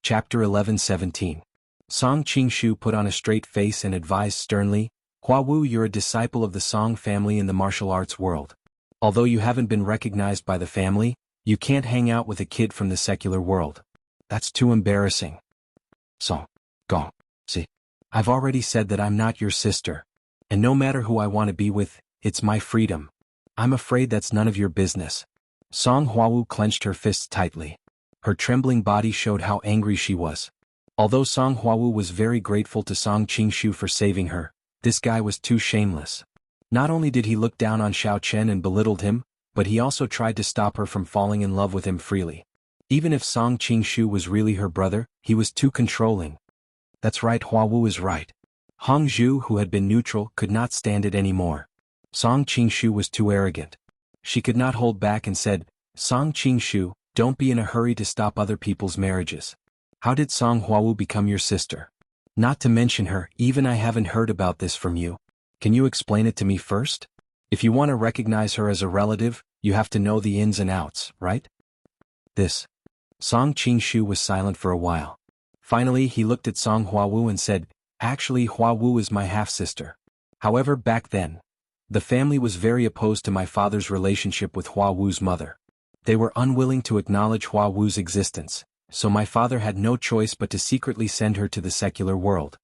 Chapter 11:17. Song Qingshu put on a straight face and advised sternly, "Hua Wu, you're a disciple of the Song family in the martial arts world. Although you haven't been recognized by the family, you can't hang out with a kid from the secular world. That's too embarrassing. So, go. See, I've already said that I'm not your sister. And no matter who I want to be with, it's my freedom. I'm afraid that's none of your business." Song Huawu clenched her fists tightly. Her trembling body showed how angry she was. Although Song Huawu was very grateful to Song Qingshu for saving her, this guy was too shameless. Not only did he look down on Xiao Chen and belittled him, but he also tried to stop her from falling in love with him freely. Even if Song Qingshu was really her brother, he was too controlling. That's right, Huawu is right. Hong Zhu, who had been neutral, could not stand it anymore. Song Qingshu was too arrogant. She could not hold back and said, "Song Qingshu, don't be in a hurry to stop other people's marriages. How did Song Huawu become your sister? Not to mention her, even I haven't heard about this from you. Can you explain it to me first? If you want to recognize her as a relative, you have to know the ins and outs, right?" This. Song Qingshu was silent for a while. Finally he looked at Song Huawu and said, "Actually, Huawu is my half-sister. However, back then, the family was very opposed to my father's relationship with Huawu's mother. They were unwilling to acknowledge Huawu's existence, so my father had no choice but to secretly send her to the secular world."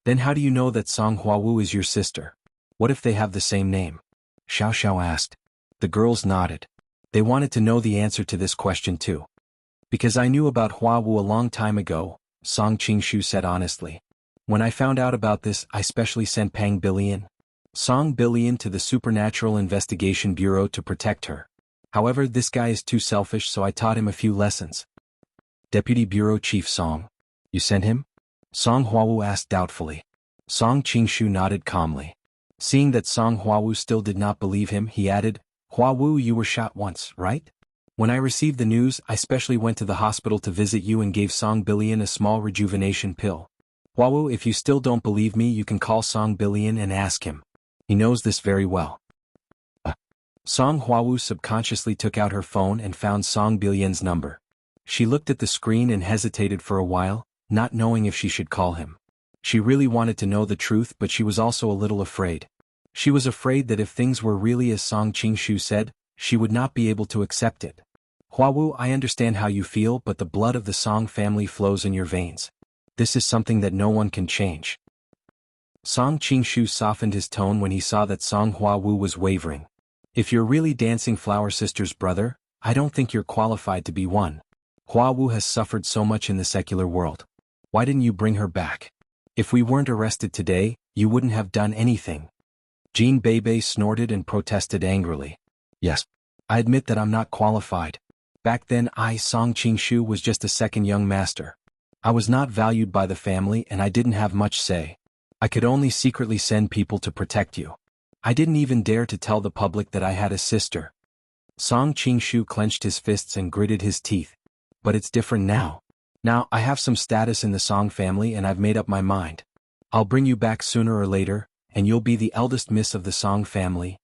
"Then how do you know that Song Huawu is your sister? What if they have the same name?" Xiao Xiao asked. The girls nodded. They wanted to know the answer to this question too. "Because I knew about Huawu a long time ago," Song Qingshu said honestly. "When I found out about this, I specially sent Pang Billion, Song Billion, to the Supernatural Investigation Bureau to protect her. However, this guy is too selfish, so I taught him a few lessons." "Deputy Bureau Chief Song. You sent him?" Song Huawu asked doubtfully. Song Qingshu nodded calmly. Seeing that Song Huawu still did not believe him, he added, "Huawu, you were shot once, right? When I received the news, I specially went to the hospital to visit you and gave Song Billion a small rejuvenation pill. Huawu, if you still don't believe me, you can call Song Billion and ask him. He knows this very well." Song Huawu subconsciously took out her phone and found Song Billion's number. She looked at the screen and hesitated for a while, not knowing if she should call him. She really wanted to know the truth, but she was also a little afraid. She was afraid that if things were really as Song Qingshu said, she would not be able to accept it. "Huawu, I understand how you feel, but the blood of the Song family flows in your veins. This is something that no one can change." Song Qingshu softened his tone when he saw that Song Huawu was wavering. "If you're really Dancing Flower Sister's brother, I don't think you're qualified to be one. Huawu has suffered so much in the secular world. Why didn't you bring her back? If we weren't arrested today, you wouldn't have done anything." Jean Bebe snorted and protested angrily. "Yes, I admit that I'm not qualified. Back then Song Qingshu, was just a second young master. I was not valued by the family and I didn't have much say. I could only secretly send people to protect you. I didn't even dare to tell the public that I had a sister." Song Qingshu clenched his fists and gritted his teeth. "But it's different now. Now I have some status in the Song family and I've made up my mind. I'll bring you back sooner or later, and you'll be the eldest miss of the Song family."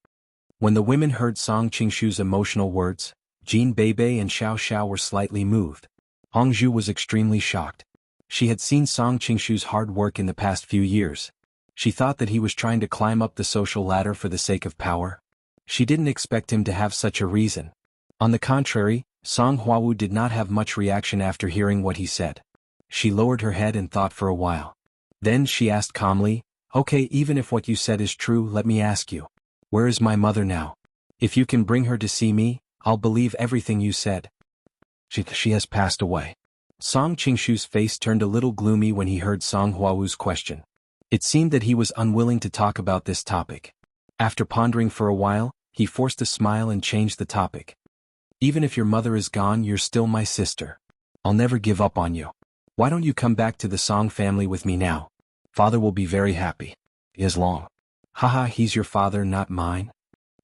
When the women heard Song Qingshu's emotional words, Jean Bebe and Xiao Xiao were slightly moved. Hongzhu was extremely shocked. She had seen Song Qingshu's hard work in the past few years. She thought that he was trying to climb up the social ladder for the sake of power. She didn't expect him to have such a reason. On the contrary, Song Huawu did not have much reaction after hearing what he said. She lowered her head and thought for a while. Then she asked calmly, "Okay, even if what you said is true, let me ask you. Where is my mother now? If you can bring her to see me, I'll believe everything you said." She has passed away." Song Qingshu's face turned a little gloomy when he heard Song Huawu's question. It seemed that he was unwilling to talk about this topic. After pondering for a while, he forced a smile and changed the topic. "Even if your mother is gone, you're still my sister. I'll never give up on you. Why don't you come back to the Song family with me now? Father will be very happy." "As long." "Haha, he's your father, not mine."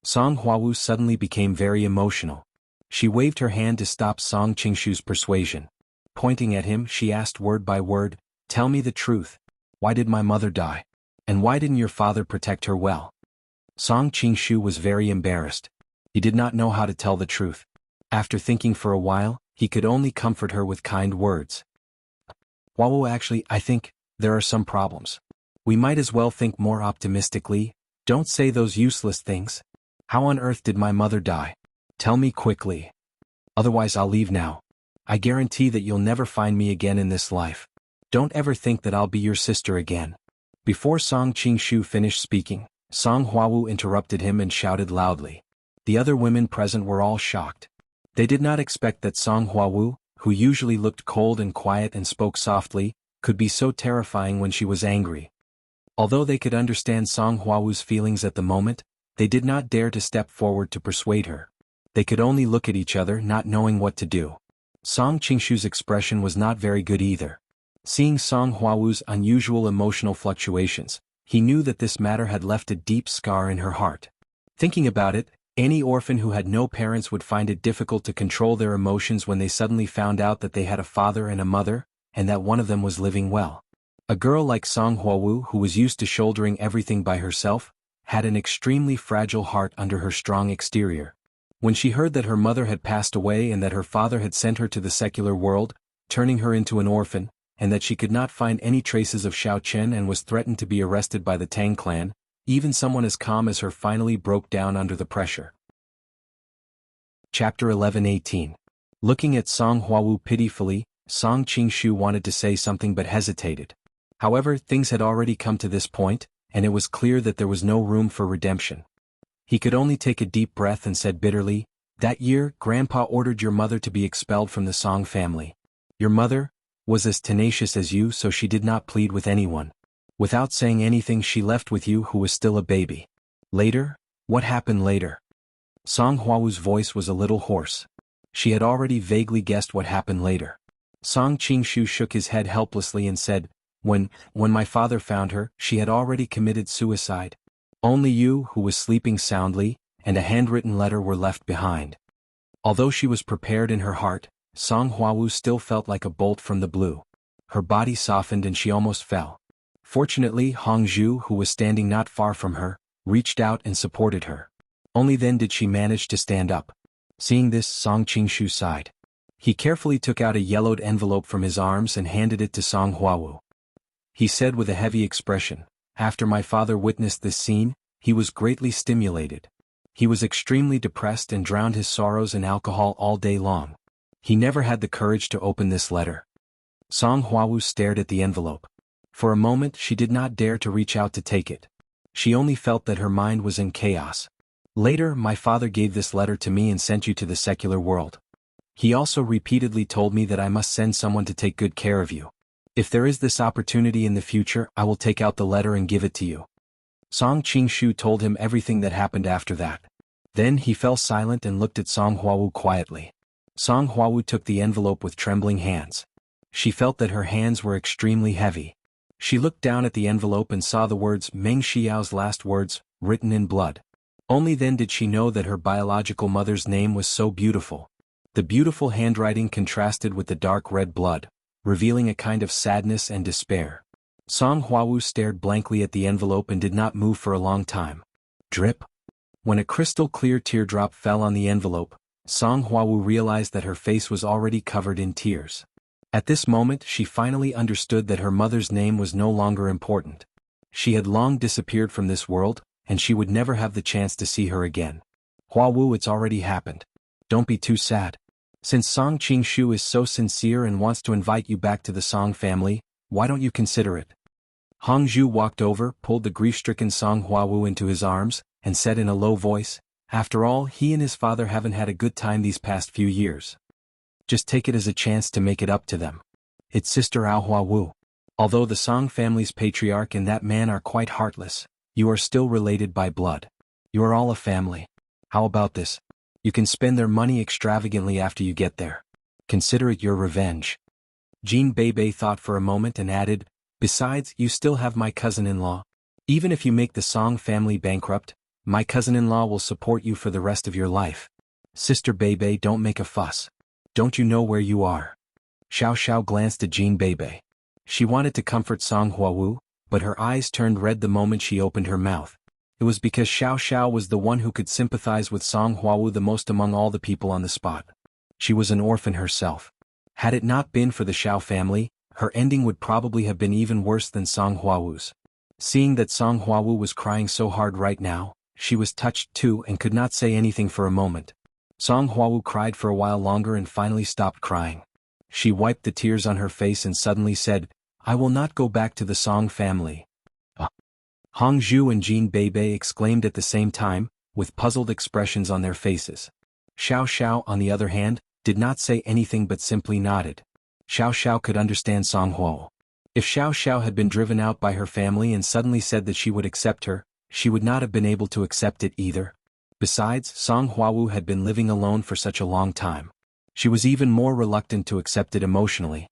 Song Huawu suddenly became very emotional. She waved her hand to stop Song Qingshu's persuasion. Pointing at him, she asked word by word, "Tell me the truth. Why did my mother die? And why didn't your father protect her well?" Song Qingshu was very embarrassed. He did not know how to tell the truth. After thinking for a while, he could only comfort her with kind words. Huawu, actually, I think there are some problems. We might as well think more optimistically. Don't say those useless things. How on earth did my mother die? Tell me quickly. Otherwise I'll leave now. I guarantee that you'll never find me again in this life. Don't ever think that I'll be your sister again. Before Song Qingshu finished speaking, Song Huawu interrupted him and shouted loudly. The other women present were all shocked. They did not expect that Song Huawu, who usually looked cold and quiet and spoke softly, could be so terrifying when she was angry. Although they could understand Song Huawu's feelings at the moment, they did not dare to step forward to persuade her. They could only look at each other, not knowing what to do. Song Qingshu's expression was not very good either. Seeing Song Huawu's unusual emotional fluctuations, he knew that this matter had left a deep scar in her heart. Thinking about it, any orphan who had no parents would find it difficult to control their emotions when they suddenly found out that they had a father and a mother, and that one of them was living well. A girl like Song Huawu, who was used to shouldering everything by herself, had an extremely fragile heart under her strong exterior. When she heard that her mother had passed away and that her father had sent her to the secular world, turning her into an orphan, and that she could not find any traces of Xiao Chen and was threatened to be arrested by the Tang clan, even someone as calm as her finally broke down under the pressure. Chapter 11:18. Looking at Song Huawu pitifully, Song Qingshu wanted to say something but hesitated. However, things had already come to this point, and it was clear that there was no room for redemption. He could only take a deep breath and said bitterly, "That year, Grandpa ordered your mother to be expelled from the Song family. Your mother was as tenacious as you, so she did not plead with anyone. Without saying anything, she left with you, who was still a baby. Later? What happened later?" Song Huawu's voice was a little hoarse. She had already vaguely guessed what happened later. Song Qingshu shook his head helplessly and said, When my father found her, she had already committed suicide. Only you, who was sleeping soundly, and a handwritten letter were left behind." Although she was prepared in her heart, Song Huawu still felt like a bolt from the blue. Her body softened and she almost fell. Fortunately, Hongzhu, who was standing not far from her, reached out and supported her. Only then did she manage to stand up. Seeing this, Song Qingshu sighed. He carefully took out a yellowed envelope from his arms and handed it to Song Huawu. He said with a heavy expression, "After my father witnessed this scene, he was greatly stimulated. He was extremely depressed and drowned his sorrows in alcohol all day long. He never had the courage to open this letter." Song Huawu stared at the envelope. For a moment she did not dare to reach out to take it. She only felt that her mind was in chaos. "Later, my father gave this letter to me and sent you to the secular world. He also repeatedly told me that I must send someone to take good care of you. If there is this opportunity in the future, I will take out the letter and give it to you." Song Qingshu told him everything that happened after that. Then he fell silent and looked at Song Huawu quietly. Song Huawu took the envelope with trembling hands. She felt that her hands were extremely heavy. She looked down at the envelope and saw the words Meng Xiao's last words, written in blood. Only then did she know that her biological mother's name was so beautiful. The beautiful handwriting contrasted with the dark red blood, revealing a kind of sadness and despair. Song Huawu stared blankly at the envelope and did not move for a long time. Drip. When a crystal-clear teardrop fell on the envelope, Song Huawu realized that her face was already covered in tears. At this moment she finally understood that her mother's name was no longer important. She had long disappeared from this world, and she would never have the chance to see her again. "Huawu, it's already happened. Don't be too sad. Since Song Qingshu is so sincere and wants to invite you back to the Song family, why don't you consider it?" Hongzhu walked over, pulled the grief-stricken Song Huawu into his arms, and said in a low voice, "After all, he and his father haven't had a good time these past few years. Just take it as a chance to make it up to them. It's Sister Ao Huawu. Although the Song family's patriarch and that man are quite heartless, you are still related by blood. You are all a family. How about this? You can spend their money extravagantly after you get there. Consider it your revenge." Jean Bebe thought for a moment and added, "Besides, you still have my cousin-in-law. Even if you make the Song family bankrupt, my cousin-in-law will support you for the rest of your life. Sister Bebe, don't make a fuss. Don't you know where you are?" Xiao Xiao glanced at Jean Bebe. She wanted to comfort Song Huawu, but her eyes turned red the moment she opened her mouth. It was because Xiao Xiao was the one who could sympathize with Song Huawu the most among all the people on the spot. She was an orphan herself. Had it not been for the Xiao family, her ending would probably have been even worse than Song Huawu's. Seeing that Song Huawu was crying so hard right now, she was touched too and could not say anything for a moment. Song Huawu cried for a while longer and finally stopped crying. She wiped the tears on her face and suddenly said, "I will not go back to the Song family." Hong Zhu and Jean Beibei exclaimed at the same time, with puzzled expressions on their faces. Xiao Xiao, on the other hand, did not say anything but simply nodded. Xiao Xiao could understand Song Huo. If Xiao Xiao had been driven out by her family and suddenly said that she would accept her, she would not have been able to accept it either. Besides, Song Huawu had been living alone for such a long time. She was even more reluctant to accept it emotionally.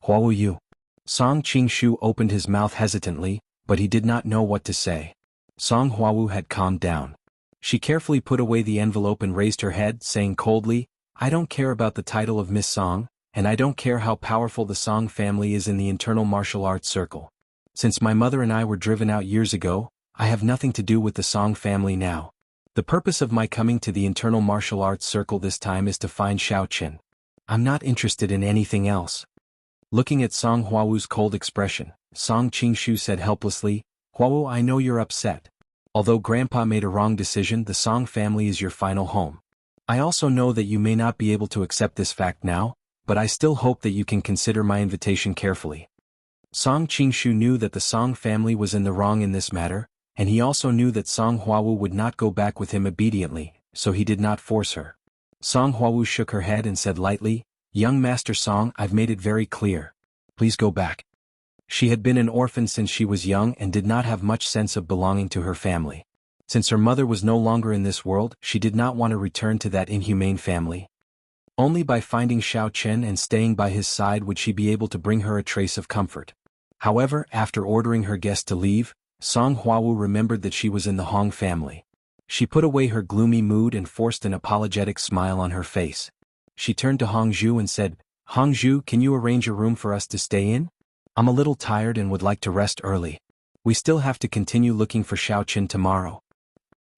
"Huawu Yu." Song Qingshu opened his mouth hesitantly, but he did not know what to say. Song Huawu had calmed down. She carefully put away the envelope and raised her head, saying coldly, "I don't care about the title of Miss Song, and I don't care how powerful the Song family is in the internal martial arts circle. Since my mother and I were driven out years ago, I have nothing to do with the Song family now. The purpose of my coming to the internal martial arts circle this time is to find Xiao Qin. I'm not interested in anything else." Looking at Song Huawu's cold expression, Song Qingshu said helplessly, "Huawu, I know you're upset. Although Grandpa made a wrong decision, the Song family is your final home. I also know that you may not be able to accept this fact now, but I still hope that you can consider my invitation carefully." Song Qingshu knew that the Song family was in the wrong in this matter, and he also knew that Song Huawu would not go back with him obediently, so he did not force her. Song Huawu shook her head and said lightly, "Young Master Song, I've made it very clear. Please go back." She had been an orphan since she was young and did not have much sense of belonging to her family. Since her mother was no longer in this world, she did not want to return to that inhumane family. Only by finding Xiao Chen and staying by his side would she be able to bring her a trace of comfort. However, after ordering her guest to leave, Song Huawu remembered that she was in the Hong family. She put away her gloomy mood and forced an apologetic smile on her face. She turned to Hong Zhu and said, "Hong Zhu, can you arrange a room for us to stay in? I'm a little tired and would like to rest early. We still have to continue looking for Xiao Qin tomorrow."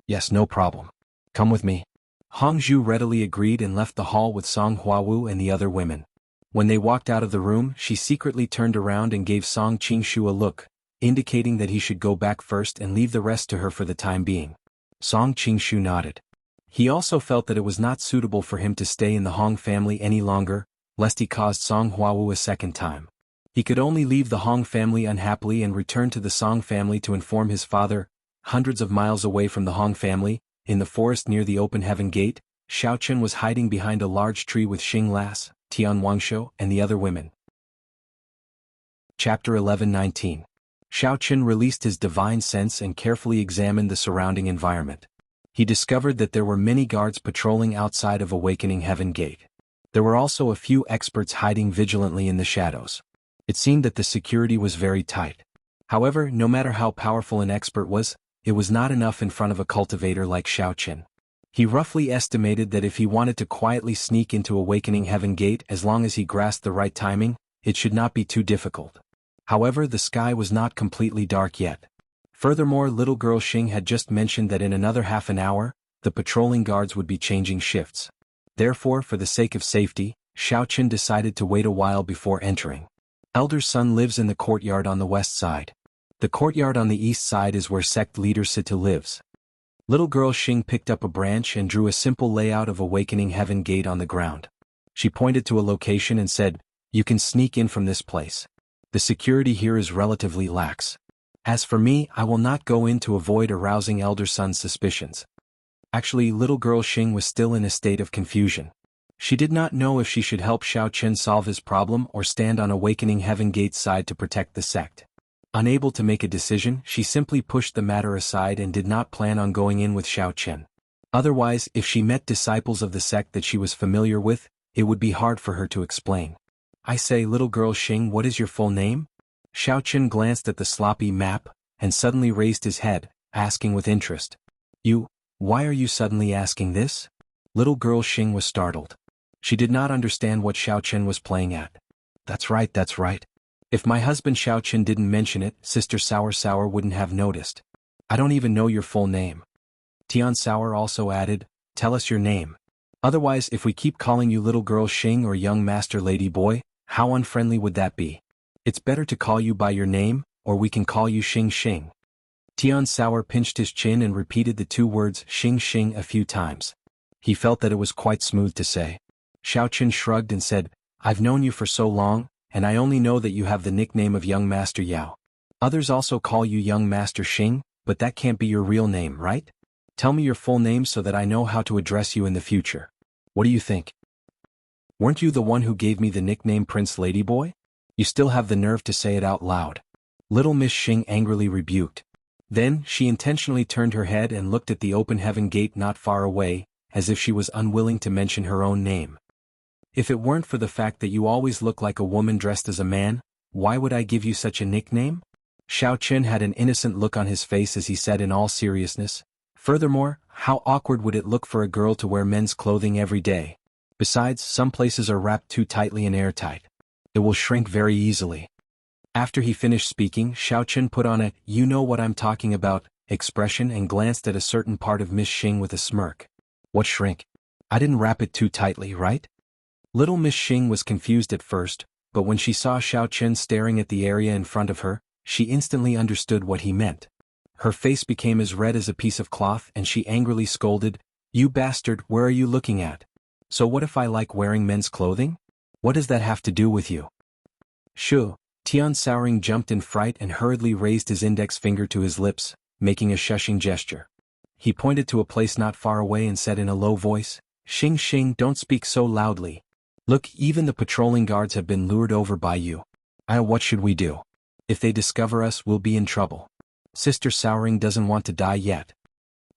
"Yes, no problem. Come with me." Hong Zhu readily agreed and left the hall with Song Huawu and the other women. When they walked out of the room, she secretly turned around and gave Song Qingshu a look, indicating that he should go back first and leave the rest to her for the time being. Song Qingshu nodded. He also felt that it was not suitable for him to stay in the Hong family any longer, lest he caused Song Huawu a second time. He could only leave the Hong family unhappily and return to the Song family to inform his father. Hundreds of miles away from the Hong family, in the forest near the open heaven gate, Xiao Chen was hiding behind a large tree with Xing Las, Tian Wangshou, and the other women. Chapter 11:19. Xiao Chen released his divine sense and carefully examined the surrounding environment. He discovered that there were many guards patrolling outside of Awakening Heaven Gate. There were also a few experts hiding vigilantly in the shadows. It seemed that the security was very tight. However, no matter how powerful an expert was, it was not enough in front of a cultivator like Xiao Chen. He roughly estimated that if he wanted to quietly sneak into Awakening Heaven Gate as long as he grasped the right timing, it should not be too difficult. However, the sky was not completely dark yet. Furthermore, little girl Xing had just mentioned that in another half an hour, the patrolling guards would be changing shifts. Therefore, for the sake of safety, Xiao Chen decided to wait a while before entering. Elder Sun lives in the courtyard on the west side. The courtyard on the east side is where sect leader Situ lives. Little girl Xing picked up a branch and drew a simple layout of Awakening Heaven Gate on the ground. She pointed to a location and said, "You can sneak in from this place. The security here is relatively lax. As for me, I will not go in to avoid arousing Elder Sun's suspicions." Actually, little girl Xing was still in a state of confusion. She did not know if she should help Xiao Chen solve his problem or stand on Awakening Heaven Gate's side to protect the sect. Unable to make a decision, she simply pushed the matter aside and did not plan on going in with Xiao Chen. Otherwise, if she met disciples of the sect that she was familiar with, it would be hard for her to explain. "I say, little girl Xing, what is your full name?" Xiao Chen glanced at the sloppy map, and suddenly raised his head, asking with interest. Why are you suddenly asking this?" Little girl Xing was startled. She did not understand what Xiao Chen was playing at. That's right. If my husband Xiao Chen didn't mention it, Sister Sour wouldn't have noticed. I don't even know your full name." Tian Sour also added, "Tell us your name. Otherwise, if we keep calling you little girl Xing or young master lady boy, how unfriendly would that be?" It's better to call you by your name, or we can call you Xing Xing. Tian Sauer pinched his chin and repeated the two words Xing Xing a few times. He felt that it was quite smooth to say. Xiaoqun shrugged and said, I've known you for so long, and I only know that you have the nickname of Young Master Yao. Others also call you Young Master Xing, but that can't be your real name, right? Tell me your full name so that I know how to address you in the future. What do you think? Weren't you the one who gave me the nickname Prince Ladyboy? You still have the nerve to say it out loud. Little Miss Xing angrily rebuked. Then, she intentionally turned her head and looked at the open heaven gate not far away, as if she was unwilling to mention her own name. If it weren't for the fact that you always look like a woman dressed as a man, why would I give you such a nickname? Xiaoqun had an innocent look on his face as he said in all seriousness, furthermore, how awkward would it look for a girl to wear men's clothing every day? Besides, some places are wrapped too tightly and airtight. It will shrink very easily. After he finished speaking, Xiaoqun put on a, you know what I'm talking about, expression and glanced at a certain part of Miss Xing with a smirk. What shrink? I didn't wrap it too tightly, right? Little Miss Xing was confused at first, but when she saw Xiaoqun staring at the area in front of her, she instantly understood what he meant. Her face became as red as a piece of cloth and she angrily scolded, You bastard, where are you looking at? So what if I like wearing men's clothing? What does that have to do with you? Shoo! Tian Sauring jumped in fright and hurriedly raised his index finger to his lips, making a shushing gesture. He pointed to a place not far away and said in a low voice, Xing Xing, don't speak so loudly. Look, even the patrolling guards have been lured over by you. What should we do? If they discover us, we'll be in trouble. Sister Sauring doesn't want to die yet.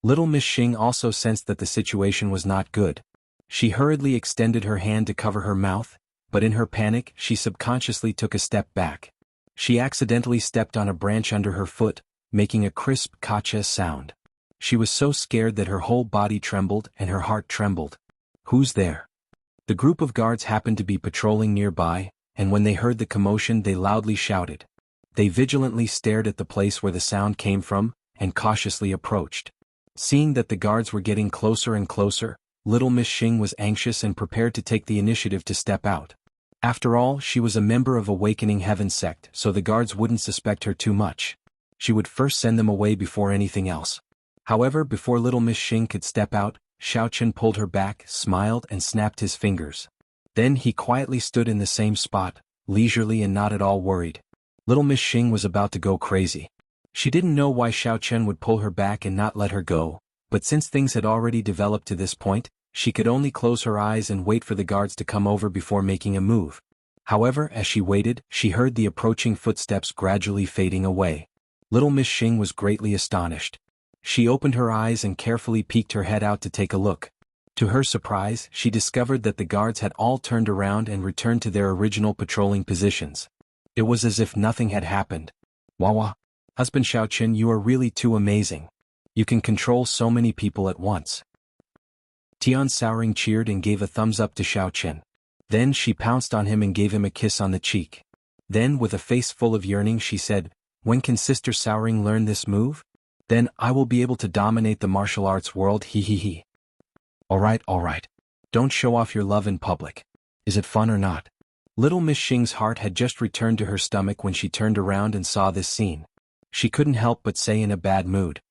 Little Miss Xing also sensed that the situation was not good. She hurriedly extended her hand to cover her mouth, but in her panic, she subconsciously took a step back. She accidentally stepped on a branch under her foot, making a crisp kacha sound. She was so scared that her whole body trembled and her heart trembled. Who's there? The group of guards happened to be patrolling nearby, and when they heard the commotion they loudly shouted. They vigilantly stared at the place where the sound came from, and cautiously approached. Seeing that the guards were getting closer and closer, Little Miss Xing was anxious and prepared to take the initiative to step out. After all, she was a member of Awakening Heaven sect, so the guards wouldn't suspect her too much. She would first send them away before anything else. However, before Little Miss Xing could step out, Xiaoqun pulled her back, smiled and snapped his fingers. Then he quietly stood in the same spot, leisurely and not at all worried. Little Miss Xing was about to go crazy. She didn't know why Xiaoqun would pull her back and not let her go, but since things had already developed to this point, she could only close her eyes and wait for the guards to come over before making a move. However, as she waited, she heard the approaching footsteps gradually fading away. Little Miss Xing was greatly astonished. She opened her eyes and carefully peeked her head out to take a look. To her surprise, she discovered that the guards had all turned around and returned to their original patrolling positions. It was as if nothing had happened. Wawa. Husband Xiaoqun, you are really too amazing. You can control so many people at once. Tian Sauring cheered and gave a thumbs up to Xiaoqun. Then she pounced on him and gave him a kiss on the cheek. Then with a face full of yearning she said, When can Sister Sauring learn this move? Then I will be able to dominate the martial arts world, he he he. Alright. Don't show off your love in public. Is it fun or not? Little Miss Xing's heart had just returned to her stomach when she turned around and saw this scene. She couldn't help but say in a bad mood.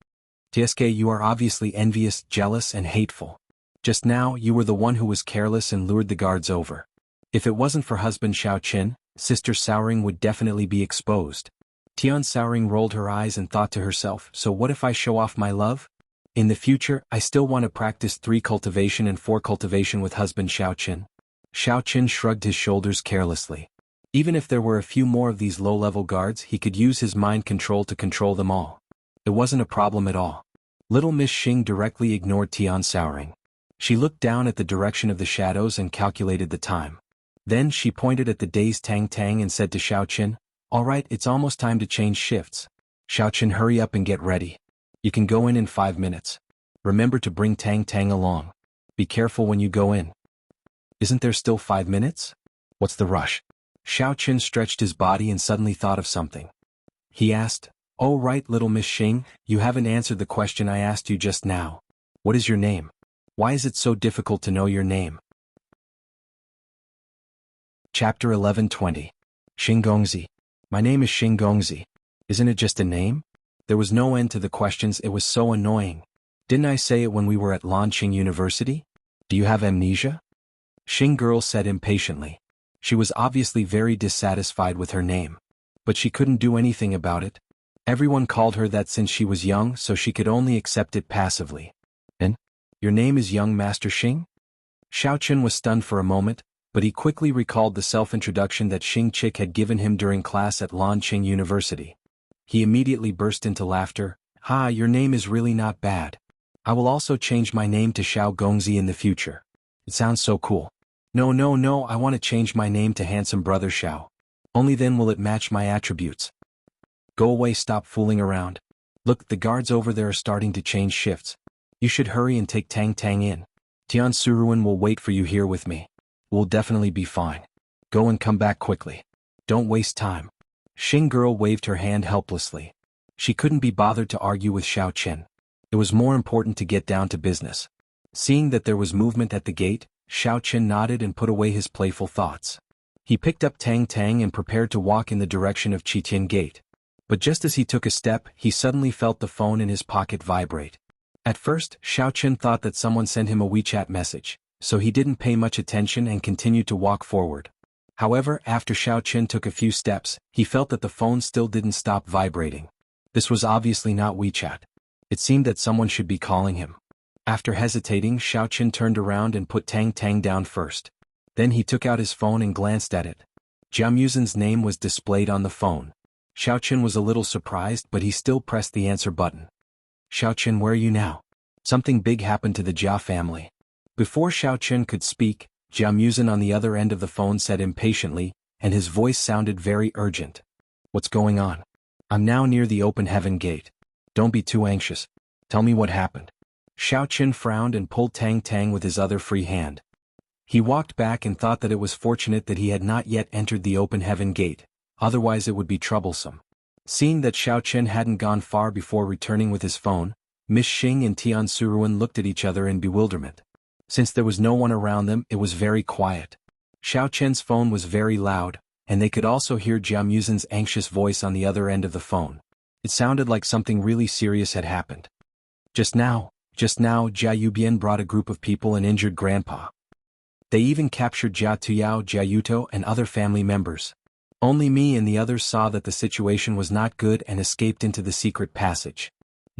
Tsk, you are obviously envious, jealous and hateful. Just now, you were the one who was careless and lured the guards over. If it wasn't for husband Xiaoqun, Sister Sauring would definitely be exposed. Tian Sauring rolled her eyes and thought to herself, so what if I show off my love? In the future, I still want to practice 3 cultivation and 4 cultivation with husband Xiaoqun. Xiaoqun shrugged his shoulders carelessly. Even if there were a few more of these low-level guards, he could use his mind control to control them all. It wasn't a problem at all. Little Miss Xing directly ignored Tian Sauring. She looked down at the direction of the shadows and calculated the time. Then she pointed at the day's Tang Tang and said to Xiaoqun, Alright, it's almost time to change shifts. Xiaoqun, hurry up and get ready. You can go in 5 minutes. Remember to bring Tang Tang along. Be careful when you go in. Isn't there still 5 minutes? What's the rush? Xiaoqun stretched his body and suddenly thought of something. He asked, Oh right, Little Miss Xing, you haven't answered the question I asked you just now. What is your name? Why is it so difficult to know your name? Chapter 11:20. Xinggongzi. My name is Xing Gongzi. Isn't it just a name? There was no end to the questions. It was so annoying. Didn't I say it when we were at Lanqing University? Do you have amnesia? Xing girl said impatiently. She was obviously very dissatisfied with her name. But she couldn't do anything about it. Everyone called her that since she was young, so she could only accept it passively. And? Your name is Young Master Xing? Xiaochen was stunned for a moment, but he quickly recalled the self-introduction that Xing Chick had given him during class at Lanqing University. He immediately burst into laughter. Ha, your name is really not bad. I will also change my name to Xiao Gongzi in the future. It sounds so cool. No, I want to change my name to Handsome Brother Xiao. Only then will it match my attributes. Go away, stop fooling around. Look, the guards over there are starting to change shifts. You should hurry and take Tang Tang in. Tian Suruan will wait for you here with me. We'll definitely be fine. Go and come back quickly. Don't waste time. Xing girl waved her hand helplessly. She couldn't be bothered to argue with Xiao Chen. It was more important to get down to business. Seeing that there was movement at the gate, Xiao Chen nodded and put away his playful thoughts. He picked up Tang Tang and prepared to walk in the direction of Qitian Gate. But just as he took a step, he suddenly felt the phone in his pocket vibrate. At first, Xiao Chen thought that someone sent him a WeChat message, so he didn't pay much attention and continued to walk forward. However, after Xiao Chen took a few steps, he felt that the phone still didn't stop vibrating. This was obviously not WeChat. It seemed that someone should be calling him. After hesitating, Xiao Chen turned around and put Tang Tang down first. Then he took out his phone and glanced at it. Jia Muzin's name was displayed on the phone. Xiao Chen was a little surprised, but he still pressed the answer button. Xiao Chen, where are you now? Something big happened to the Jia family. Before Xiao Chen could speak, Jia Muzin on the other end of the phone said impatiently, and his voice sounded very urgent. What's going on? I'm now near the open heaven gate. Don't be too anxious. Tell me what happened. Xiao Chen frowned and pulled Tang Tang with his other free hand. He walked back and thought that it was fortunate that he had not yet entered the open heaven gate, otherwise it would be troublesome. Seeing that Xiao Chen hadn't gone far before returning with his phone, Miss Xing and Tian Suruan looked at each other in bewilderment. Since there was no one around them, it was very quiet. Xiao Chen's phone was very loud, and they could also hear Jia Muzin's anxious voice on the other end of the phone. It sounded like something really serious had happened. Just now, Jia Yubian brought a group of people and injured Grandpa. They even captured Jia Tuyao, Jia Yuto, and other family members. Only me and the others saw that the situation was not good and escaped into the secret passage.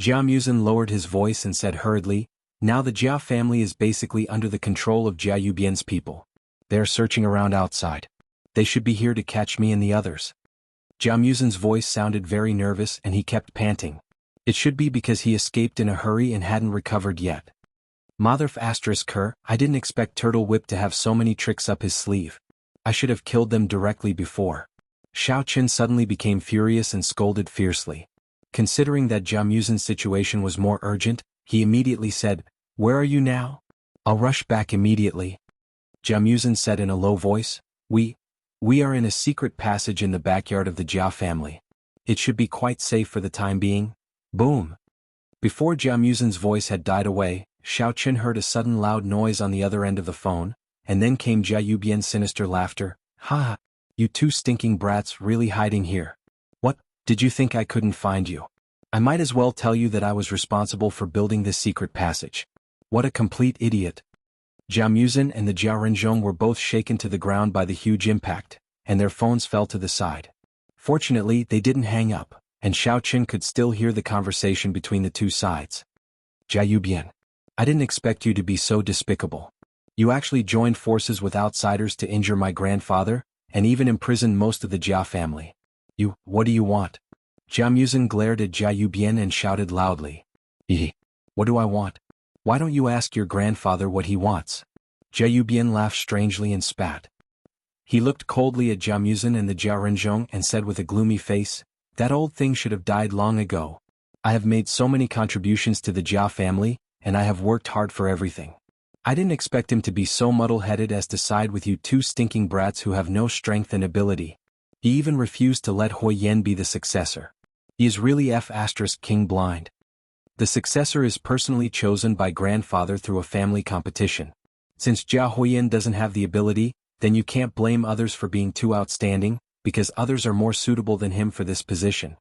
Jia Muzin lowered his voice and said hurriedly, now the Jia family is basically under the control of Jia Yubian's people. They are searching around outside. They should be here to catch me and the others. Jia Muzin's voice sounded very nervous and he kept panting. It should be because he escaped in a hurry and hadn't recovered yet. Motherf *her, I didn't expect Turtle Whip to have so many tricks up his sleeve. I should have killed them directly before. Xiao Chen suddenly became furious and scolded fiercely. Considering that Jia Muzin's situation was more urgent, he immediately said, where are you now? I'll rush back immediately. Jia Muzin said in a low voice, We are in a secret passage in the backyard of the Jia family. It should be quite safe for the time being. Boom! Before Jia Muzin's voice had died away, Xiao Chen heard a sudden loud noise on the other end of the phone, and then came Jia Yubian's sinister laughter. Ha! You two stinking brats really hiding here. What, did you think I couldn't find you? I might as well tell you that I was responsible for building this secret passage. What a complete idiot. Jia Muzin and the Jia Renzhong were both shaken to the ground by the huge impact, and their phones fell to the side. Fortunately, they didn't hang up, and Xiao Chen could still hear the conversation between the two sides. Jia Yubian, I didn't expect you to be so despicable. You actually joined forces with outsiders to injure my grandfather, and even imprisoned most of the Jia family. What do you want? Jia Muzin glared at Jia Yubian and shouted loudly. What do I want? Why don't you ask your grandfather what he wants? Jia Yubian laughed strangely and spat. He looked coldly at Jia Muzin and the Jia Renzhong and said with a gloomy face, that old thing should have died long ago. I have made so many contributions to the Jia family, and I have worked hard for everything. I didn't expect him to be so muddle-headed as to side with you two stinking brats who have no strength and ability. He even refused to let Hui Yen be the successor. He is really King blind. The successor is personally chosen by grandfather through a family competition. Since Jia Huiyan doesn't have the ability, then you can't blame others for being too outstanding, because others are more suitable than him for this position.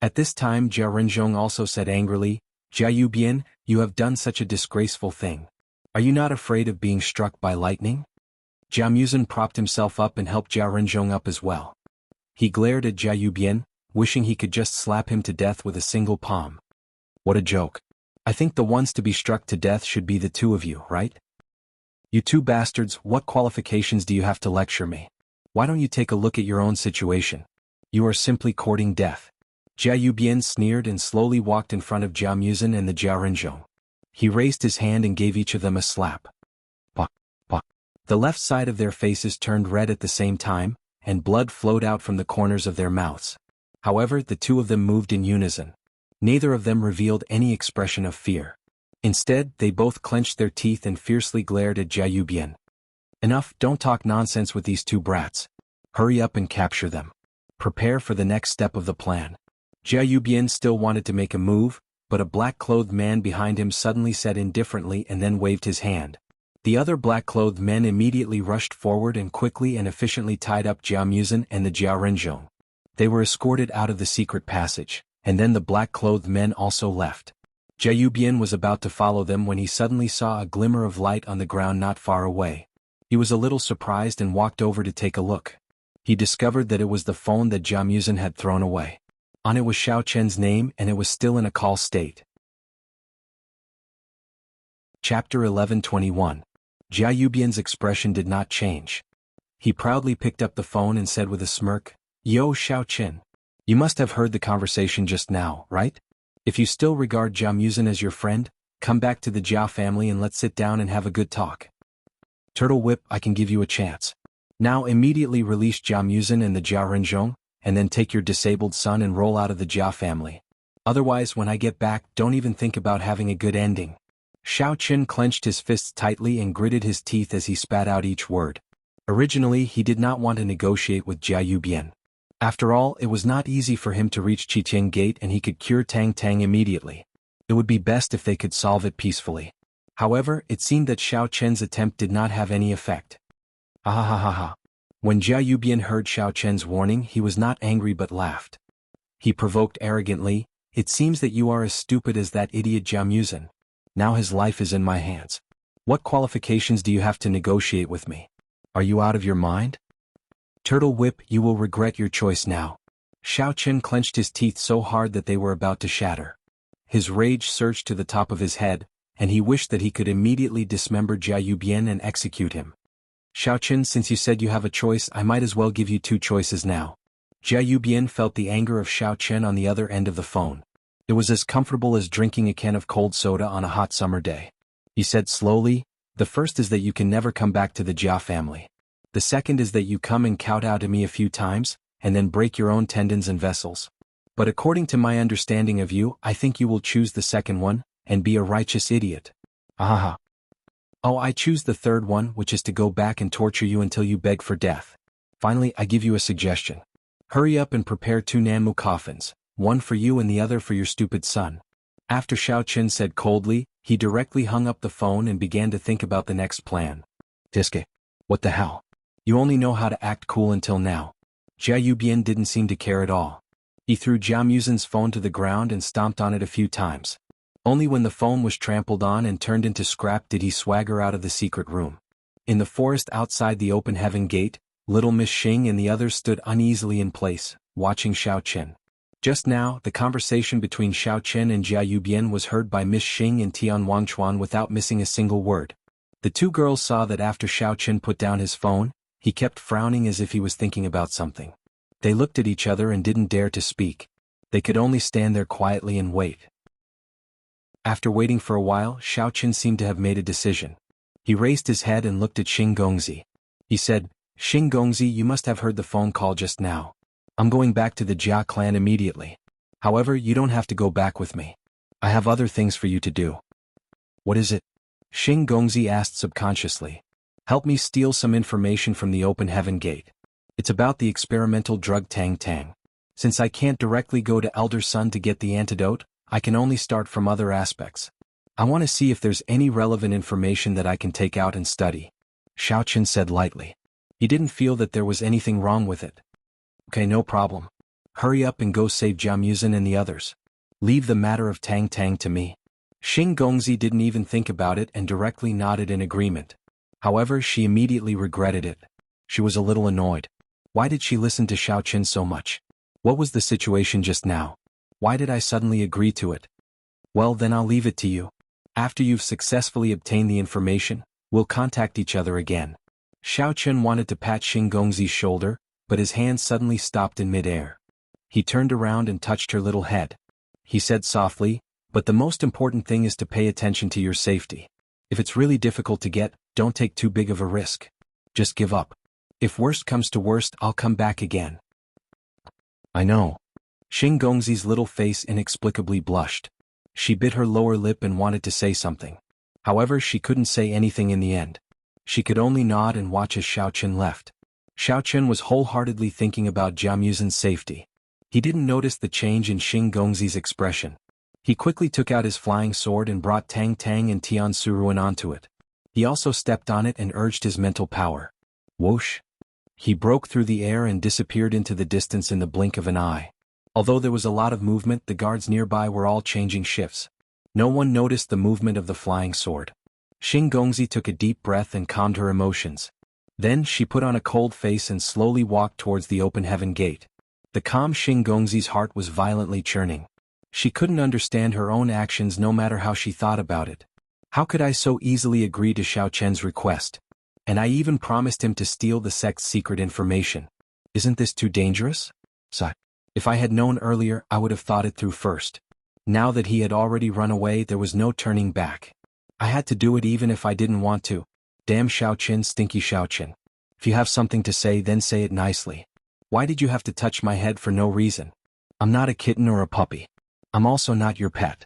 At this time Jia Renzhong also said angrily, Jia Yubian, you have done such a disgraceful thing. Are you not afraid of being struck by lightning? Jia Muzin propped himself up and helped Jia Renzhong up as well. He glared at Jia Yubian, wishing he could just slap him to death with a single palm. What a joke. I think the ones to be struck to death should be the two of you, right? You two bastards, what qualifications do you have to lecture me? Why don't you take a look at your own situation? You are simply courting death. Jia Yubian sneered and slowly walked in front of Jia Muzin and the Jia Renzhong. He raised his hand and gave each of them a slap. Pah, pah. The left side of their faces turned red at the same time, and blood flowed out from the corners of their mouths. However, the two of them moved in unison. Neither of them revealed any expression of fear. Instead, they both clenched their teeth and fiercely glared at Jia Yubian. Enough, don't talk nonsense with these two brats. Hurry up and capture them. Prepare for the next step of the plan. Jia Yubian still wanted to make a move, but a black-clothed man behind him suddenly said indifferently and then waved his hand. The other black-clothed men immediately rushed forward and quickly and efficiently tied up Jia Muzin and the Jia Renzhong. They were escorted out of the secret passage, and then the black-clothed men also left. Jia Yubian was about to follow them when he suddenly saw a glimmer of light on the ground not far away. He was a little surprised and walked over to take a look. He discovered that it was the phone that Jia Muzin had thrown away. On it was Xiao Chen's name and it was still in a call state. Chapter 11:21. Jia Yubian's expression did not change. He proudly picked up the phone and said with a smirk, Yo Xiao Chen. You must have heard the conversation just now, right? If you still regard Jia Muzin as your friend, come back to the Jia family and let's sit down and have a good talk. Turtle Whip, I can give you a chance. Now immediately release Jia Muzin and the Jia Renzhong, and then take your disabled son and roll out of the Jia family. Otherwise, when I get back, don't even think about having a good ending. Xiao Chen clenched his fists tightly and gritted his teeth as he spat out each word. Originally, he did not want to negotiate with Jia Yubian. After all, it was not easy for him to reach Qitian Gate and he could cure Tang Tang immediately. It would be best if they could solve it peacefully. However, it seemed that Xiao Chen's attempt did not have any effect. Ha. When Jia Yubian heard Xiao Chen's warning, he was not angry but laughed. He provoked arrogantly, It seems that you are as stupid as that idiot Jia Muzin. Now his life is in my hands. What qualifications do you have to negotiate with me? Are you out of your mind? Turtle Whip, you will regret your choice now. Xiao Chen clenched his teeth so hard that they were about to shatter. His rage surged to the top of his head, and he wished that he could immediately dismember Jia Yubian and execute him. Xiao Chen, since you said you have a choice, I might as well give you two choices now. Jia Yubian felt the anger of Xiao Chen on the other end of the phone. It was as comfortable as drinking a can of cold soda on a hot summer day. He said slowly, the first is that you can never come back to the Jia family. The second is that you come and kowtow to me a few times, and then break your own tendons and vessels. But according to my understanding of you, I think you will choose the second one, and be a righteous idiot. Ahaha. Oh, I choose the third one, which is to go back and torture you until you beg for death. Finally, I give you a suggestion. Hurry up and prepare 2 Nanmu coffins, one for you and the other for your stupid son. After Xiao Chen said coldly, he directly hung up the phone and began to think about the next plan. Diske. What the hell? You only know how to act cool until now. Jia Yubian didn't seem to care at all. He threw Jia Muzin's phone to the ground and stomped on it a few times. Only when the phone was trampled on and turned into scrap did he swagger out of the secret room. In the forest outside the open heaven gate, little Miss Xing and the others stood uneasily in place, watching Xiao Chen. Just now, the conversation between Xiao Chen and Jia Yubian was heard by Miss Xing and Tian Wangchuan without missing a single word. The two girls saw that after Xiao Chen put down his phone, he kept frowning as if he was thinking about something. They looked at each other and didn't dare to speak. They could only stand there quietly and wait. After waiting for a while, Xiao Chen seemed to have made a decision. He raised his head and looked at Xing Gongzi. He said, Xing Gongzi, you must have heard the phone call just now. I'm going back to the Jia clan immediately. However, you don't have to go back with me. I have other things for you to do. What is it? Xing Gongzi asked subconsciously. Help me steal some information from the open heaven gate. It's about the experimental drug Tang Tang. Since I can't directly go to Elder Sun to get the antidote, I can only start from other aspects. I want to see if there's any relevant information that I can take out and study. Xiao Chen said lightly. He didn't feel that there was anything wrong with it. Okay, no problem. Hurry up and go save Jia Muzin and the others. Leave the matter of Tang Tang to me. Xing Gongzi didn't even think about it and directly nodded in agreement. However, she immediately regretted it. She was a little annoyed. Why did she listen to Xiao Qin so much? What was the situation just now? Why did I suddenly agree to it? Well, then I'll leave it to you. After you've successfully obtained the information, we'll contact each other again. Xiao Qin wanted to pat Xing Gongzi's shoulder, but his hand suddenly stopped in midair. He turned around and touched her little head. He said softly, "But the most important thing is to pay attention to your safety. If it's really difficult to get, don't take too big of a risk. Just give up. If worst comes to worst, I'll come back again." I know. Xing Gongzi's little face inexplicably blushed. She bit her lower lip and wanted to say something. However, she couldn't say anything in the end. She could only nod and watch as Xiao Qin left. Xiao Qin was wholeheartedly thinking about Jia Muzin's safety. He didn't notice the change in Xing Gongzi's expression. He quickly took out his flying sword and brought Tang Tang and Tian Suruan onto it. He also stepped on it and urged his mental power. Whoosh! He broke through the air and disappeared into the distance in the blink of an eye. Although there was a lot of movement, the guards nearby were all changing shifts. No one noticed the movement of the flying sword. Xing Gongzi took a deep breath and calmed her emotions. Then she put on a cold face and slowly walked towards the open heaven gate. The calm Xing Gongzi's heart was violently churning. She couldn't understand her own actions no matter how she thought about it. How could I so easily agree to Xiao Chen's request? And I even promised him to steal the sect's secret information. Isn't this too dangerous? If I had known earlier, I would have thought it through first. Now that he had already run away, there was no turning back. I had to do it even if I didn't want to. Damn Xiao Qin, stinky Xiao Qin. If you have something to say, then say it nicely. Why did you have to touch my head for no reason? I'm not a kitten or a puppy. I'm also not your pet.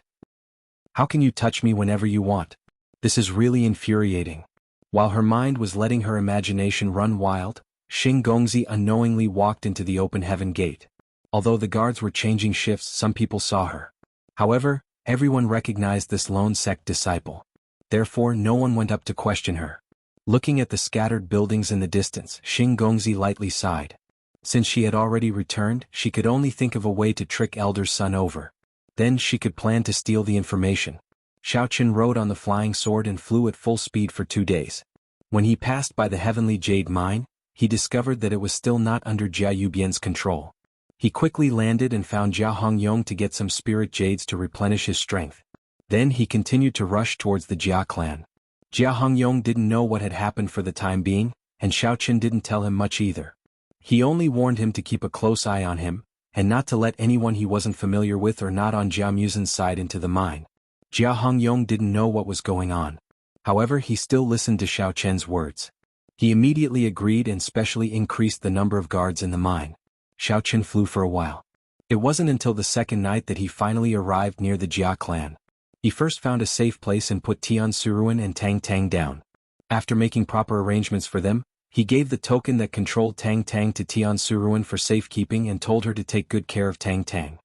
How can you touch me whenever you want? This is really infuriating. While her mind was letting her imagination run wild, Xing Gongzi unknowingly walked into the open heaven gate. Although the guards were changing shifts, some people saw her. However, everyone recognized this lone sect disciple. Therefore, no one went up to question her. Looking at the scattered buildings in the distance, Xing Gongzi lightly sighed. Since she had already returned, she could only think of a way to trick Elder Sun over. Then she could plan to steal the information. Xiao Qin rode on the flying sword and flew at full speed for 2 days. When he passed by the heavenly jade mine, he discovered that it was still not under Jia Yubian's control. He quickly landed and found Jia Hongyong to get some spirit jades to replenish his strength. Then he continued to rush towards the Jia clan. Jia Hongyong didn't know what had happened for the time being, and Xiao Qin didn't tell him much either. He only warned him to keep a close eye on him, and not to let anyone he wasn't familiar with or not on Jia Muzin's side into the mine. Jia Hongyong didn't know what was going on. However, he still listened to Xiao Chen's words. He immediately agreed and specially increased the number of guards in the mine. Xiao Chen flew for a while. It wasn't until the second night that he finally arrived near the Jia clan. He first found a safe place and put Tian Suruan and Tang Tang down. After making proper arrangements for them, he gave the token that controlled Tang Tang to Tian Suruan for safekeeping and told her to take good care of Tang Tang.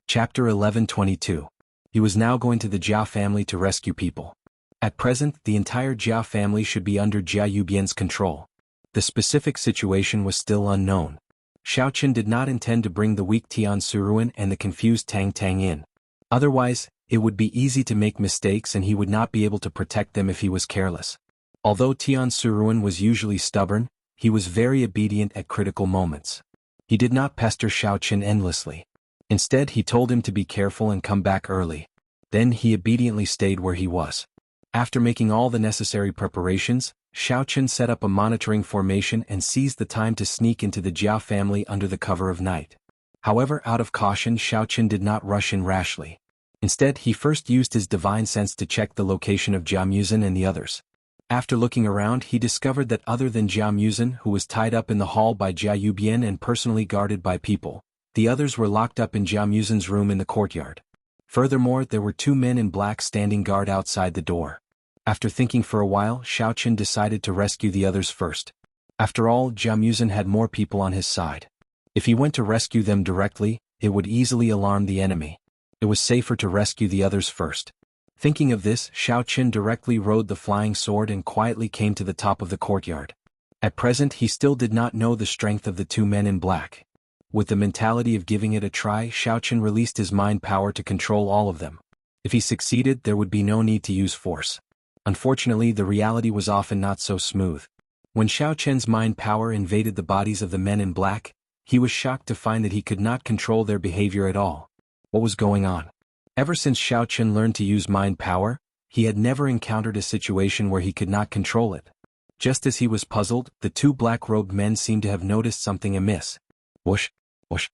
Chapter 11:22. He was now going to the Jia family to rescue people. At present, the entire Jia family should be under Jia Yubian's control. The specific situation was still unknown. Xiao Qin did not intend to bring the weak Tian Suruan and the confused Tang Tang in. Otherwise, it would be easy to make mistakes and he would not be able to protect them if he was careless. Although Tian Suruan was usually stubborn, he was very obedient at critical moments. He did not pester Xiao Qin endlessly. Instead, he told him to be careful and come back early. Then he obediently stayed where he was. After making all the necessary preparations, Xiao Qin set up a monitoring formation and seized the time to sneak into the Jia family under the cover of night. However, out of caution, Xiao Qin did not rush in rashly. Instead, he first used his divine sense to check the location of Jia Muzin and the others. After looking around, he discovered that other than Jia Muzin, who was tied up in the hall by Jia Yubian and personally guarded by people, the others were locked up in Jia Muzin's room in the courtyard. Furthermore, there were 2 men in black standing guard outside the door. After thinking for a while, Xiao Qin decided to rescue the others first. After all, Jia Muzin had more people on his side. If he went to rescue them directly, it would easily alarm the enemy. It was safer to rescue the others first. Thinking of this, Xiao Qin directly rode the flying sword and quietly came to the top of the courtyard. At present he still did not know the strength of the two men in black. With the mentality of giving it a try, Xiaochen released his mind power to control all of them. If he succeeded, there would be no need to use force. Unfortunately, the reality was often not so smooth. When Xiaochen's mind power invaded the bodies of the men in black, he was shocked to find that he could not control their behavior at all. What was going on? Ever since Xiaochen learned to use mind power, he had never encountered a situation where he could not control it. Just as he was puzzled, the two black-robed men seemed to have noticed something amiss. Whoosh, whoosh.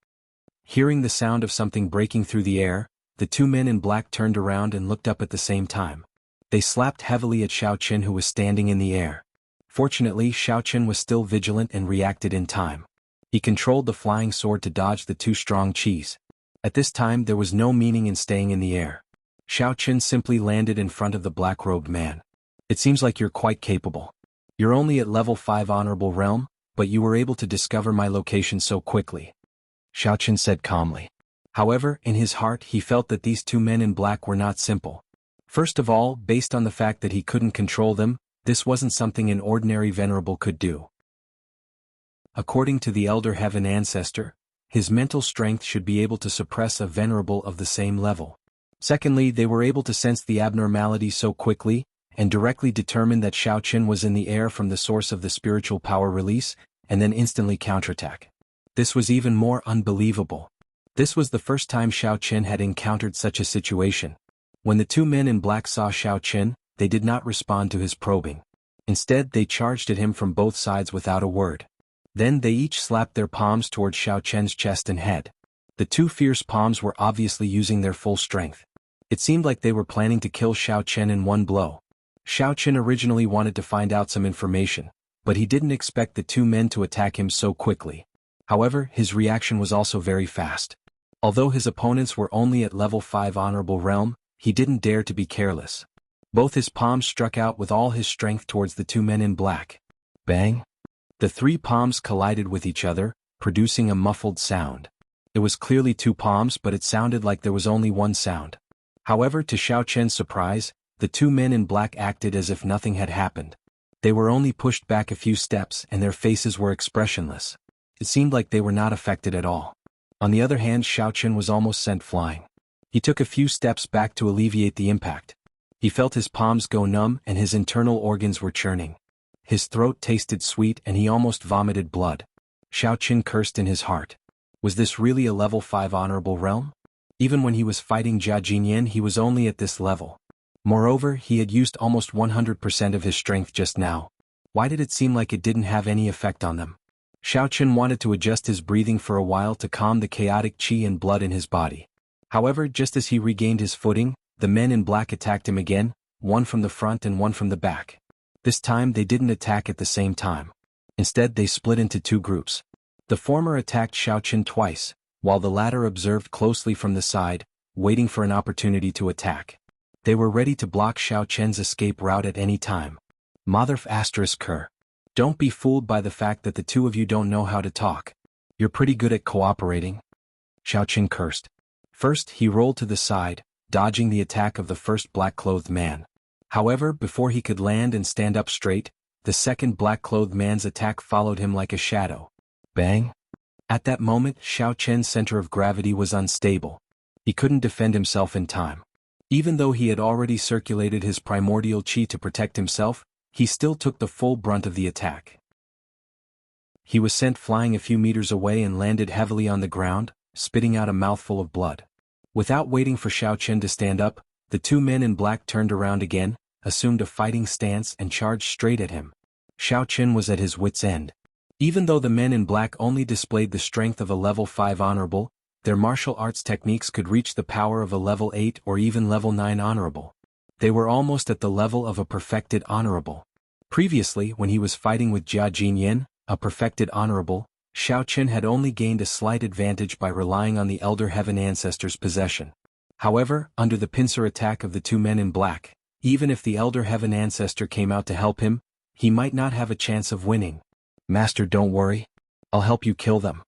Hearing the sound of something breaking through the air, the two men in black turned around and looked up at the same time. They slapped heavily at Xiaochen, who was standing in the air. Fortunately, Xiaochen was still vigilant and reacted in time. He controlled the flying sword to dodge the two strong chis. At this time there was no meaning in staying in the air. Xiaochen simply landed in front of the black-robed man. It seems like you're quite capable. You're only at level 5 honorable realm, but you were able to discover my location so quickly. Xiaochen said calmly. However, in his heart he felt that these two men in black were not simple. First of all, based on the fact that he couldn't control them, this wasn't something an ordinary venerable could do. According to the Elder Heaven Ancestor, his mental strength should be able to suppress a venerable of the same level. Secondly, they were able to sense the abnormality so quickly, and directly determined that Xiaochen was in the air from the source of the spiritual power release, and then instantly counterattack. This was even more unbelievable. This was the first time Xiaochen had encountered such a situation. When the two men in black saw Xiaochen, they did not respond to his probing. Instead, they charged at him from both sides without a word. Then they each slapped their palms towards Xiaochen's chest and head. The two fierce palms were obviously using their full strength. It seemed like they were planning to kill Xiaochen in one blow. Xiaochen originally wanted to find out some information, but he didn't expect the two men to attack him so quickly. However, his reaction was also very fast. Although his opponents were only at level 5 honorable realm, he didn't dare to be careless. Both his palms struck out with all his strength towards the two men in black. Bang! The three palms collided with each other, producing a muffled sound. It was clearly two palms, but it sounded like there was only one sound. However, to Xiaochen's surprise, the two men in black acted as if nothing had happened. They were only pushed back a few steps and their faces were expressionless. It seemed like they were not affected at all. On the other hand, Xiaochen was almost sent flying. He took a few steps back to alleviate the impact. He felt his palms go numb and his internal organs were churning. His throat tasted sweet and he almost vomited blood. Xiaochen cursed in his heart. Was this really a level 5 honorable realm? Even when he was fighting Jia Jinyan, he was only at this level. Moreover, he had used almost 100% of his strength just now. Why did it seem like it didn't have any effect on them? Xiaochen wanted to adjust his breathing for a while to calm the chaotic qi and blood in his body. However, just as he regained his footing, the men in black attacked him again, one from the front and one from the back. This time they didn't attack at the same time. Instead, they split into two groups. The former attacked Xiaochen twice, while the latter observed closely from the side, waiting for an opportunity to attack. They were ready to block Xiaochen's escape route at any time. Motherf***ker. Don't be fooled by the fact that the two of you don't know how to talk. You're pretty good at cooperating. Xiaochen cursed. First, he rolled to the side, dodging the attack of the first black-clothed man. However, before he could land and stand up straight, the second black-clothed man's attack followed him like a shadow. Bang! At that moment, Xiaochen's center of gravity was unstable. He couldn't defend himself in time. Even though he had already circulated his primordial qi to protect himself, he still took the full brunt of the attack. He was sent flying a few meters away and landed heavily on the ground, spitting out a mouthful of blood. Without waiting for Xiaochen to stand up, the two men in black turned around again, assumed a fighting stance and charged straight at him. Xiaochen was at his wit's end. Even though the men in black only displayed the strength of a level 5 honorable, their martial arts techniques could reach the power of a level 8 or even level 9 honorable. They were almost at the level of a perfected honorable. Previously, when he was fighting with Jia Jinyan, a perfected honorable, Xiaochen had only gained a slight advantage by relying on the Elder Heaven Ancestor's possession. However, under the pincer attack of the two men in black, even if the Elder Heaven Ancestor came out to help him, he might not have a chance of winning. Master, don't worry. I'll help you kill them.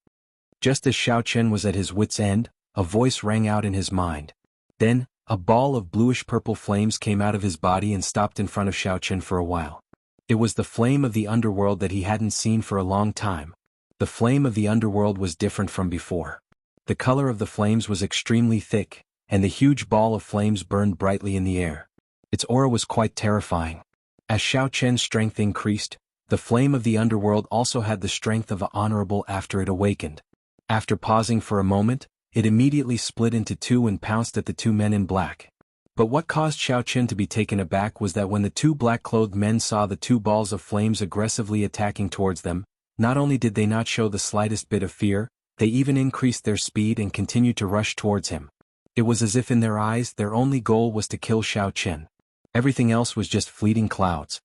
Just as Xiaochen was at his wit's end, a voice rang out in his mind. Then, a ball of bluish-purple flames came out of his body and stopped in front of Xiaochen for a while. It was the flame of the underworld that he hadn't seen for a long time. The flame of the underworld was different from before. The color of the flames was extremely thick, and the huge ball of flames burned brightly in the air. Its aura was quite terrifying. As Xiao Chen's strength increased, the flame of the underworld also had the strength of an honorable after it awakened. After pausing for a moment, it immediately split into two and pounced at the two men in black. But what caused Xiao Chen to be taken aback was that when the two black-clothed men saw the two balls of flames aggressively attacking towards them, not only did they not show the slightest bit of fear, they even increased their speed and continued to rush towards him. It was as if in their eyes their only goal was to kill Xiao Chen. Everything else was just fleeting clouds.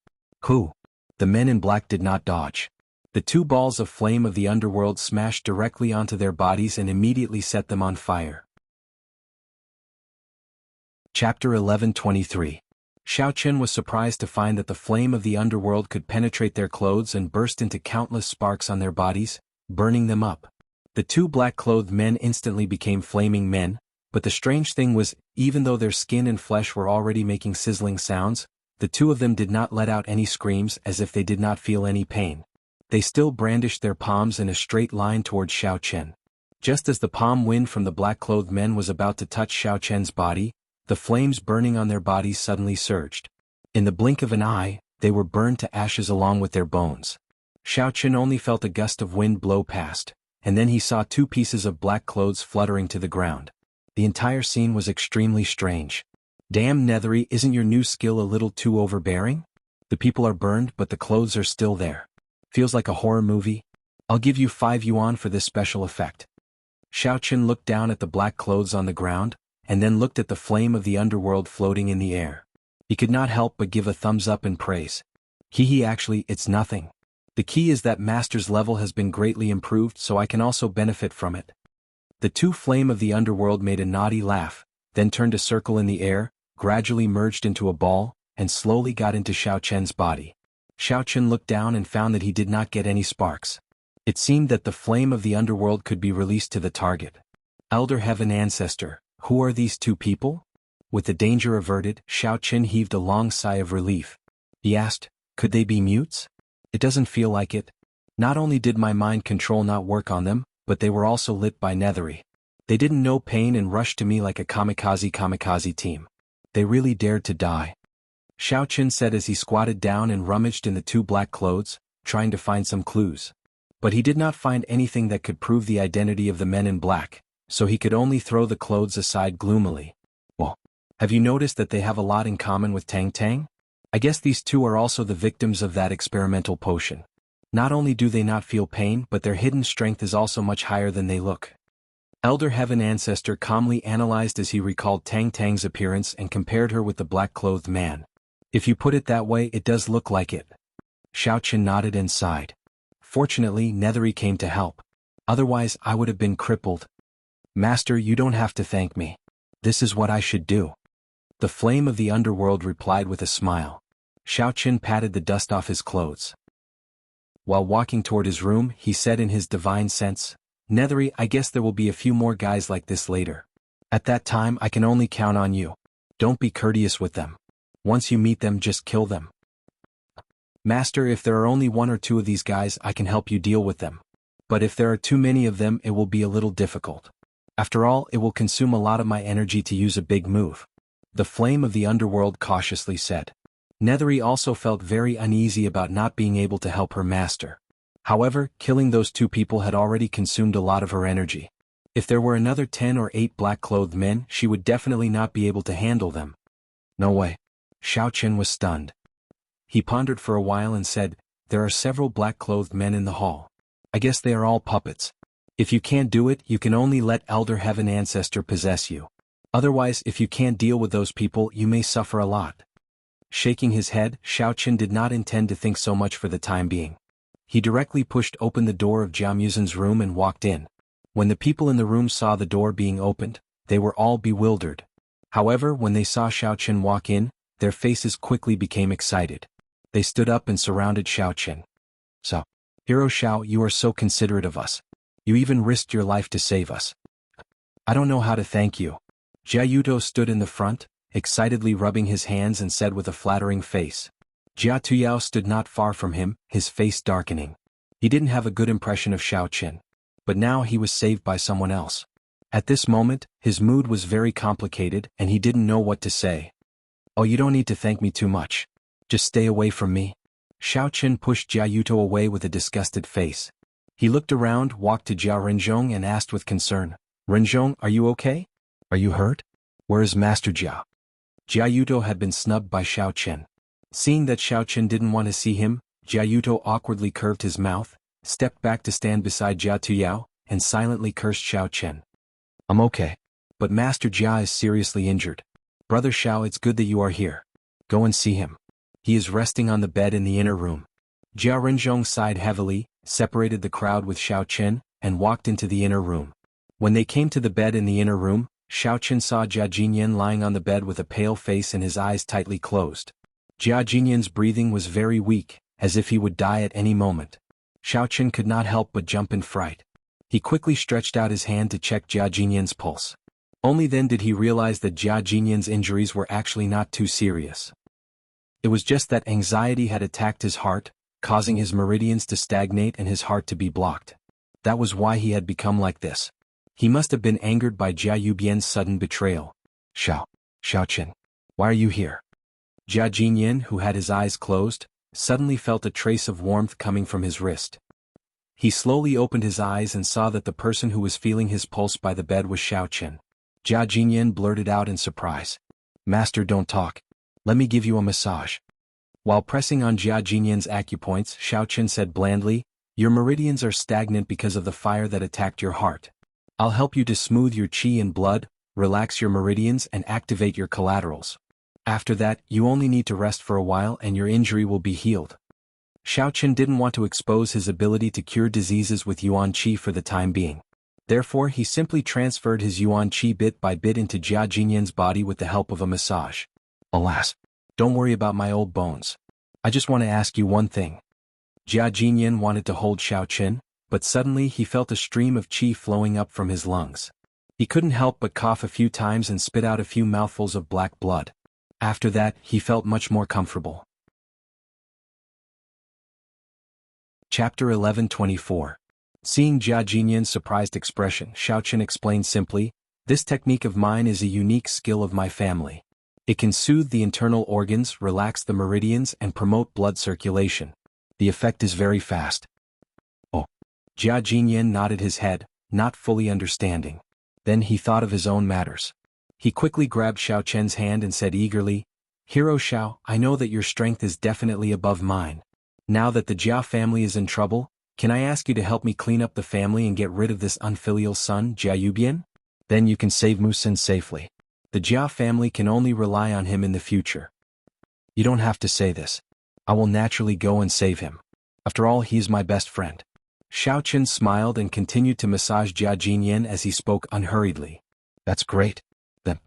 Who? The men in black did not dodge. The two balls of flame of the underworld smashed directly onto their bodies and immediately set them on fire. Chapter 11:23. Xiao Chen was surprised to find that the flame of the underworld could penetrate their clothes and burst into countless sparks on their bodies, burning them up. The two black-clothed men instantly became flaming men, but the strange thing was, even though their skin and flesh were already making sizzling sounds, the two of them did not let out any screams as if they did not feel any pain. They still brandished their palms in a straight line towards Xiao Chen. Just as the palm wind from the black-clothed men was about to touch Xiao Chen's body, the flames burning on their bodies suddenly surged. In the blink of an eye, they were burned to ashes along with their bones. Xiao Chen only felt a gust of wind blow past, and then he saw two pieces of black clothes fluttering to the ground. The entire scene was extremely strange. Damn Nethery, isn't your new skill a little too overbearing? The people are burned but the clothes are still there. Feels like a horror movie? I'll give you 5 yuan for this special effect. Xiao Chen looked down at the black clothes on the ground, and then looked at the flame of the underworld floating in the air. He could not help but give a thumbs up in praise. Actually, it's nothing. The key is that Master's level has been greatly improved so I can also benefit from it. The two flame of the underworld made a naughty laugh, then turned a circle in the air, gradually merged into a ball, and slowly got into Xiao Chen's body. Xiao Chen looked down and found that he did not get any sparks. It seemed that the flame of the underworld could be released to the target. Elder Heaven Ancestor, who are these two people? With the danger averted, Xiao Chen heaved a long sigh of relief. He asked, could they be mutes? It doesn't feel like it. Not only did my mind control not work on them, but they were also lit by Nethery. They didn't know pain and rushed to me like a kamikaze team. They really dared to die. Xiao Chen said as he squatted down and rummaged in the two black clothes, trying to find some clues. But he did not find anything that could prove the identity of the men in black, so he could only throw the clothes aside gloomily. Well, have you noticed that they have a lot in common with Tang Tang? I guess these two are also the victims of that experimental potion. Not only do they not feel pain but their hidden strength is also much higher than they look. Elder Heaven Ancestor calmly analyzed as he recalled Tang Tang's appearance and compared her with the black-clothed man. If you put it that way, it does look like it. Xiao Chen nodded and sighed. Fortunately, Nethery came to help. Otherwise, I would have been crippled. Master, you don't have to thank me. This is what I should do. The flame of the underworld replied with a smile. Xiao Chen patted the dust off his clothes. While walking toward his room, he said in his divine sense, Nethery, I guess there will be a few more guys like this later. At that time I can only count on you. Don't be courteous with them. Once you meet them, just kill them. Master, if there are only 1 or 2 of these guys, I can help you deal with them. But if there are too many of them, it will be a little difficult. After all, it will consume a lot of my energy to use a big move. The flame of the underworld cautiously said. Nethery also felt very uneasy about not being able to help her master. However, killing those 2 people had already consumed a lot of her energy. If there were another 10 or 8 black-clothed men, she would definitely not be able to handle them. No way. Xiao Chen was stunned. He pondered for a while and said, there are several black-clothed men in the hall. I guess they are all puppets. If you can't do it, you can only let Elder Heaven Ancestor possess you. Otherwise, if you can't deal with those people, you may suffer a lot. Shaking his head, Xiao Chen did not intend to think so much for the time being. He directly pushed open the door of Jiao Muzin's room and walked in. When the people in the room saw the door being opened, they were all bewildered. However, when they saw Xiao Chen walk in, their faces quickly became excited. They stood up and surrounded Xiao Chen. So, Hero Xiao, you are so considerate of us. You even risked your life to save us. I don't know how to thank you. Jia Yuto stood in the front, excitedly rubbing his hands and said with a flattering face. Jia Tuyao stood not far from him, his face darkening. He didn't have a good impression of Xiao Qin. But now he was saved by someone else. At this moment, his mood was very complicated and he didn't know what to say. "Oh, you don't need to thank me too much. Just stay away from me." Xiao Qin pushed Jia Yuto away with a disgusted face. He looked around, walked to Jia Renzhong and asked with concern, "Renzhong, are you okay? Are you hurt? Where is Master Jia?" Jia Yuto had been snubbed by Xiao Qin. Seeing that Xiao Qin didn't want to see him, Jia Yuto awkwardly curved his mouth, stepped back to stand beside Jia Tuyao, and silently cursed Xiao Qin. "I'm okay. But Master Jia is seriously injured. Brother Xiao, it's good that you are here. Go and see him. He is resting on the bed in the inner room." Jia Renzhong sighed heavily, separated the crowd with Xiao Qin, and walked into the inner room. When they came to the bed in the inner room, Xiao Qin saw Jia Jinyan lying on the bed with a pale face and his eyes tightly closed. Jia Jinyan's breathing was very weak, as if he would die at any moment. Xiao Qin could not help but jump in fright. He quickly stretched out his hand to check Jia Jinyan's pulse. Only then did he realize that Jia Jinyan's injuries were actually not too serious. It was just that anxiety had attacked his heart, causing his meridians to stagnate and his heart to be blocked. That was why he had become like this. He must have been angered by Jia Yubian's sudden betrayal. Xiao Qin, why are you here?" Jia Jinyan, who had his eyes closed, suddenly felt a trace of warmth coming from his wrist. He slowly opened his eyes and saw that the person who was feeling his pulse by the bed was Xiao Qin. Jia Jinyan blurted out in surprise, "Master, don't talk. Let me give you a massage." While pressing on Jia Jinyan's acupoints, Xiao Qin said blandly, "Your meridians are stagnant because of the fire that attacked your heart. I'll help you to smooth your qi and blood, relax your meridians and activate your collaterals. After that, you only need to rest for a while and your injury will be healed." Xiao Qin didn't want to expose his ability to cure diseases with Yuan Qi for the time being. Therefore, he simply transferred his Yuan Qi bit by bit into Jia Jinyan's body with the help of a massage. "Alas, don't worry about my old bones. I just want to ask you one thing." Jia Jinyan wanted to hold Xiao Qin, but suddenly he felt a stream of qi flowing up from his lungs. He couldn't help but cough a few times and spit out a few mouthfuls of black blood. After that, he felt much more comfortable. Chapter 11:24. Seeing Jia Jinyan's surprised expression, Xiao Qin explained simply, "This technique of mine is a unique skill of my family. It can soothe the internal organs, relax the meridians and promote blood circulation. The effect is very fast." "Oh." Jia Jinyan nodded his head, not fully understanding. Then he thought of his own matters. He quickly grabbed Xiao Qin's hand and said eagerly, "Hero Xiao, I know that your strength is definitely above mine. Now that the Jia family is in trouble, can I ask you to help me clean up the family and get rid of this unfilial son, Jia Yubian? Then you can save Musin safely. The Jia family can only rely on him in the future." "You don't have to say this. I will naturally go and save him. After all, he is my best friend." Xiao Qin smiled and continued to massage Jia Jinyan as he spoke unhurriedly. "That's great. Then.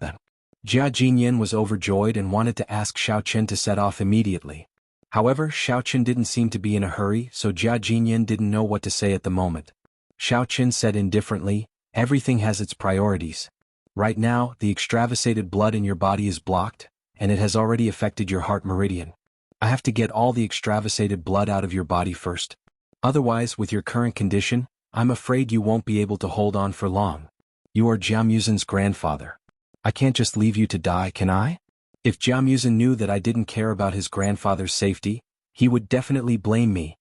Jia Jinyan was overjoyed and wanted to ask Xiao Qin to set off immediately. However, Xiao Qin didn't seem to be in a hurry, so Jia Jinyan didn't know what to say at the moment. Xiao Qin said indifferently, "Everything has its priorities. Right now, the extravasated blood in your body is blocked, and it has already affected your heart meridian. I have to get all the extravasated blood out of your body first. Otherwise, with your current condition, I'm afraid you won't be able to hold on for long. You are Jia Muzin's grandfather. I can't just leave you to die, can I? If Jia Muzin knew that I didn't care about his grandfather's safety, he would definitely blame me."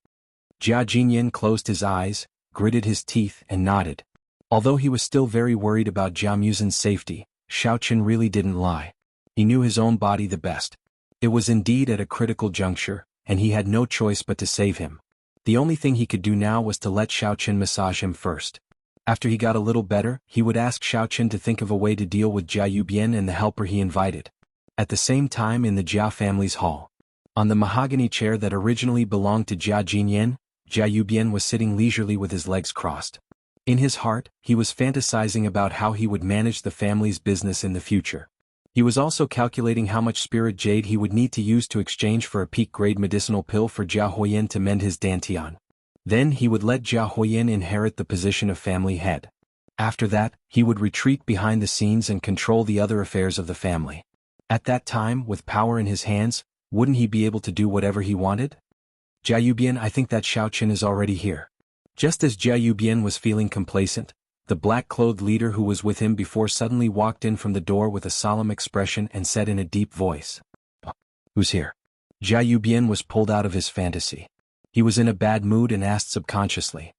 Jia Jinyan closed his eyes, gritted his teeth and nodded. Although he was still very worried about Jia Muzin's safety, Xiao Qin really didn't lie. He knew his own body the best. It was indeed at a critical juncture, and he had no choice but to save him. The only thing he could do now was to let Xiao Qin massage him first. After he got a little better, he would ask Xiao Qin to think of a way to deal with Jia Yubian and the helper he invited. At the same time in the Jia family's hall. On the mahogany chair that originally belonged to Jia Jinyan, Jia Yubian was sitting leisurely with his legs crossed. In his heart, he was fantasizing about how he would manage the family's business in the future. He was also calculating how much spirit jade he would need to use to exchange for a peak-grade medicinal pill for Jia Huoyan to mend his dantian. Then he would let Jia Huoyan inherit the position of family head. After that, he would retreat behind the scenes and control the other affairs of the family. At that time, with power in his hands, wouldn't he be able to do whatever he wanted? Jia Yubian, I think that Xiao Qin is already here. Just as Jia Yubian was feeling complacent, the black-clothed leader who was with him before suddenly walked in from the door with a solemn expression and said in a deep voice, "Who's here?" Jia Yubian was pulled out of his fantasy. He was in a bad mood and asked subconsciously.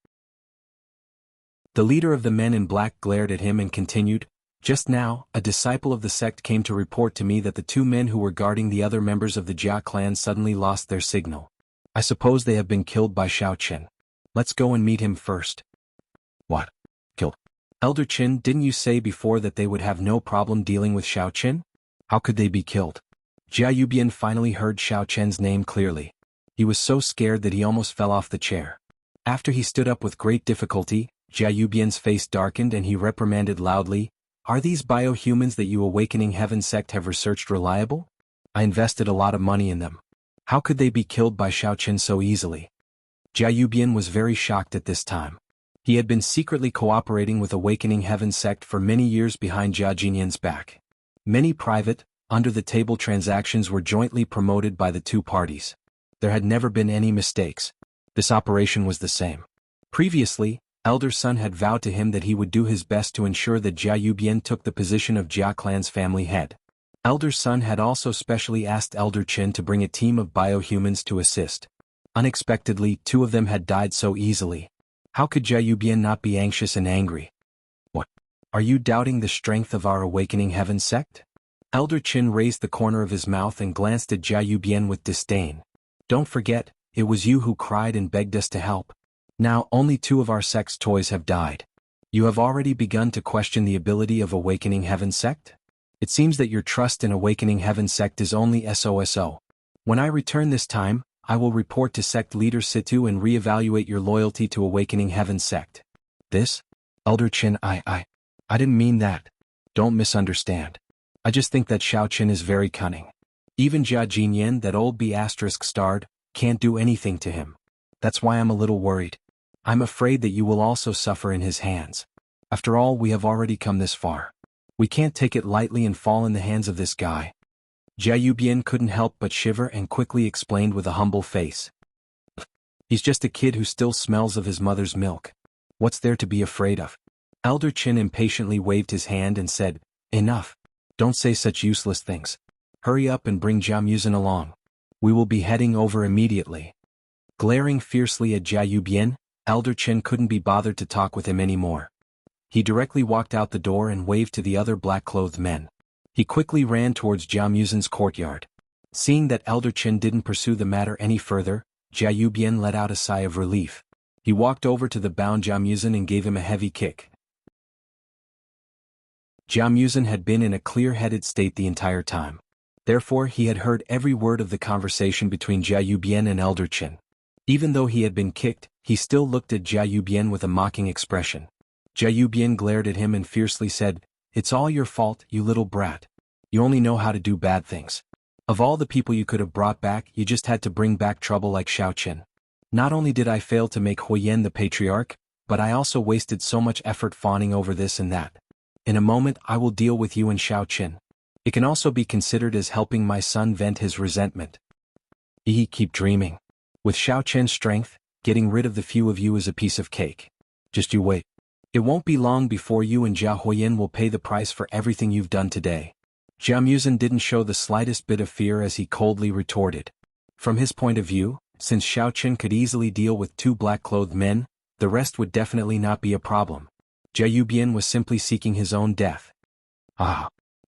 The leader of the men in black glared at him and continued, "Just now, a disciple of the sect came to report to me that the two men who were guarding the other members of the Jia clan suddenly lost their signal. I suppose they have been killed by Xiao Qin. Let's go and meet him first." "What? Killed? Elder Qin, didn't you say before that they would have no problem dealing with Xiao Qin? How could they be killed?" Jia Yubian finally heard Xiao Qin's name clearly. He was so scared that he almost fell off the chair. After he stood up with great difficulty, Jia Yubian's face darkened and he reprimanded loudly, "Are these biohumans that you Awakening Heaven sect have researched reliable? I invested a lot of money in them. How could they be killed by Xiao Qin so easily?" Jia Yubian was very shocked at this time. He had been secretly cooperating with Awakening Heaven sect for many years behind Jia Jinyan's back. Many private, under-the-table transactions were jointly promoted by the two parties. There had never been any mistakes. This operation was the same. Previously, Elder Sun had vowed to him that he would do his best to ensure that Jia Yubian took the position of Jia clan's family head. Elder Sun had also specially asked Elder Qin to bring a team of biohumans to assist. Unexpectedly, two of them had died so easily. How could Jia Yubian not be anxious and angry? "What? Are you doubting the strength of our Awakening Heaven sect?" Elder Qin raised the corner of his mouth and glanced at Jia Yubian with disdain. "Don't forget, it was you who cried and begged us to help. Now only two of our sect's toys have died. You have already begun to question the ability of Awakening Heaven sect? It seems that your trust in Awakening Heaven sect is only SOSO. When I return this time, I will report to sect leader Situ and reevaluate your loyalty to Awakening Heaven sect." "This? Elder Qin, I didn't mean that. Don't misunderstand. I just think that Xiao Qin is very cunning. Even Jia Jinyan, that old B***starred, can't do anything to him. That's why I'm a little worried. I'm afraid that you will also suffer in his hands. After all, we have already come this far. We can't take it lightly and fall in the hands of this guy." Jia Yubian couldn't help but shiver and quickly explained with a humble face. "He's just a kid who still smells of his mother's milk. What's there to be afraid of?" Elder Qin impatiently waved his hand and said, "Enough. Don't say such useless things. Hurry up and bring Jia Muzin along. We will be heading over immediately." Glaring fiercely at Jia Yubian, Elder Qin couldn't be bothered to talk with him anymore. He directly walked out the door and waved to the other black-clothed men. He quickly ran towards Jia Muzin's courtyard. Seeing that Elder Qin didn't pursue the matter any further, Jia Yubian let out a sigh of relief. He walked over to the bound Jia Muzin and gave him a heavy kick. Jia Muzin had been in a clear-headed state the entire time. Therefore, he had heard every word of the conversation between Jia Yubian and Elder Qin. Even though he had been kicked, he still looked at Jia Yubian with a mocking expression. Jia Yubian glared at him and fiercely said, "It's all your fault, you little brat. You only know how to do bad things. Of all the people you could have brought back, you just had to bring back trouble like Xiao Qin. Not only did I fail to make Huoyan the patriarch, but I also wasted so much effort fawning over this and that. In a moment I will deal with you and Xiao Qin. It can also be considered as helping my son vent his resentment. Keep dreaming. With Xiao Qin's strength, getting rid of the few of you is a piece of cake. Just you wait. It won't be long before you and Jia Huoyan will pay the price for everything you've done today." Jia Muzin didn't show the slightest bit of fear as he coldly retorted. From his point of view, since Xiao Qin could easily deal with two black-clothed men, the rest would definitely not be a problem. Jia Yubian was simply seeking his own death.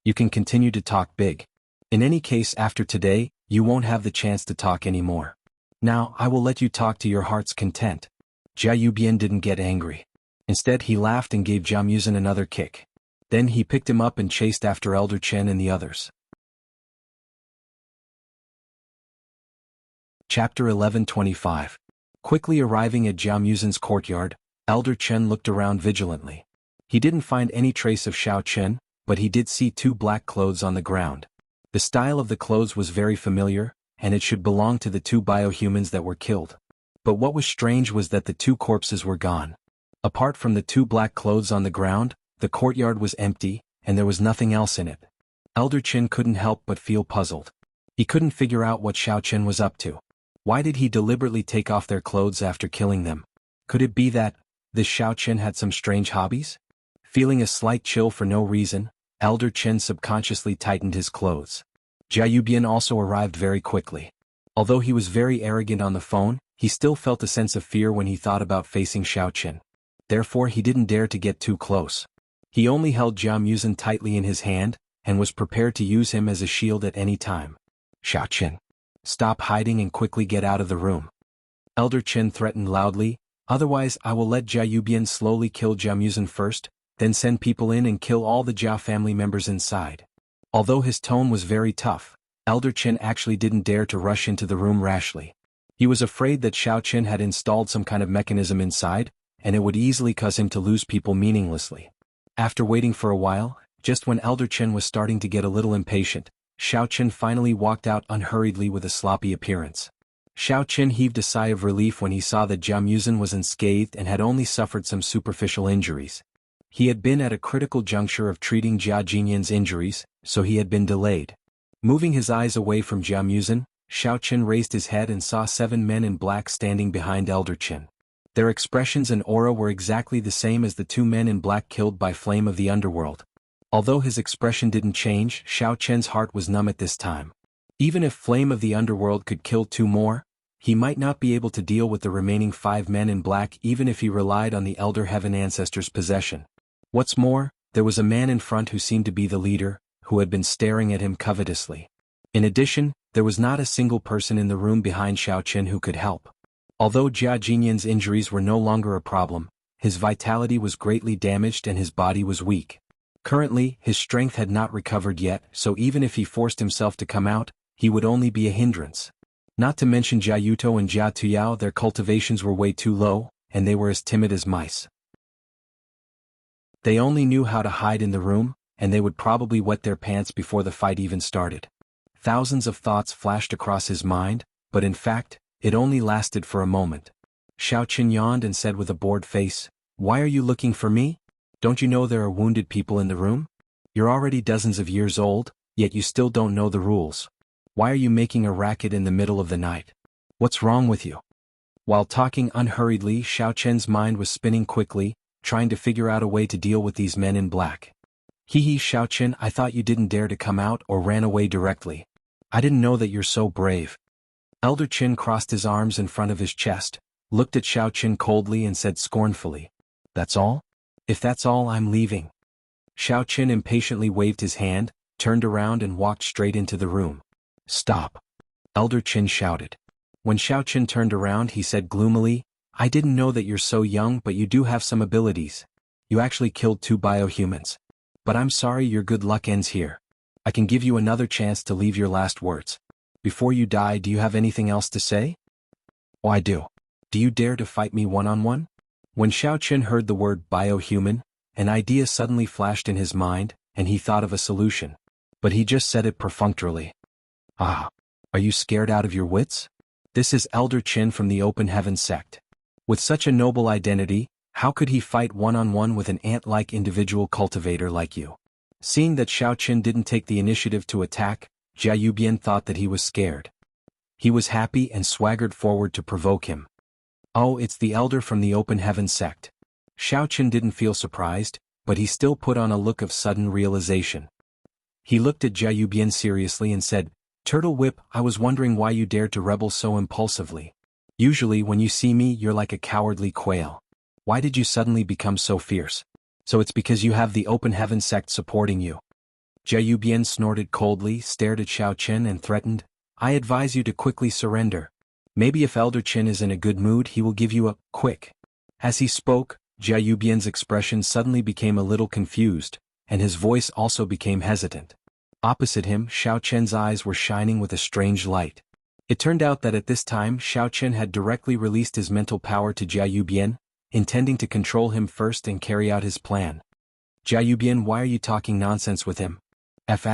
You can continue to talk big. In any case, after today, you won't have the chance to talk anymore. Now, I will let you talk to your heart's content." Jia Yubian didn't get angry. Instead, he laughed and gave Jia Muzin another kick. Then he picked him up and chased after Elder Qin and the others. Chapter 11:25. Quickly arriving at Jia Muzin's courtyard, Elder Qin looked around vigilantly. He didn't find any trace of Xiao Qin, but he did see two black clothes on the ground. The style of the clothes was very familiar, and it should belong to the two biohumans that were killed. But what was strange was that the two corpses were gone. Apart from the two black clothes on the ground, the courtyard was empty, and there was nothing else in it. Elder Qin couldn't help but feel puzzled. He couldn't figure out what Xiao Chen was up to. Why did he deliberately take off their clothes after killing them? Could it be that this Xiao Chen had some strange hobbies? Feeling a slight chill for no reason, Elder Chen subconsciously tightened his clothes. Jia Yubian also arrived very quickly. Although he was very arrogant on the phone, he still felt a sense of fear when he thought about facing Xiao Chen. Therefore he didn't dare to get too close. He only held Jia Muzhen tightly in his hand, and was prepared to use him as a shield at any time. Xiao Chen, stop hiding and quickly get out of the room. Elder Chen threatened loudly, otherwise I will let Jia Yubian slowly kill Jia Muzhen first, then send people in and kill all the Jia family members inside. Although his tone was very tough, Elder Chen actually didn't dare to rush into the room rashly. He was afraid that Xiao Chen had installed some kind of mechanism inside, and it would easily cause him to lose people meaninglessly. After waiting for a while, just when Elder Chen was starting to get a little impatient, Xiao Chen finally walked out unhurriedly with a sloppy appearance. Xiao Chen heaved a sigh of relief when he saw that Jia Muzhen was unscathed and had only suffered some superficial injuries. He had been at a critical juncture of treating Jia Jinyan's injuries, so he had been delayed. Moving his eyes away from Jia Muzhen, Xiao Chen raised his head and saw 7 men in black standing behind Elder Chen. Their expressions and aura were exactly the same as the 2 men in black killed by Flame of the Underworld. Although his expression didn't change, Xiao Chen's heart was numb at this time. Even if Flame of the Underworld could kill 2 more, he might not be able to deal with the remaining 5 men in black even if he relied on the Elder Heaven Ancestor's possession. What's more, there was a man in front who seemed to be the leader, who had been staring at him covetously. In addition, there was not a single person in the room behind Xiao Chen who could help. Although Jia Jinyan's injuries were no longer a problem, his vitality was greatly damaged and his body was weak. Currently, his strength had not recovered yet, so even if he forced himself to come out, he would only be a hindrance. Not to mention Jia Yuto and Jia Tuyao, their cultivations were way too low, and they were as timid as mice. They only knew how to hide in the room, and they would probably wet their pants before the fight even started. Thousands of thoughts flashed across his mind, but in fact, it only lasted for a moment. Xiao Chen yawned and said with a bored face, "Why are you looking for me? Don't you know there are wounded people in the room? You're already dozens of years old, yet you still don't know the rules. Why are you making a racket in the middle of the night? What's wrong with you?" While talking unhurriedly, Xiao Chen's mind was spinning quickly, trying to figure out a way to deal with these men in black. Hee, Xiao Chen, I thought you didn't dare to come out or ran away directly. I didn't know that you're so brave. Elder Chen crossed his arms in front of his chest, looked at Xiao Chen coldly and said scornfully, "That's all? If that's all, I'm leaving." Xiao Chen impatiently waved his hand, turned around and walked straight into the room. "Stop!" Elder Chen shouted. When Xiao Chen turned around, he said gloomily, "I didn't know that you're so young, but you do have some abilities. You actually killed 2 biohumans. But I'm sorry, your good luck ends here. I can give you another chance to leave your last words. Before you die, do you have anything else to say?" "Oh, I do. Do you dare to fight me one-on-one?" When Xiao Chen heard the word biohuman, an idea suddenly flashed in his mind, and he thought of a solution. But he just said it perfunctorily. "Ah, are you scared out of your wits? This is Elder Chen from the Open Heaven sect. With such a noble identity, how could he fight one-on-one with an ant-like individual cultivator like you?" Seeing that Xiao Chen didn't take the initiative to attack, Jia Yubian thought that he was scared. He was happy and swaggered forward to provoke him. "Oh, it's the elder from the Open Heaven sect." Xiao Chen didn't feel surprised, but he still put on a look of sudden realization. He looked at Jia Yubian seriously and said, "Turtle Whip, I was wondering why you dared to rebel so impulsively. Usually when you see me, you're like a cowardly quail. Why did you suddenly become so fierce? So it's because you have the Open Heaven sect supporting you." Jia Yubian snorted coldly, stared at Xiao Chen and threatened, "I advise you to quickly surrender. Maybe if Elder Chen is in a good mood, he will give you up, quick." As he spoke, Jia Yubian's expression suddenly became a little confused, and his voice also became hesitant. Opposite him, Xiao Chen's eyes were shining with a strange light. It turned out that at this time Xiao Chen had directly released his mental power to Jia Yubian, intending to control him first and carry out his plan. "Jia Yubian, why are you talking nonsense with him? F***.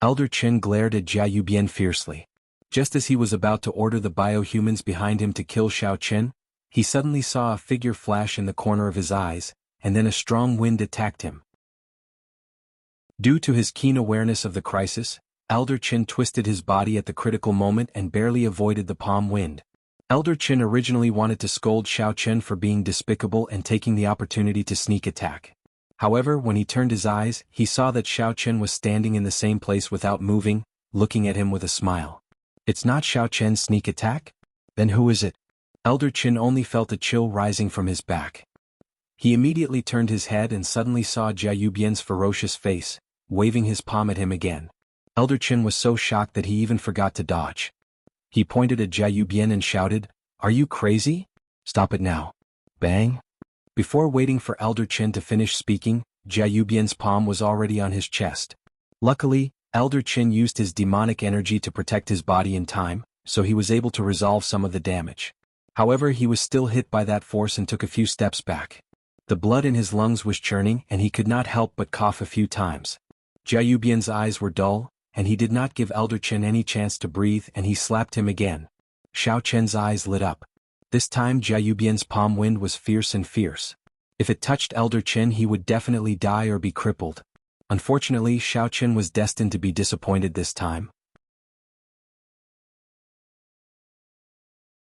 Elder Chen glared at Jia Yubian fiercely. Just as he was about to order the biohumans behind him to kill Xiao Chen, he suddenly saw a figure flash in the corner of his eyes, and then a strong wind attacked him. Due to his keen awareness of the crisis, Elder Qin twisted his body at the critical moment and barely avoided the palm wind. Elder Qin originally wanted to scold Xiao Chen for being despicable and taking the opportunity to sneak attack. However, when he turned his eyes, he saw that Xiao Chen was standing in the same place without moving, looking at him with a smile. It's not Xiao Chen's sneak attack? Then who is it? Elder Qin only felt a chill rising from his back. He immediately turned his head and suddenly saw Jia Yubian's ferocious face, waving his palm at him again. Elder Qin was so shocked that he even forgot to dodge. He pointed at Jia Yubian and shouted, "Are you crazy? Stop it now." Bang! Before waiting for Elder Qin to finish speaking, Jia Yubian's palm was already on his chest. Luckily, Elder Qin used his demonic energy to protect his body in time, so he was able to resolve some of the damage. However, he was still hit by that force and took a few steps back. The blood in his lungs was churning and he could not help but cough a few times. Jia Yubian's eyes were dull, and he did not give Elder Qin any chance to breathe and he slapped him again. Xiao Chen's eyes lit up. This time Jia Yubian's palm wind was fierce and fierce. If it touched Elder Qin he would definitely die or be crippled. Unfortunately, Xiao Chen was destined to be disappointed this time.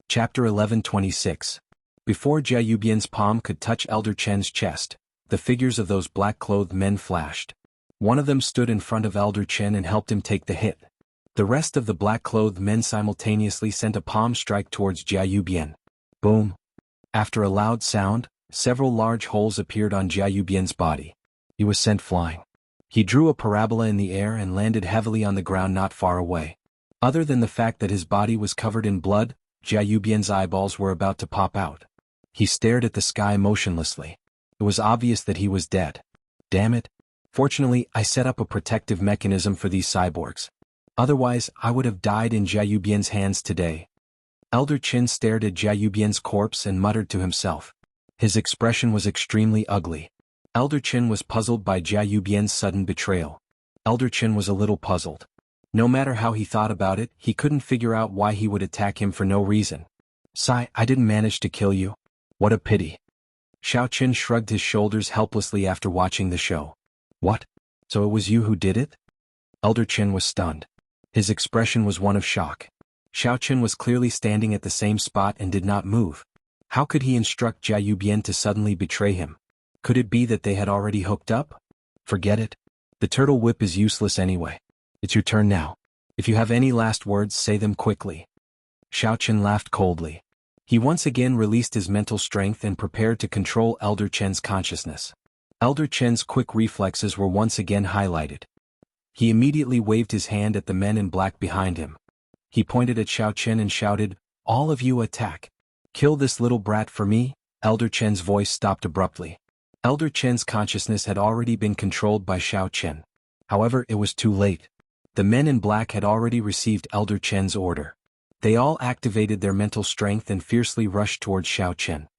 Chapter 11:26. Before Jia Yubian's palm could touch Elder Chen's chest, the figures of those black-clothed men flashed. One of them stood in front of Elder Chen and helped him take the hit. The rest of the black-clothed men simultaneously sent a palm strike towards Jia Yubian. Boom! After a loud sound, several large holes appeared on Jia Yubian's body. He was sent flying. He drew a parabola in the air and landed heavily on the ground not far away. Other than the fact that his body was covered in blood, Jia Yubian's eyeballs were about to pop out. He stared at the sky motionlessly. It was obvious that he was dead. Damn it. Fortunately, I set up a protective mechanism for these cyborgs. Otherwise, I would have died in Jia Yubian's hands today. Elder Qin stared at Jia Yubian's corpse and muttered to himself. His expression was extremely ugly. Elder Qin was puzzled by Jia Yubian's sudden betrayal. Elder Qin was a little puzzled. No matter how he thought about it, he couldn't figure out why he would attack him for no reason. "Sai, I didn't manage to kill you. What a pity." Xiao Chen shrugged his shoulders helplessly after watching the show. "What? So it was you who did it?" Elder Qin was stunned. His expression was one of shock. Xiao Chen was clearly standing at the same spot and did not move. How could he instruct Jia Yubian to suddenly betray him? Could it be that they had already hooked up? Forget it. The turtle whip is useless anyway. It's your turn now. If you have any last words, say them quickly. Xiao Chen laughed coldly. He once again released his mental strength and prepared to control Elder Chen's consciousness. Elder Chen's quick reflexes were once again highlighted. He immediately waved his hand at the men in black behind him. He pointed at Xiao Chen and shouted, "All of you attack. Kill this little brat for me." Elder Chen's voice stopped abruptly. Elder Chen's consciousness had already been controlled by Xiao Chen. However, it was too late. The men in black had already received Elder Chen's order. They all activated their mental strength and fiercely rushed towards Xiao Chen.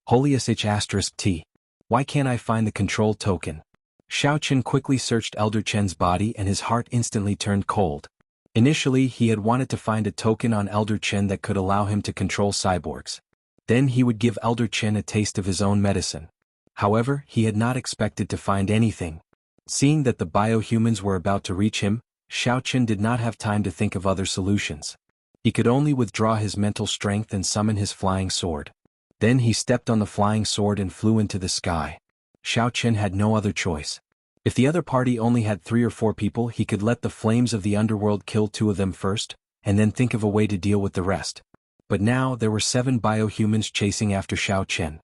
Holy *T. Why can't I find the control token? Xiao Chen quickly searched Elder Chen's body and his heart instantly turned cold. Initially, he had wanted to find a token on Elder Chen that could allow him to control cyborgs. Then he would give Elder Chen a taste of his own medicine. However, he had not expected to find anything. Seeing that the biohumans were about to reach him, Xiao Chen did not have time to think of other solutions. He could only withdraw his mental strength and summon his flying sword. Then he stepped on the flying sword and flew into the sky. Xiao Chen had no other choice. If the other party only had 3 or 4 people, he could let the flames of the underworld kill 2 of them first, and then think of a way to deal with the rest. But now there were 7 biohumans chasing after Xiao Chen.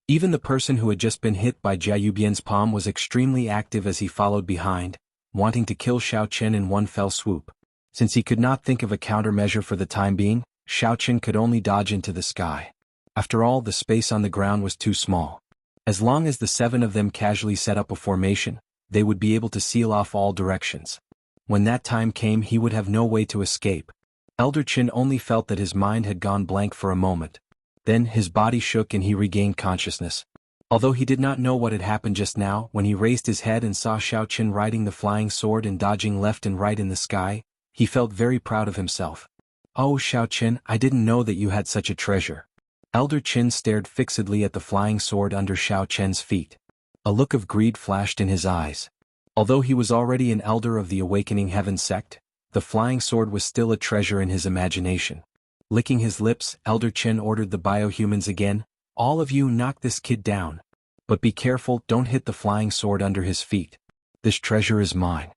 Even the person who had just been hit by Jia Yubian's palm was extremely active as he followed behind, wanting to kill Xiao Chen in one fell swoop. Since he could not think of a countermeasure for the time being, Xiao Chen could only dodge into the sky. After all, the space on the ground was too small. As long as the 7 of them casually set up a formation, they would be able to seal off all directions. When that time came, he would have no way to escape. Elder Qin only felt that his mind had gone blank for a moment. Then his body shook and he regained consciousness. Although he did not know what had happened just now, when he raised his head and saw Xiao Chen riding the flying sword and dodging left and right in the sky, he felt very proud of himself. "Oh, Xiao Chen, I didn't know that you had such a treasure." Elder Qin stared fixedly at the flying sword under Xiao Chen's feet. A look of greed flashed in his eyes. Although he was already an elder of the Awakening Heaven sect, the flying sword was still a treasure in his imagination. Licking his lips, Elder Chen ordered the biohumans again, "All of you knock this kid down. But be careful, don't hit the flying sword under his feet. This treasure is mine."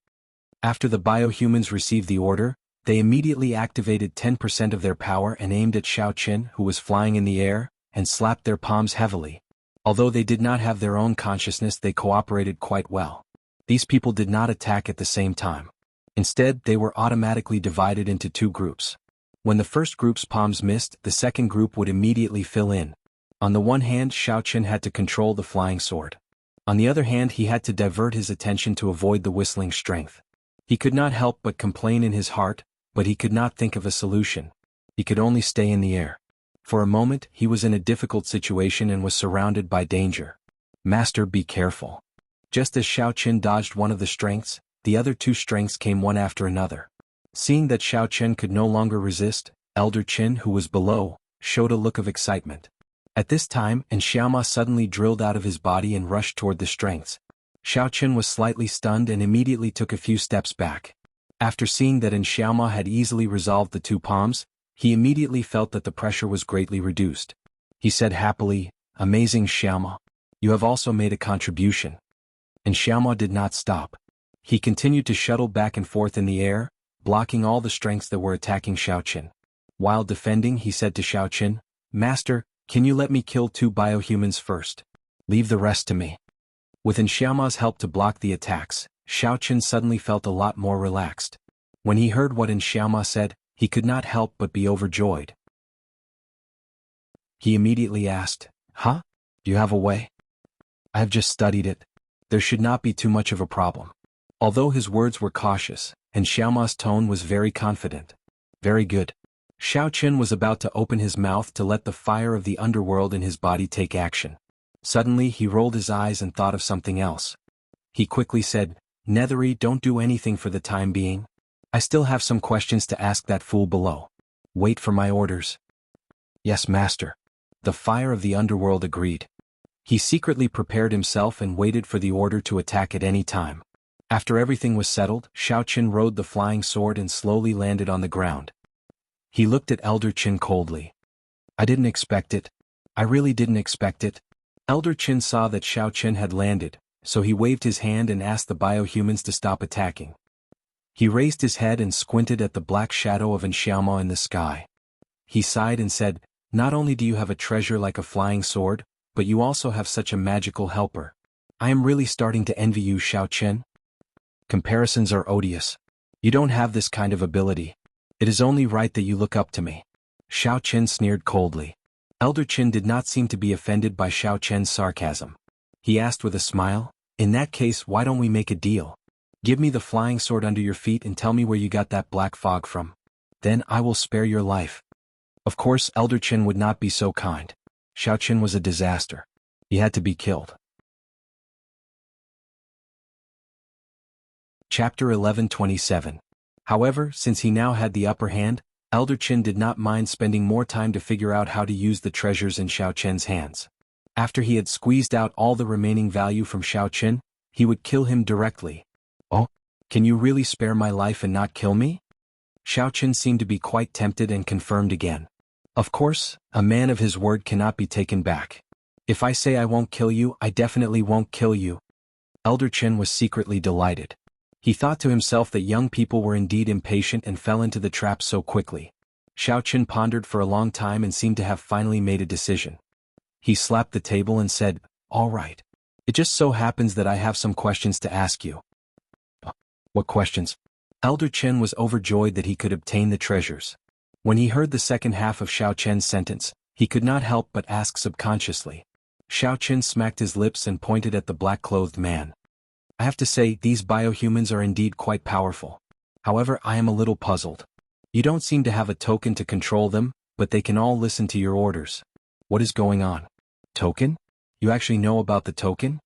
After the biohumans received the order, they immediately activated 10% of their power and aimed at Xiao Qin, who was flying in the air, and slapped their palms heavily. Although they did not have their own consciousness, they cooperated quite well. These people did not attack at the same time. Instead, they were automatically divided into two groups. When the first group's palms missed, the second group would immediately fill in. On the one hand, Xiao Qin had to control the flying sword. On the other hand, he had to divert his attention to avoid the whistling strength. He could not help but complain in his heart, but he could not think of a solution. He could only stay in the air. For a moment, he was in a difficult situation and was surrounded by danger. "Master, be careful." Just as Xiao Qin dodged one of the strengths, the other two strengths came one after another. Seeing that Xiao Qin could no longer resist, Elder Qin, who was below, showed a look of excitement. At this time, Xiaoma suddenly drilled out of his body and rushed toward the strengths. Xiao Qin was slightly stunned and immediately took a few steps back. After seeing that Xiaoma had easily resolved the two palms, he immediately felt that the pressure was greatly reduced. He said happily, "Amazing, Xiaoma. You have also made a contribution." And Xiaoma did not stop. He continued to shuttle back and forth in the air, blocking all the strengths that were attacking Xiao Qin. While defending, he said to Xiao Qin, "Master, can you let me kill two biohumans first? Leave the rest to me." With Xiaoma's help to block the attacks, Xiao Qin suddenly felt a lot more relaxed. When he heard what Xiaoma said, he could not help but be overjoyed. He immediately asked, "Huh? You have a way? I have just studied it. There should not be too much of a problem." Although his words were cautious, and Xiaoma's tone was very confident. "Very good." Xiao Qin was about to open his mouth to let the fire of the underworld in his body take action. Suddenly he rolled his eyes and thought of something else. He quickly said, "Nethery, don't do anything for the time being. I still have some questions to ask that fool below. Wait for my orders." "Yes, master." The fire of the underworld agreed. He secretly prepared himself and waited for the order to attack at any time. After everything was settled, Xiao Qin rode the flying sword and slowly landed on the ground. He looked at Elder Qin coldly. "I didn't expect it. I really didn't expect it." Elder Qin saw that Xiao Qin had landed, so he waved his hand and asked the biohumans to stop attacking. He raised his head and squinted at the black shadow of Xiaoma in the sky. He sighed and said, "Not only do you have a treasure like a flying sword, but you also have such a magical helper. I am really starting to envy you, Xiao Qin. Comparisons are odious. You don't have this kind of ability. It is only right that you look up to me." Xiao Qin sneered coldly. Elder Qin did not seem to be offended by Xiao Qin's sarcasm. He asked with a smile, "In that case, why don't we make a deal? Give me the flying sword under your feet and tell me where you got that black fog from. Then I will spare your life." Of course, Elder Qin would not be so kind. Xiao Qin was a disaster. He had to be killed. Chapter 11:27. However, since he now had the upper hand, Elder Qin did not mind spending more time to figure out how to use the treasures in Xiao Qin's hands. After he had squeezed out all the remaining value from Xiao Qin, he would kill him directly. "Oh, can you really spare my life and not kill me?" Xiao Qin seemed to be quite tempted and confirmed again. "Of course, a man of his word cannot be taken back. If I say I won't kill you, I definitely won't kill you." Elder Qin was secretly delighted. He thought to himself that young people were indeed impatient and fell into the trap so quickly. Xiao Qin pondered for a long time and seemed to have finally made a decision. He slapped the table and said, "All right. It just so happens that I have some questions to ask you." "What questions?" Elder Qin was overjoyed that he could obtain the treasures. When he heard the second half of Xiao Qin's sentence, he could not help but ask subconsciously. Xiao Qin smacked his lips and pointed at the black-clothed man. "I have to say, these biohumans are indeed quite powerful. However, I am a little puzzled. You don't seem to have a token to control them, but they can all listen to your orders. What is going on?" "Token? You actually know about the token?"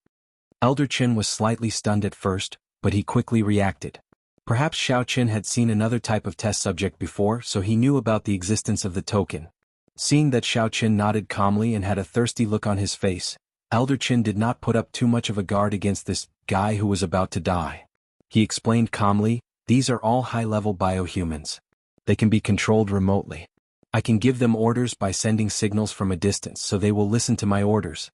Elder Qin was slightly stunned at first, but he quickly reacted. Perhaps Xiao Qin had seen another type of test subject before, so he knew about the existence of the token. Seeing that Xiao Qin nodded calmly and had a thirsty look on his face, Elder Qin did not put up too much of a guard against this guy who was about to die. He explained calmly, "These are all high-level biohumans. They can be controlled remotely. I can give them orders by sending signals from a distance so they will listen to my orders."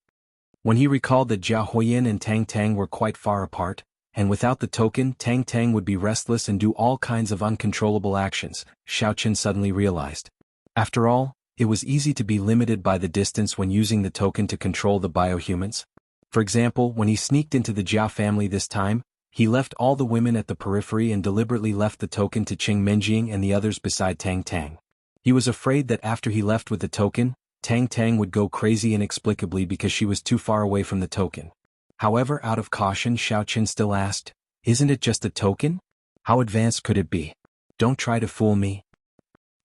When he recalled that Jia Huiyin and Tang Tang were quite far apart, and without the token Tang Tang would be restless and do all kinds of uncontrollable actions, Xiao Qin suddenly realized. After all, it was easy to be limited by the distance when using the token to control the biohumans. For example, when he sneaked into the Jia family this time, he left all the women at the periphery and deliberately left the token to Qing Menjing and the others beside Tang Tang. He was afraid that after he left with the token, Tang Tang would go crazy inexplicably because she was too far away from the token. However, out of caution, Xiao Qin still asked, "Isn't it just a token? How advanced could it be? Don't try to fool me."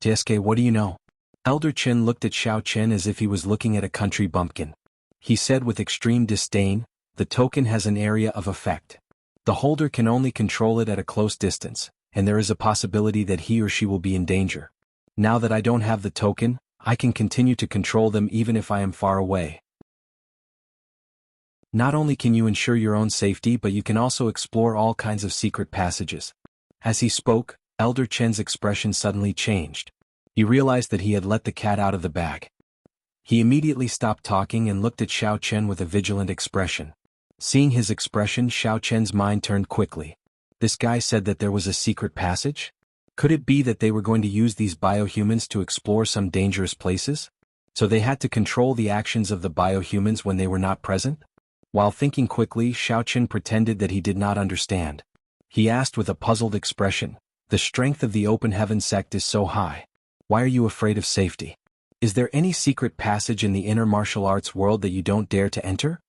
"TSK, what do you know?" Elder Qin looked at Xiao Qin as if he was looking at a country bumpkin. He said with extreme disdain, "The token has an area of effect. The holder can only control it at a close distance, and there is a possibility that he or she will be in danger. Now that I don't have the token, I can continue to control them even if I am far away. Not only can you ensure your own safety but you can also explore all kinds of secret passages." As he spoke, Elder Chen's expression suddenly changed. He realized that he had let the cat out of the bag. He immediately stopped talking and looked at Xiao Chen with a vigilant expression. Seeing his expression, Xiao Chen's mind turned quickly. This guy said that there was a secret passage? Could it be that they were going to use these biohumans to explore some dangerous places? So they had to control the actions of the biohumans when they were not present? While thinking quickly, Xiao Chen pretended that he did not understand. He asked with a puzzled expression, "The strength of the Open Heaven sect is so high. Why are you afraid of safety? Is there any secret passage in the inner martial arts world that you don't dare to enter?"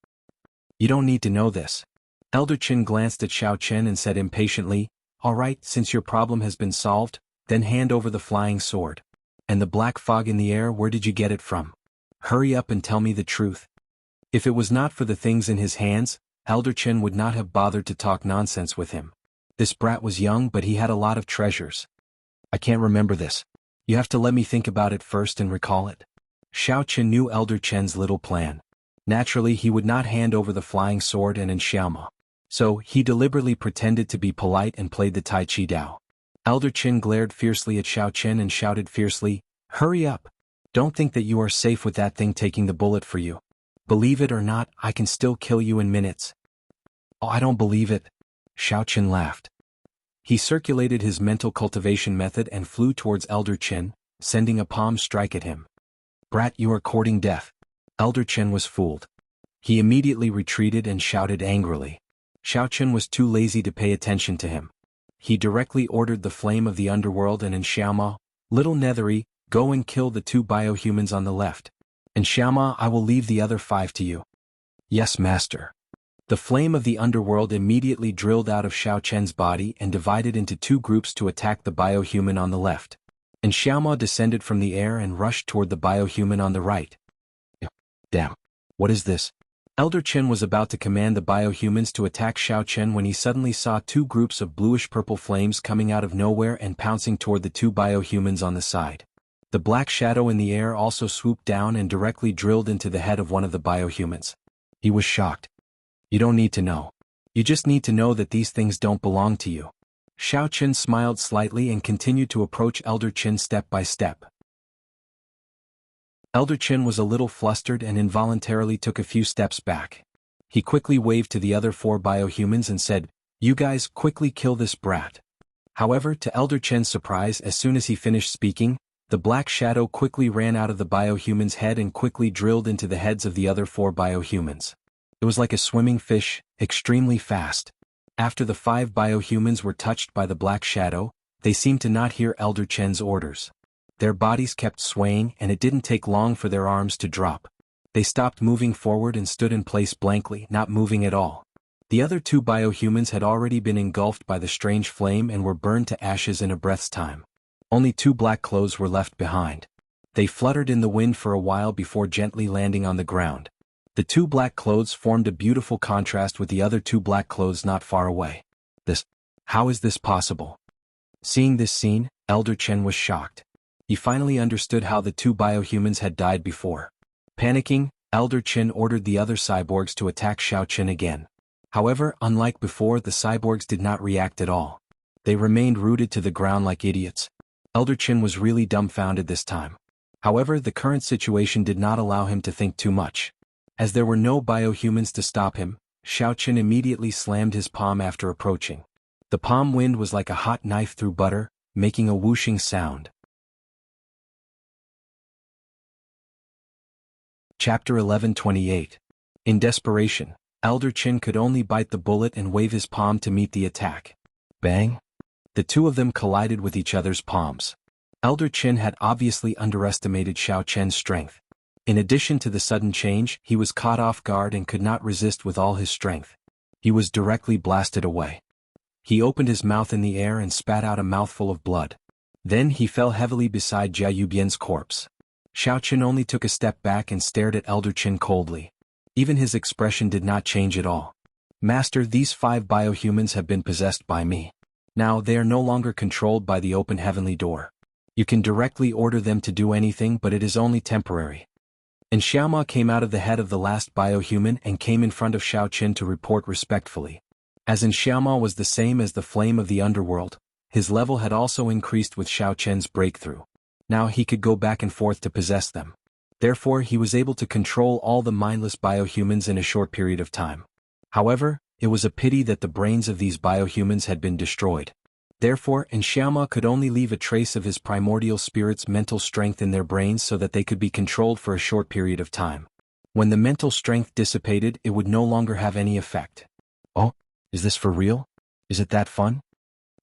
"You don't need to know this." Elder Qin glanced at Xiao Chen and said impatiently, "All right, since your problem has been solved, then hand over the flying sword. And the black fog in the air, where did you get it from? Hurry up and tell me the truth." If it was not for the things in his hands, Elder Qin would not have bothered to talk nonsense with him. This brat was young but he had a lot of treasures. "I can't remember this. You have to let me think about it first and recall it." Xiao Qin knew Elder Chen's little plan. Naturally, he would not hand over the flying sword and Xiaoma. So, he deliberately pretended to be polite and played the Tai Chi Dao. Elder Qin glared fiercely at Xiao Qin and shouted fiercely, "Hurry up! Don't think that you are safe with that thing taking the bullet for you. Believe it or not, I can still kill you in minutes." "Oh, I don't believe it." Xiao Qin laughed. He circulated his mental cultivation method and flew towards Elder Qin, sending a palm strike at him. "Brat, you are courting death." Elder Qin was fooled. He immediately retreated and shouted angrily. Xiao Qin was too lazy to pay attention to him. He directly ordered the flame of the underworld and Xiaoma, "Little Nethery, go and kill the 2 biohumans on the left. And Xiaoma, I will leave the other 5 to you." "Yes, master." The flame of the underworld immediately drilled out of Xiao Chen's body and divided into 2 groups to attack the biohuman on the left. And Xiaoma descended from the air and rushed toward the biohuman on the right. Damn. What is this? Elder Qin was about to command the biohumans to attack Xiao Chen when he suddenly saw 2 groups of bluish-purple flames coming out of nowhere and pouncing toward the 2 biohumans on the side. The black shadow in the air also swooped down and directly drilled into the head of one of the biohumans. He was shocked. "You don't need to know. You just need to know that these things don't belong to you." Xiao Chen smiled slightly and continued to approach Elder Qin step by step. Elder Qin was a little flustered and involuntarily took a few steps back. He quickly waved to the other 4 biohumans and said, "You guys quickly kill this brat." However, to Elder Chen's surprise, as soon as he finished speaking, the black shadow quickly ran out of the biohuman's head and quickly drilled into the heads of the other 4 biohumans. It was like a swimming fish, extremely fast. After the 5 biohumans were touched by the black shadow, they seemed to not hear Elder Chen's orders. Their bodies kept swaying and it didn't take long for their arms to drop. They stopped moving forward and stood in place blankly, not moving at all. The other 2 biohumans had already been engulfed by the strange flame and were burned to ashes in a breath's time. Only 2 black clothes were left behind. They fluttered in the wind for a while before gently landing on the ground. The 2 black clothes formed a beautiful contrast with the other 2 black clothes not far away. How is this possible? Seeing this scene, Elder Chen was shocked. He finally understood how the 2 biohumans had died before. Panicking, Elder Qin ordered the other cyborgs to attack Xiao Chen again. However, unlike before, the cyborgs did not react at all. They remained rooted to the ground like idiots. Elder Qin was really dumbfounded this time. However, the current situation did not allow him to think too much. As there were no biohumans to stop him, Xiao Qin immediately slammed his palm after approaching. The palm wind was like a hot knife through butter, making a whooshing sound. Chapter 11:28. In desperation, Elder Qin could only bite the bullet and wave his palm to meet the attack. Bang! The two of them collided with each other's palms. Elder Qin had obviously underestimated Xiao Qian's strength. In addition to the sudden change, he was caught off guard and could not resist with all his strength. He was directly blasted away. He opened his mouth in the air and spat out a mouthful of blood. Then he fell heavily beside Jia Yubian's corpse. Xiao Qian only took a step back and stared at Elder Qin coldly. Even his expression did not change at all. Master, these 5 biohumans have been possessed by me. Now they are no longer controlled by the open heavenly door. You can directly order them to do anything, but it is only temporary. And Xiaoma came out of the head of the last biohuman and came in front of Xiao Qian to report respectfully. As in Xiaoma was the same as the flame of the underworld, his level had also increased with Xiao Qian's breakthrough. Now he could go back and forth to possess them. Therefore he was able to control all the mindless biohumans in a short period of time. However, it was a pity that the brains of these biohumans had been destroyed. Therefore, Xiaoma could only leave a trace of his primordial spirit's mental strength in their brains so that they could be controlled for a short period of time. When the mental strength dissipated, it would no longer have any effect. Oh, is this for real? Is it that fun?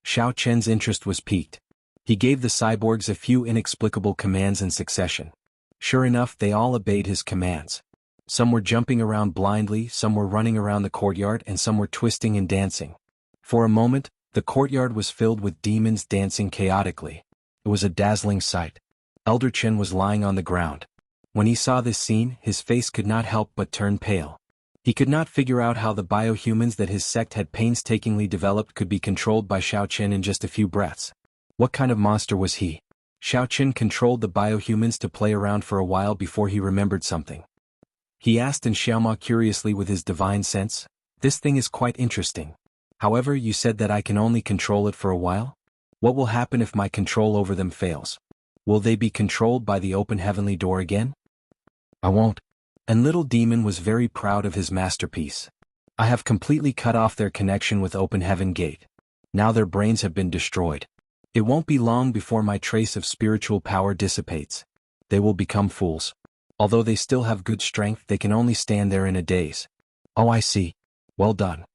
Xiao Qian's interest was piqued. He gave the cyborgs a few inexplicable commands in succession. Sure enough, they all obeyed his commands. Some were jumping around blindly, some were running around the courtyard, and some were twisting and dancing. For a moment, the courtyard was filled with demons dancing chaotically. It was a dazzling sight. Elder Qin was lying on the ground. When he saw this scene, his face could not help but turn pale. He could not figure out how the biohumans that his sect had painstakingly developed could be controlled by Xiao Qian in just a few breaths. What kind of monster was he? Xiao Qian controlled the biohumans to play around for a while before he remembered something. He asked in Xiaoma curiously with his divine sense, "This thing is quite interesting. However, you said that I can only control it for a while? What will happen if my control over them fails? Will they be controlled by the open heavenly door again?" "I won't." And little demon was very proud of his masterpiece. "I have completely cut off their connection with open heaven gate. Now their brains have been destroyed. It won't be long before my trace of spiritual power dissipates. They will become fools. Although they still have good strength, they can only stand there in a daze." "Oh, I see. Well done."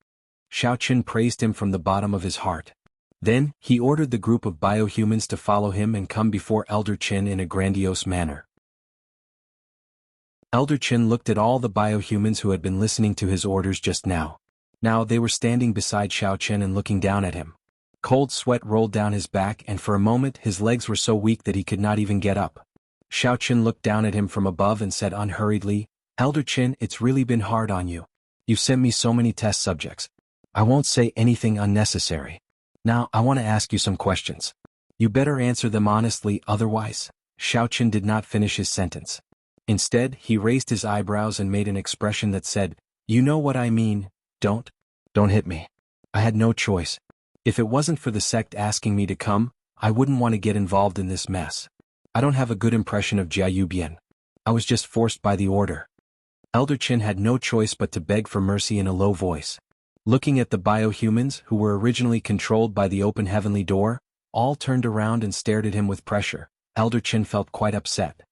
Xiao Qian praised him from the bottom of his heart. Then, he ordered the group of biohumans to follow him and come before Elder Qin in a grandiose manner. Elder Qin looked at all the biohumans who had been listening to his orders just now. Now they were standing beside Xiao Qian and looking down at him. Cold sweat rolled down his back, and for a moment his legs were so weak that he could not even get up. Xiao Qian looked down at him from above and said unhurriedly, "Elder Qin, it's really been hard on you. You've sent me so many test subjects. I won't say anything unnecessary. Now I want to ask you some questions. You better answer them honestly, otherwise..." Xiao Qian did not finish his sentence. Instead, he raised his eyebrows and made an expression that said, "You know what I mean, don't hit me. I had no choice. If it wasn't for the sect asking me to come, I wouldn't want to get involved in this mess. I don't have a good impression of Jia Yubian. I was just forced by the order." Elder Qin had no choice but to beg for mercy in a low voice. Looking at the biohumans, who were originally controlled by the open heavenly door, all turned around and stared at him with pressure. Elder Qin felt quite upset.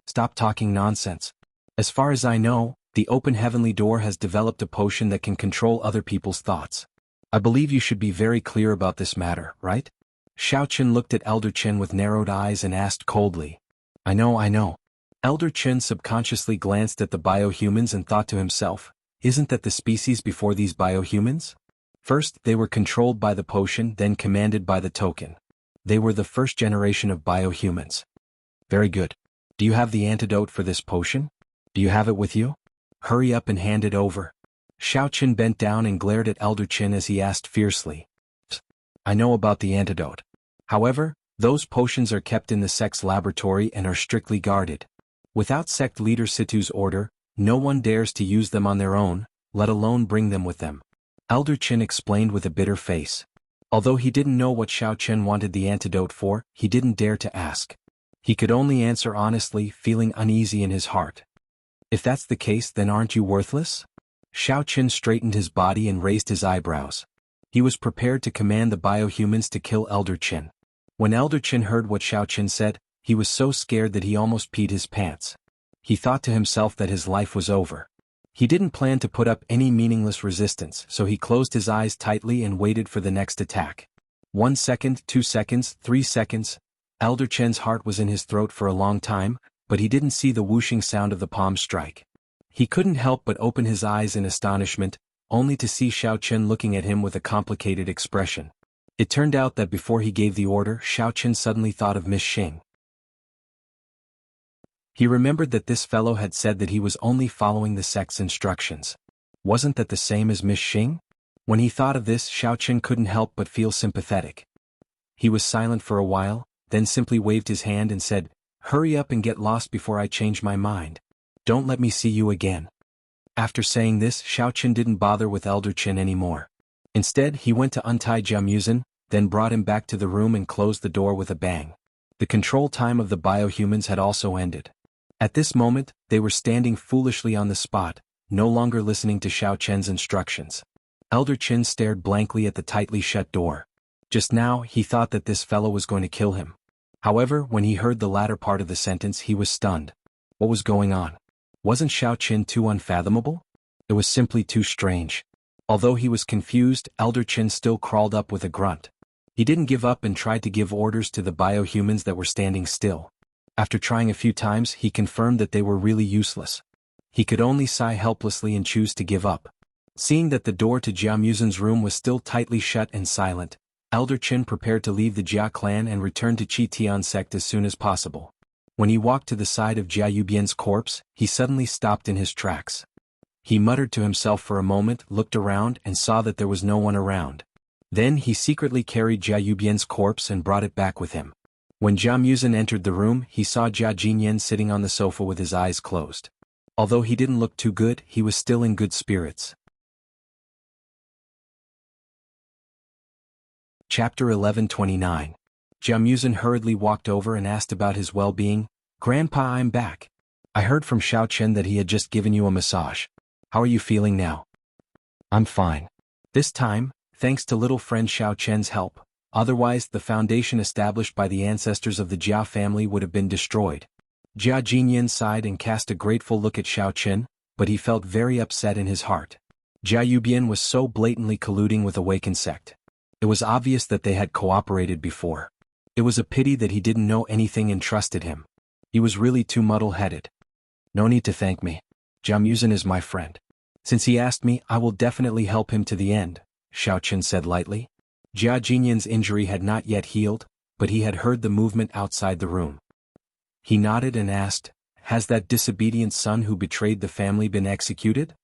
"Stop talking nonsense. As far as I know, the open heavenly door has developed a potion that can control other people's thoughts. I believe you should be very clear about this matter, right?" Xiao Qian looked at Elder Qin with narrowed eyes and asked coldly. I know. Elder Qin subconsciously glanced at the biohumans and thought to himself, "Isn't that the species before these biohumans? First, they were controlled by the potion, then commanded by the token. They were the first generation of biohumans." "Very good. Do you have the antidote for this potion? Do you have it with you? Hurry up and hand it over." Xiao Qian bent down and glared at Elder Qin as he asked fiercely. "I know about the antidote. However, those potions are kept in the sect's laboratory and are strictly guarded. Without sect leader Situ's order, no one dares to use them on their own, let alone bring them with them. Elder Qin explained with a bitter face. Although he didn't know what Xiao Chen wanted the antidote for, he didn't dare to ask. He could only answer honestly, feeling uneasy in his heart. If that's the case, then aren't you worthless? Xiao Chen straightened his body and raised his eyebrows. He was prepared to command the biohumans to kill Elder Qin. When Elder Qin heard what Xiao Chen said, he was so scared that he almost peed his pants. He thought to himself that his life was over. He didn't plan to put up any meaningless resistance, so he closed his eyes tightly and waited for the next attack. 1 second, 2 seconds, 3 seconds. Elder Chen's heart was in his throat for a long time, but he didn't see the whooshing sound of the palm strike. He couldn't help but open his eyes in astonishment, only to see Xiao Chen looking at him with a complicated expression. It turned out that before he gave the order, Xiao Chen suddenly thought of Miss Xing. He remembered that this fellow had said that he was only following the sect's instructions. Wasn't that the same as Miss Xing? When he thought of this, Xiao Chen couldn't help but feel sympathetic. He was silent for a while, then simply waved his hand and said, "Hurry up and get lost before I change my mind. Don't let me see you again." After saying this, Xiao Chen didn't bother with Elder Qin anymore. Instead, he went to untie Jia Muzin, then brought him back to the room and closed the door with a bang. The control time of the biohumans had also ended. At this moment, they were standing foolishly on the spot, no longer listening to Xiao Chen's instructions. Elder Qin stared blankly at the tightly shut door. Just now, he thought that this fellow was going to kill him. However, when he heard the latter part of the sentence, he was stunned. What was going on? Wasn't Xiao Chen too unfathomable? It was simply too strange. Although he was confused, Elder Qin still crawled up with a grunt. He didn't give up and tried to give orders to the biohumans that were standing still. After trying a few times, he confirmed that they were really useless. He could only sigh helplessly and choose to give up. Seeing that the door to Jia Muzin's room was still tightly shut and silent, Elder Qin prepared to leave the Jia clan and return to Qi Tian sect as soon as possible. When he walked to the side of Jia Yubian's corpse, he suddenly stopped in his tracks. He muttered to himself for a moment, looked around and saw that there was no one around. Then he secretly carried Jia Yubian's corpse and brought it back with him. When Jia Muzin entered the room, he saw Jia Jinyan sitting on the sofa with his eyes closed. Although he didn't look too good, he was still in good spirits. Chapter 11:29. Jia Muzin hurriedly walked over and asked about his well-being. "Grandpa, I'm back. I heard from Xiao Chen that he had just given you a massage. How are you feeling now?" "I'm fine. This time, thanks to little friend Xiao Chen's help. Otherwise, the foundation established by the ancestors of the Jia family would have been destroyed." Jia Jinyan sighed and cast a grateful look at Xiao Chen, but he felt very upset in his heart. Jia Yubian was so blatantly colluding with Awakened Sect. It was obvious that they had cooperated before. It was a pity that he didn't know anything and trusted him. He was really too muddle-headed. "No need to thank me. Jia Muzin is my friend. Since he asked me, I will definitely help him to the end," Xiao Chen said lightly. Jia Jinyan's injury had not yet healed, but he had heard the movement outside the room. He nodded and asked, "Has that disobedient son who betrayed the family been executed?"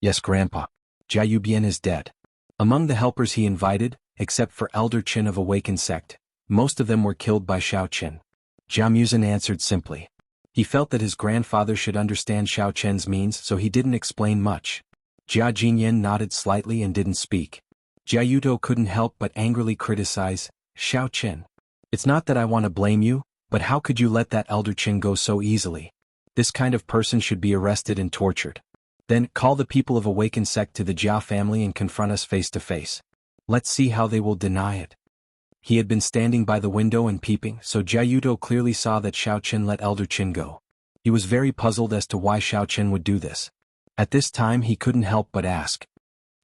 "Yes, Grandpa. Jia Yubian is dead." Among the helpers he invited, except for Elder Qin of Awakened Sect, most of them were killed by Xiao Chen. Jia Muzin answered simply. He felt that his grandfather should understand Xiao Chen's means, so he didn't explain much. Jia Jinyan nodded slightly and didn't speak. Jia Yuto couldn't help but angrily criticize, "Xiao Chen. It's not that I want to blame you, but how could you let that Elder Qin go so easily? This kind of person should be arrested and tortured. Then, call the people of Awakened Sect to the Jia family and confront us face to face. Let's see how they will deny it." He had been standing by the window and peeping, so Jia Yuto clearly saw that Xiao Chen let Elder Qin go. He was very puzzled as to why Xiao Chen would do this. At this time he couldn't help but ask.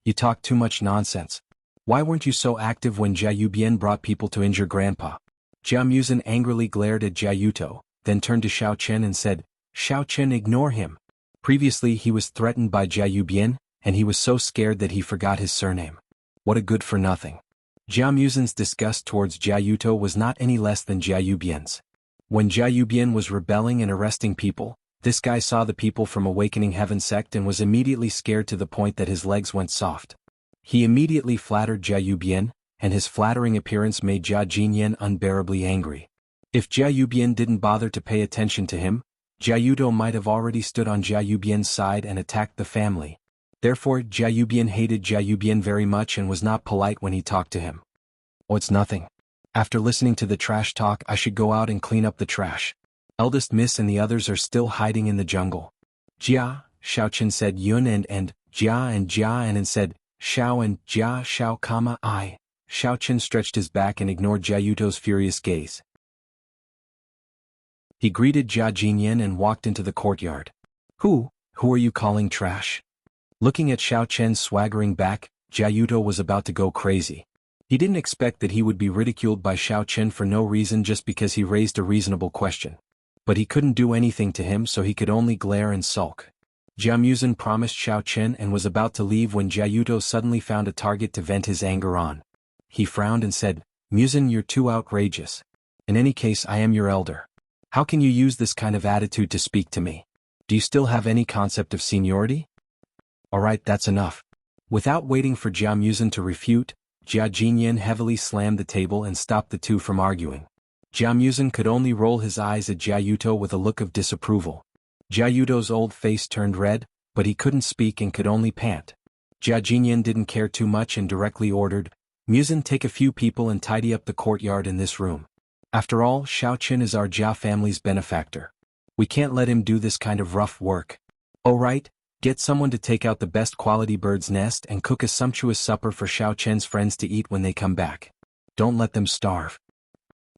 "You talk too much nonsense. Why weren't you so active when Jia Yubian brought people to injure Grandpa?" Jia Muzin angrily glared at Jia Yuto, then turned to Xiao Chen and said, "Xiao Chen, ignore him." Previously he was threatened by Jia Yubian, and he was so scared that he forgot his surname. What a good-for-nothing. Jia Muzin's disgust towards Jia Yuto was not any less than Jia Yubian's. When Jia Yubian was rebelling and arresting people, this guy saw the people from Awakening Heaven Sect and was immediately scared to the point that his legs went soft. He immediately flattered Jia Yubian, and his flattering appearance made Jia Jinyan unbearably angry. If Jia Yubian didn't bother to pay attention to him, Jia Yuto might have already stood on Jia Yubian's side and attacked the family. Therefore, Jia Yubian hated Jia Yubian very much and was not polite when he talked to him. Oh, it's nothing. After listening to the trash talk, I should go out and clean up the trash. Eldest Miss and the others are still hiding in the jungle. Jia, Xiaochen said Yun and Jia and said Xiao and Jia Xiao comma I. Xiaochen stretched his back and ignored Jia Yuto's furious gaze. He greeted Jia Jinyan and walked into the courtyard. Who are you calling trash? Looking at Xiaochen's swaggering back, Jia Yuto was about to go crazy. He didn't expect that he would be ridiculed by Xiaochen for no reason just because he raised a reasonable question. But he couldn't do anything to him, so he could only glare and sulk. Jia Muzin promised Xiaochen and was about to leave when Jia Yuto suddenly found a target to vent his anger on. He frowned and said, Muzin, you're too outrageous. In any case, I am your elder. How can you use this kind of attitude to speak to me? Do you still have any concept of seniority? Alright, that's enough. Without waiting for Jia Muzin to refute, Jia Jinyan heavily slammed the table and stopped the two from arguing. Jia Muzin could only roll his eyes at Jia Yuto with a look of disapproval. Jia Yuto's old face turned red, but he couldn't speak and could only pant. Jia Jinyan didn't care too much and directly ordered, Muzin, take a few people and tidy up the courtyard in this room. After all, Xiaochen is our Jia family's benefactor. We can't let him do this kind of rough work. Oh right, get someone to take out the best quality bird's nest and cook a sumptuous supper for Xiaochen's friends to eat when they come back. Don't let them starve.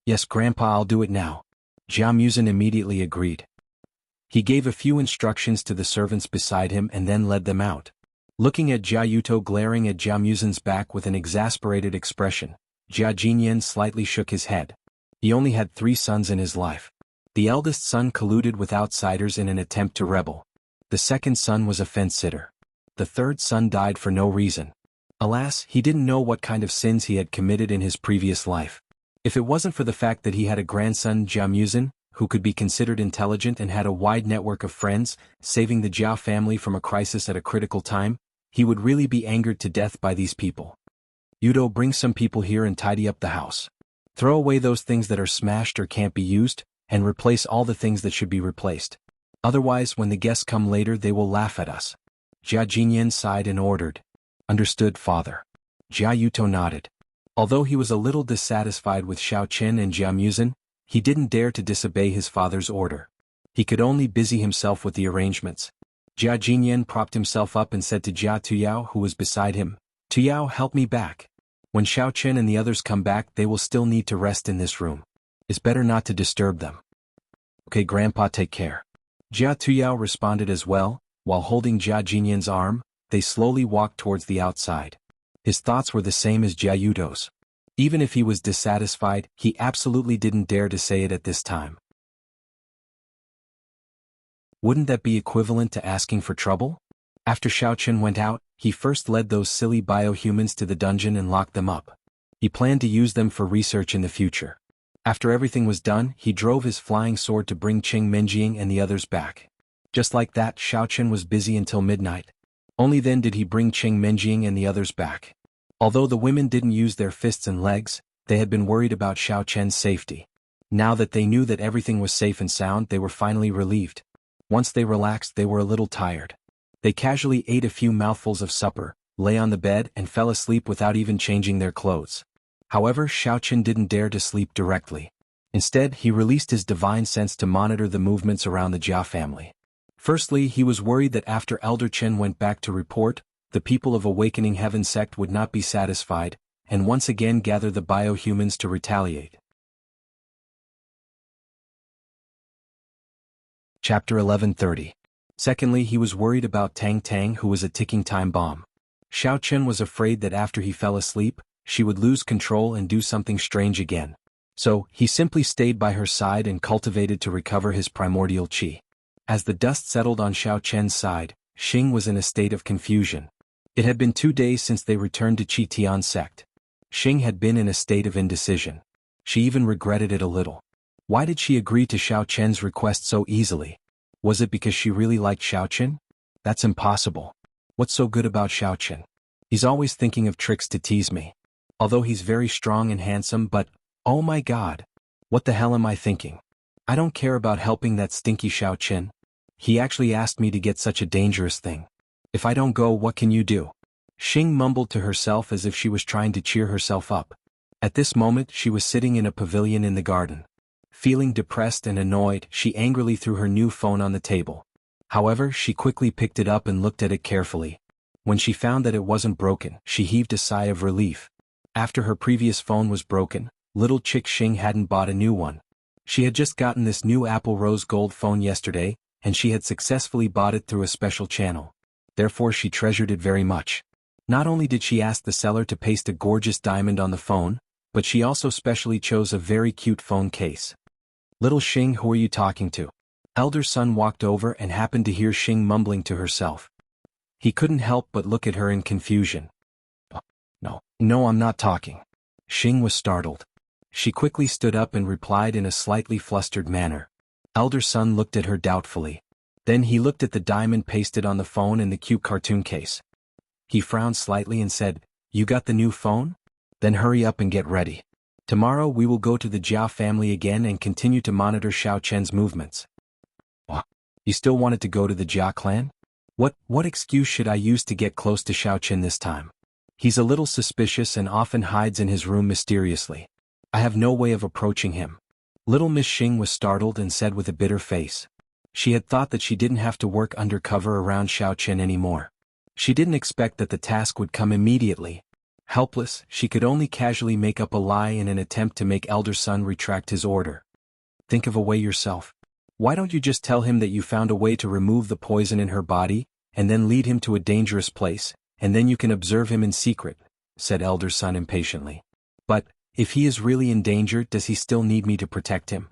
Yes, Grandpa, I'll do it now. Jia Muzin immediately agreed. He gave a few instructions to the servants beside him and then led them out. Looking at Jia Yuto glaring at Jia Muzin's back with an exasperated expression, Jia Jinyan slightly shook his head. He only had 3 sons in his life. The eldest son colluded with outsiders in an attempt to rebel. The second son was a fence-sitter. The third son died for no reason. Alas, he didn't know what kind of sins he had committed in his previous life. If it wasn't for the fact that he had a grandson, Jia Muzin, who could be considered intelligent and had a wide network of friends, saving the Jia family from a crisis at a critical time, he would really be angered to death by these people. Yuto, bring some people here and tidy up the house. Throw away those things that are smashed or can't be used, and replace all the things that should be replaced. Otherwise, when the guests come later, they will laugh at us. Jia Jinyan sighed and ordered. Understood, father. Jia Yuto nodded. Although he was a little dissatisfied with Xiaochen and Jia Muzin, he didn't dare to disobey his father's order. He could only busy himself with the arrangements. Jia Jinyan propped himself up and said to Jia Tuyao, who was beside him, Tuyao, help me back. When Xiaochen and the others come back, they will still need to rest in this room. It's better not to disturb them. Okay, Grandpa, take care. Jia Tuyao responded as well. While holding Jia Jinyan's arm, they slowly walked towards the outside. His thoughts were the same as Jia Yuto's. Even if he was dissatisfied, he absolutely didn't dare to say it at this time. Wouldn't that be equivalent to asking for trouble? After Xiaochen went out, he first led those silly biohumans to the dungeon and locked them up. He planned to use them for research in the future. After everything was done, he drove his flying sword to bring Qing Menjing and the others back. Just like that, Xiaochen was busy until midnight. Only then did he bring Qing Menjing and the others back. Although the women didn't use their fists and legs, they had been worried about Xiaochen's safety. Now that they knew that everything was safe and sound, they were finally relieved. Once they relaxed, they were a little tired. They casually ate a few mouthfuls of supper, lay on the bed and fell asleep without even changing their clothes. However, Xiaochen didn't dare to sleep directly. Instead, he released his divine sense to monitor the movements around the Jia family. Firstly, he was worried that after Elder Chen went back to report, the people of Awakening Heaven sect would not be satisfied, and once again gather the biohumans to retaliate. Chapter 1130. Secondly, he was worried about Tang Tang, who was a ticking time bomb. Xiaochen was afraid that after he fell asleep, she would lose control and do something strange again. So, he simply stayed by her side and cultivated to recover his primordial qi. As the dust settled on Xiaochen's side, Xing was in a state of confusion. It had been 2 days since they returned to Qi Tian sect. Xing had been in a state of indecision. She even regretted it a little. Why did she agree to Xiaochen's request so easily? Was it because she really liked Xiaochen? That's impossible. What's so good about Xiaochen? He's always thinking of tricks to tease me. Although he's very strong and handsome, but, oh my god. What the hell am I thinking? I don't care about helping that stinky Xiaochen. He actually asked me to get such a dangerous thing. If I don't go, what can you do? Xing mumbled to herself as if she was trying to cheer herself up. At this moment she was sitting in a pavilion in the garden. Feeling depressed and annoyed, she angrily threw her new phone on the table. However, she quickly picked it up and looked at it carefully. When she found that it wasn't broken, she heaved a sigh of relief. After her previous phone was broken, little chick Xing hadn't bought a new one. She had just gotten this new Apple Rose Gold phone yesterday, and she had successfully bought it through a special channel. Therefore she treasured it very much. Not only did she ask the seller to paste a gorgeous diamond on the phone, but she also specially chose a very cute phone case. Little Xing, who are you talking to? Elder son walked over and happened to hear Xing mumbling to herself. He couldn't help but look at her in confusion. No, I'm not talking. Xing was startled. She quickly stood up and replied in a slightly flustered manner. Elder son looked at her doubtfully. Then he looked at the diamond pasted on the phone and the cute cartoon case. He frowned slightly and said, "You got the new phone? Then hurry up and get ready. Tomorrow we will go to the Jia family again and continue to monitor Xiao Chen's movements." You still wanted to go to the Jia clan? What excuse should I use to get close to Xiao Chen this time? He's a little suspicious and often hides in his room mysteriously. I have no way of approaching him. Little Miss Xing was startled and said with a bitter face. She had thought that she didn't have to work undercover around Xiao Chen anymore. She didn't expect that the task would come immediately. Helpless, she could only casually make up a lie in an attempt to make elder son retract his order. Think of a way yourself. Why don't you just tell him that you found a way to remove the poison in her body, and then lead him to a dangerous place, and then you can observe him in secret, said elder son impatiently. But, if he is really in danger, does he still need me to protect him?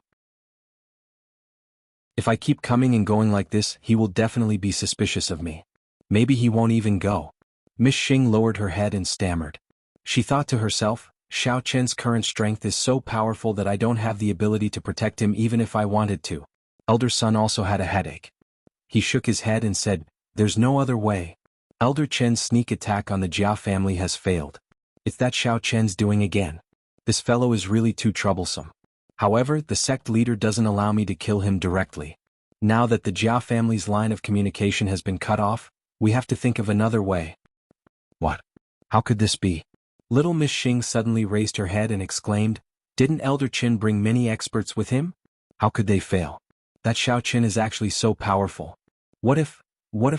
If I keep coming and going like this, he will definitely be suspicious of me. Maybe he won't even go. Miss Xing lowered her head and stammered. She thought to herself, Xiao Chen's current strength is so powerful that I don't have the ability to protect him even if I wanted to. Elder son also had a headache. He shook his head and said, "There's no other way. Elder Chen's sneak attack on the Jia family has failed. It's that Xiao Chen's doing again. This fellow is really too troublesome. However, the sect leader doesn't allow me to kill him directly. Now that the Jia family's line of communication has been cut off, we have to think of another way." What? How could this be? Little Miss Xing suddenly raised her head and exclaimed, "Didn't Elder Chen bring many experts with him? How could they fail? That Xiao Chen is actually so powerful. What if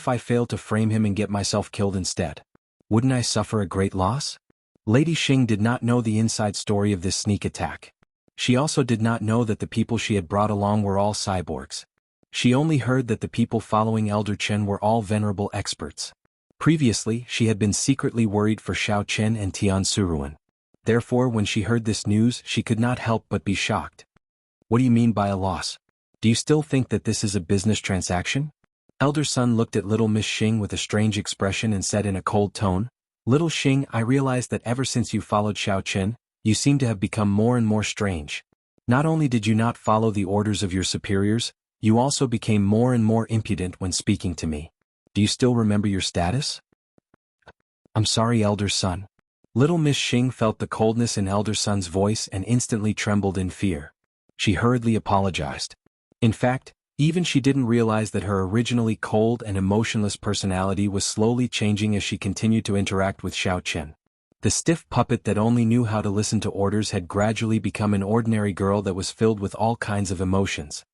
I fail to frame him and get myself killed instead? Wouldn't I suffer a great loss?" Lady Xing did not know the inside story of this sneak attack. She also did not know that the people she had brought along were all cyborgs. She only heard that the people following Elder Chen were all venerable experts. Previously, she had been secretly worried for Xiao Chen and Tian Suruan. Therefore, when she heard this news, she could not help but be shocked. "What do you mean by a loss? Do you still think that this is a business transaction?" Elder son looked at little Miss Xing with a strange expression and said in a cold tone, "Little Xing, I realize that ever since you followed Xiao Chen, you seem to have become more and more strange. Not only did you not follow the orders of your superiors, you also became more and more impudent when speaking to me. Do you still remember your status?" "I'm sorry, elder son." Little Miss Xing felt the coldness in elder son's voice and instantly trembled in fear. She hurriedly apologized. In fact, even she didn't realize that her originally cold and emotionless personality was slowly changing as she continued to interact with Xiao Chen. The stiff puppet that only knew how to listen to orders had gradually become an ordinary girl that was filled with all kinds of emotions.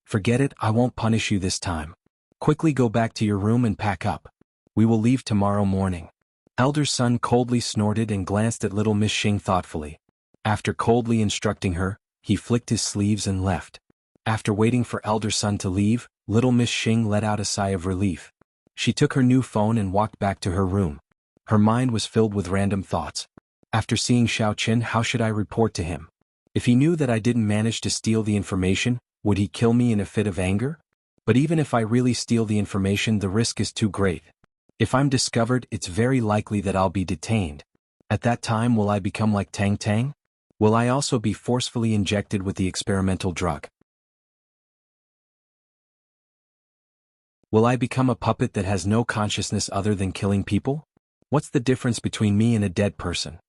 "Forget it, I won't punish you this time. Quickly go back to your room and pack up. We will leave tomorrow morning." Elder son coldly snorted and glanced at little Miss Xing thoughtfully. After coldly instructing her, he flicked his sleeves and left. After waiting for elder son to leave, little Miss Xing let out a sigh of relief. She took her new phone and walked back to her room. Her mind was filled with random thoughts. After seeing Xiao Chen, how should I report to him? If he knew that I didn't manage to steal the information, would he kill me in a fit of anger? But even if I really steal the information, the risk is too great. If I'm discovered, it's very likely that I'll be detained. At that time, will I become like Tang Tang? Will I also be forcefully injected with the experimental drug? Will I become a puppet that has no consciousness other than killing people? What's the difference between me and a dead person?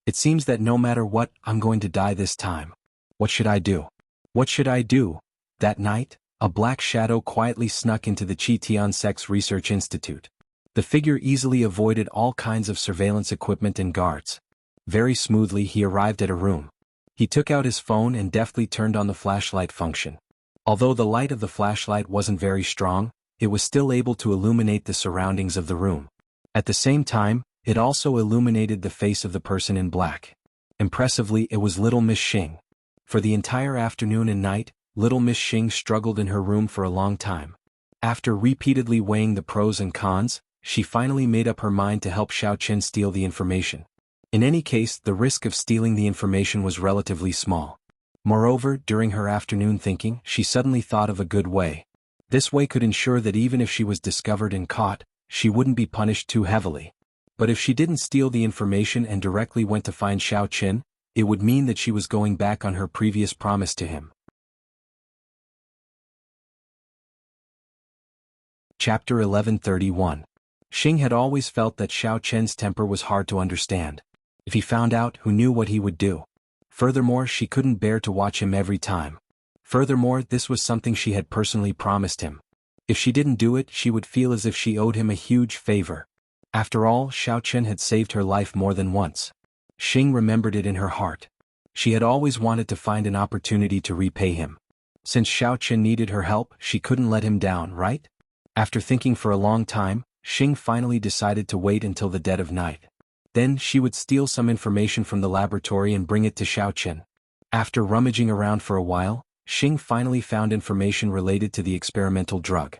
It seems that no matter what, I'm going to die this time. What should I do? What should I do? That night, A black shadow quietly snuck into the Qitian Sex Research Institute. The figure easily avoided all kinds of surveillance equipment and guards. Very smoothly he arrived at a room. He took out his phone and deftly turned on the flashlight function. Although the light of the flashlight wasn't very strong, it was still able to illuminate the surroundings of the room. At the same time, it also illuminated the face of the person in black. Impressively, it was little Miss Xing. For the entire afternoon and night, little Miss Xing struggled in her room for a long time. After repeatedly weighing the pros and cons, she finally made up her mind to help Xiao Chen steal the information. In any case, the risk of stealing the information was relatively small. Moreover, during her afternoon thinking, she suddenly thought of a good way. This way could ensure that even if she was discovered and caught, she wouldn't be punished too heavily. But if she didn't steal the information and directly went to find Xiao Chen, it would mean that she was going back on her previous promise to him. Chapter 1131. Xing had always felt that Xiao Chen's temper was hard to understand. If he found out, who knew what he would do? Furthermore, she couldn't bear to watch him every time. Furthermore, this was something she had personally promised him. If she didn't do it, she would feel as if she owed him a huge favor. After all, Xiao Chen had saved her life more than once. Xing remembered it in her heart. She had always wanted to find an opportunity to repay him. Since Xiao Chen needed her help, she couldn't let him down, right? After thinking for a long time, Xing finally decided to wait until the dead of night. Then she would steal some information from the laboratory and bring it to Xiao Chen. After rummaging around for a while, Xing finally found information related to the experimental drug.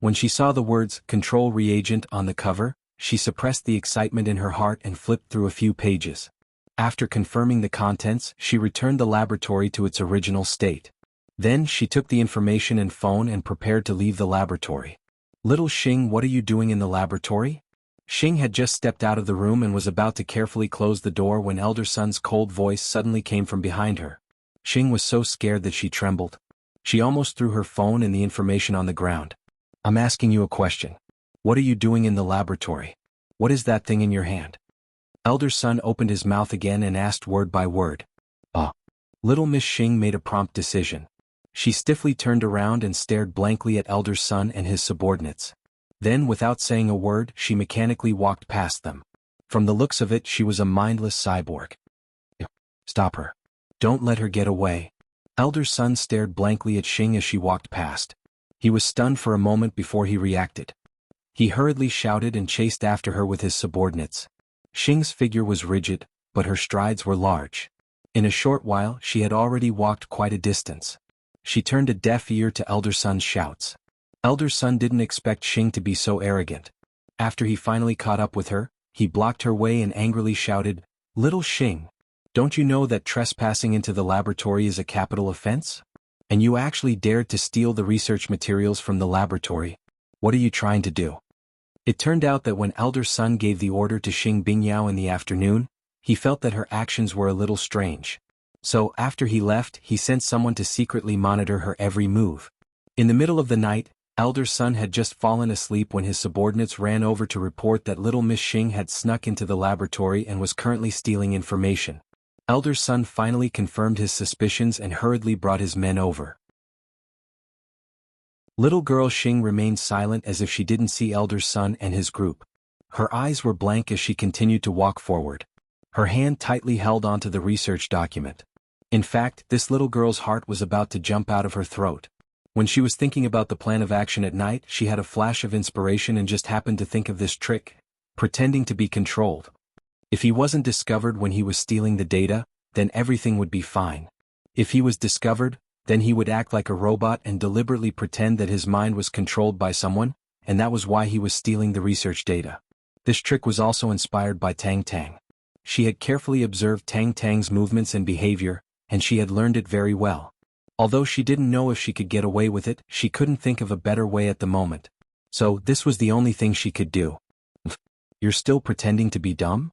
When she saw the words "control reagent" on the cover, she suppressed the excitement in her heart and flipped through a few pages. After confirming the contents, she returned the laboratory to its original state. Then she took the information and phone and prepared to leave the laboratory. "Little Xing, what are you doing in the laboratory?" Xing had just stepped out of the room and was about to carefully close the door when Elder Sun's cold voice suddenly came from behind her. Xing was so scared that she trembled. She almost threw her phone and the information on the ground. "I'm asking you a question. What are you doing in the laboratory? What is that thing in your hand?" Elder Sun opened his mouth again and asked word by word. Little Miss Xing made a prompt decision. She stiffly turned around and stared blankly at Elder Sun and his subordinates. Then, without saying a word, she mechanically walked past them. From the looks of it, she was a mindless cyborg. "Stop her. Don't let her get away." Elder Sun stared blankly at Xing as she walked past. He was stunned for a moment before he reacted. He hurriedly shouted and chased after her with his subordinates. Xing's figure was rigid, but her strides were large. In a short while, she had already walked quite a distance. She turned a deaf ear to Elder Sun's shouts. Elder Sun didn't expect Xing to be so arrogant. After he finally caught up with her, he blocked her way and angrily shouted, "Little Xing, don't you know that trespassing into the laboratory is a capital offense? And you actually dared to steal the research materials from the laboratory. What are you trying to do?" It turned out that when Elder Sun gave the order to Xing Bingyao in the afternoon, he felt that her actions were a little strange. So, after he left, he sent someone to secretly monitor her every move. In the middle of the night, Elder Sun had just fallen asleep when his subordinates ran over to report that little Miss Xing had snuck into the laboratory and was currently stealing information. Elder Sun finally confirmed his suspicions and hurriedly brought his men over. Little girl Xing remained silent as if she didn't see Elder Sun and his group. Her eyes were blank as she continued to walk forward. Her hand tightly held onto the research document. In fact, this little girl's heart was about to jump out of her throat. When she was thinking about the plan of action at night, she had a flash of inspiration and just happened to think of this trick: pretending to be controlled. If he wasn't discovered when he was stealing the data, then everything would be fine. If he was discovered, then he would act like a robot and deliberately pretend that his mind was controlled by someone, and that was why he was stealing the research data. This trick was also inspired by Tang Tang. She had carefully observed Tang Tang's movements and behavior, and she had learned it very well. Although she didn't know if she could get away with it, she couldn't think of a better way at the moment. So, this was the only thing she could do. "You're still pretending to be dumb?"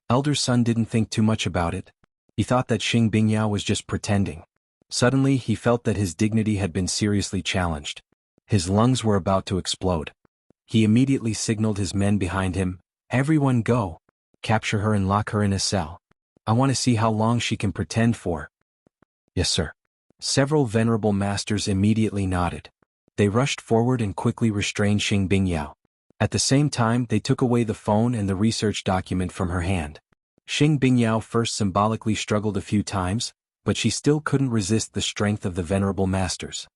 Elder Sun didn't think too much about it. He thought that Xing Bingyao was just pretending. Suddenly, he felt that his dignity had been seriously challenged. His lungs were about to explode. He immediately signaled his men behind him, "Everyone go. Capture her and lock her in a cell. I want to see how long she can pretend for." "Yes, sir." Several venerable masters immediately nodded. They rushed forward and quickly restrained Xing Bingyao. At the same time, they took away the phone and the research document from her hand. Xing Bingyao first symbolically struggled a few times, but she still couldn't resist the strength of the venerable masters.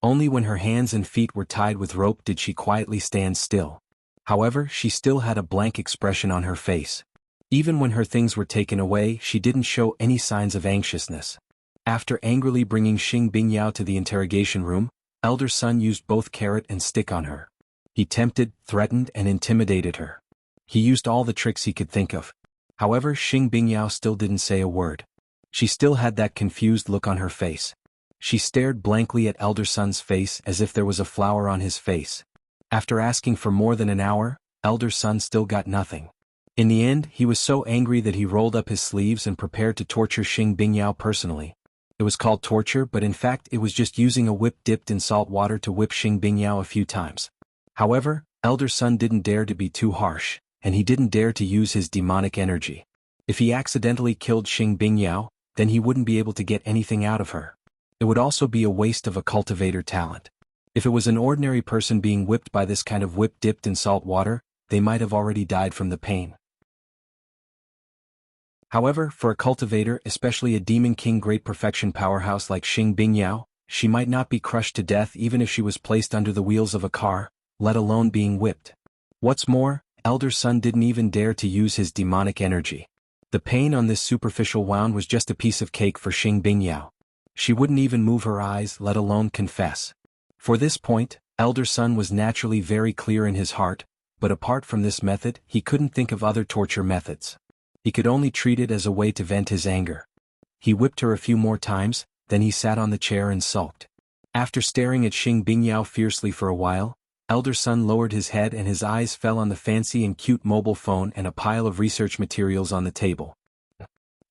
Only when her hands and feet were tied with rope did she quietly stand still. However, she still had a blank expression on her face. Even when her things were taken away, she didn't show any signs of anxiousness. After angrily bringing Xing Bingyao to the interrogation room, elder son used both carrot and stick on her. He tempted, threatened, and intimidated her. He used all the tricks he could think of. However, Xing Bingyao still didn't say a word. She still had that confused look on her face. She stared blankly at elder son's face as if there was a flower on his face. After asking for more than an hour, elder son still got nothing. In the end, he was so angry that he rolled up his sleeves and prepared to torture Xing Bingyao personally. It was called torture, but in fact it was just using a whip dipped in salt water to whip Xing Bingyao a few times. However, elder son didn't dare to be too harsh, and he didn't dare to use his demonic energy. If he accidentally killed Xing Bingyao, then he wouldn't be able to get anything out of her. It would also be a waste of a cultivator talent. If it was an ordinary person being whipped by this kind of whip dipped in salt water, they might have already died from the pain. However, for a cultivator, especially a Demon King Great Perfection powerhouse like Xing Bingyao, she might not be crushed to death even if she was placed under the wheels of a car, let alone being whipped. What's more, elder son didn't even dare to use his demonic energy. The pain on this superficial wound was just a piece of cake for Xing Bingyao. She wouldn't even move her eyes, let alone confess. For this point, elder son was naturally very clear in his heart, but apart from this method, he couldn't think of other torture methods. He could only treat it as a way to vent his anger. He whipped her a few more times, then he sat on the chair and sulked. After staring at Xing Bingyao fiercely for a while, elder son lowered his head and his eyes fell on the fancy and cute mobile phone and a pile of research materials on the table.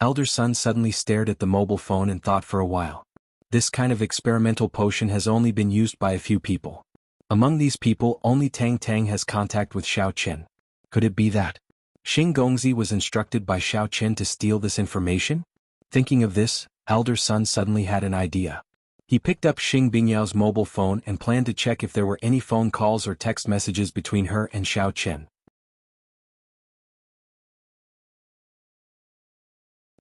Elder son suddenly stared at the mobile phone and thought for a while. This kind of experimental potion has only been used by a few people. Among these people, only Tang Tang has contact with Xiao Qian. Could it be that Xing Gongzi was instructed by Xiao Qian to steal this information? Thinking of this, elder son suddenly had an idea. He picked up Xing Bingyao's mobile phone and planned to check if there were any phone calls or text messages between her and Xiao Qian.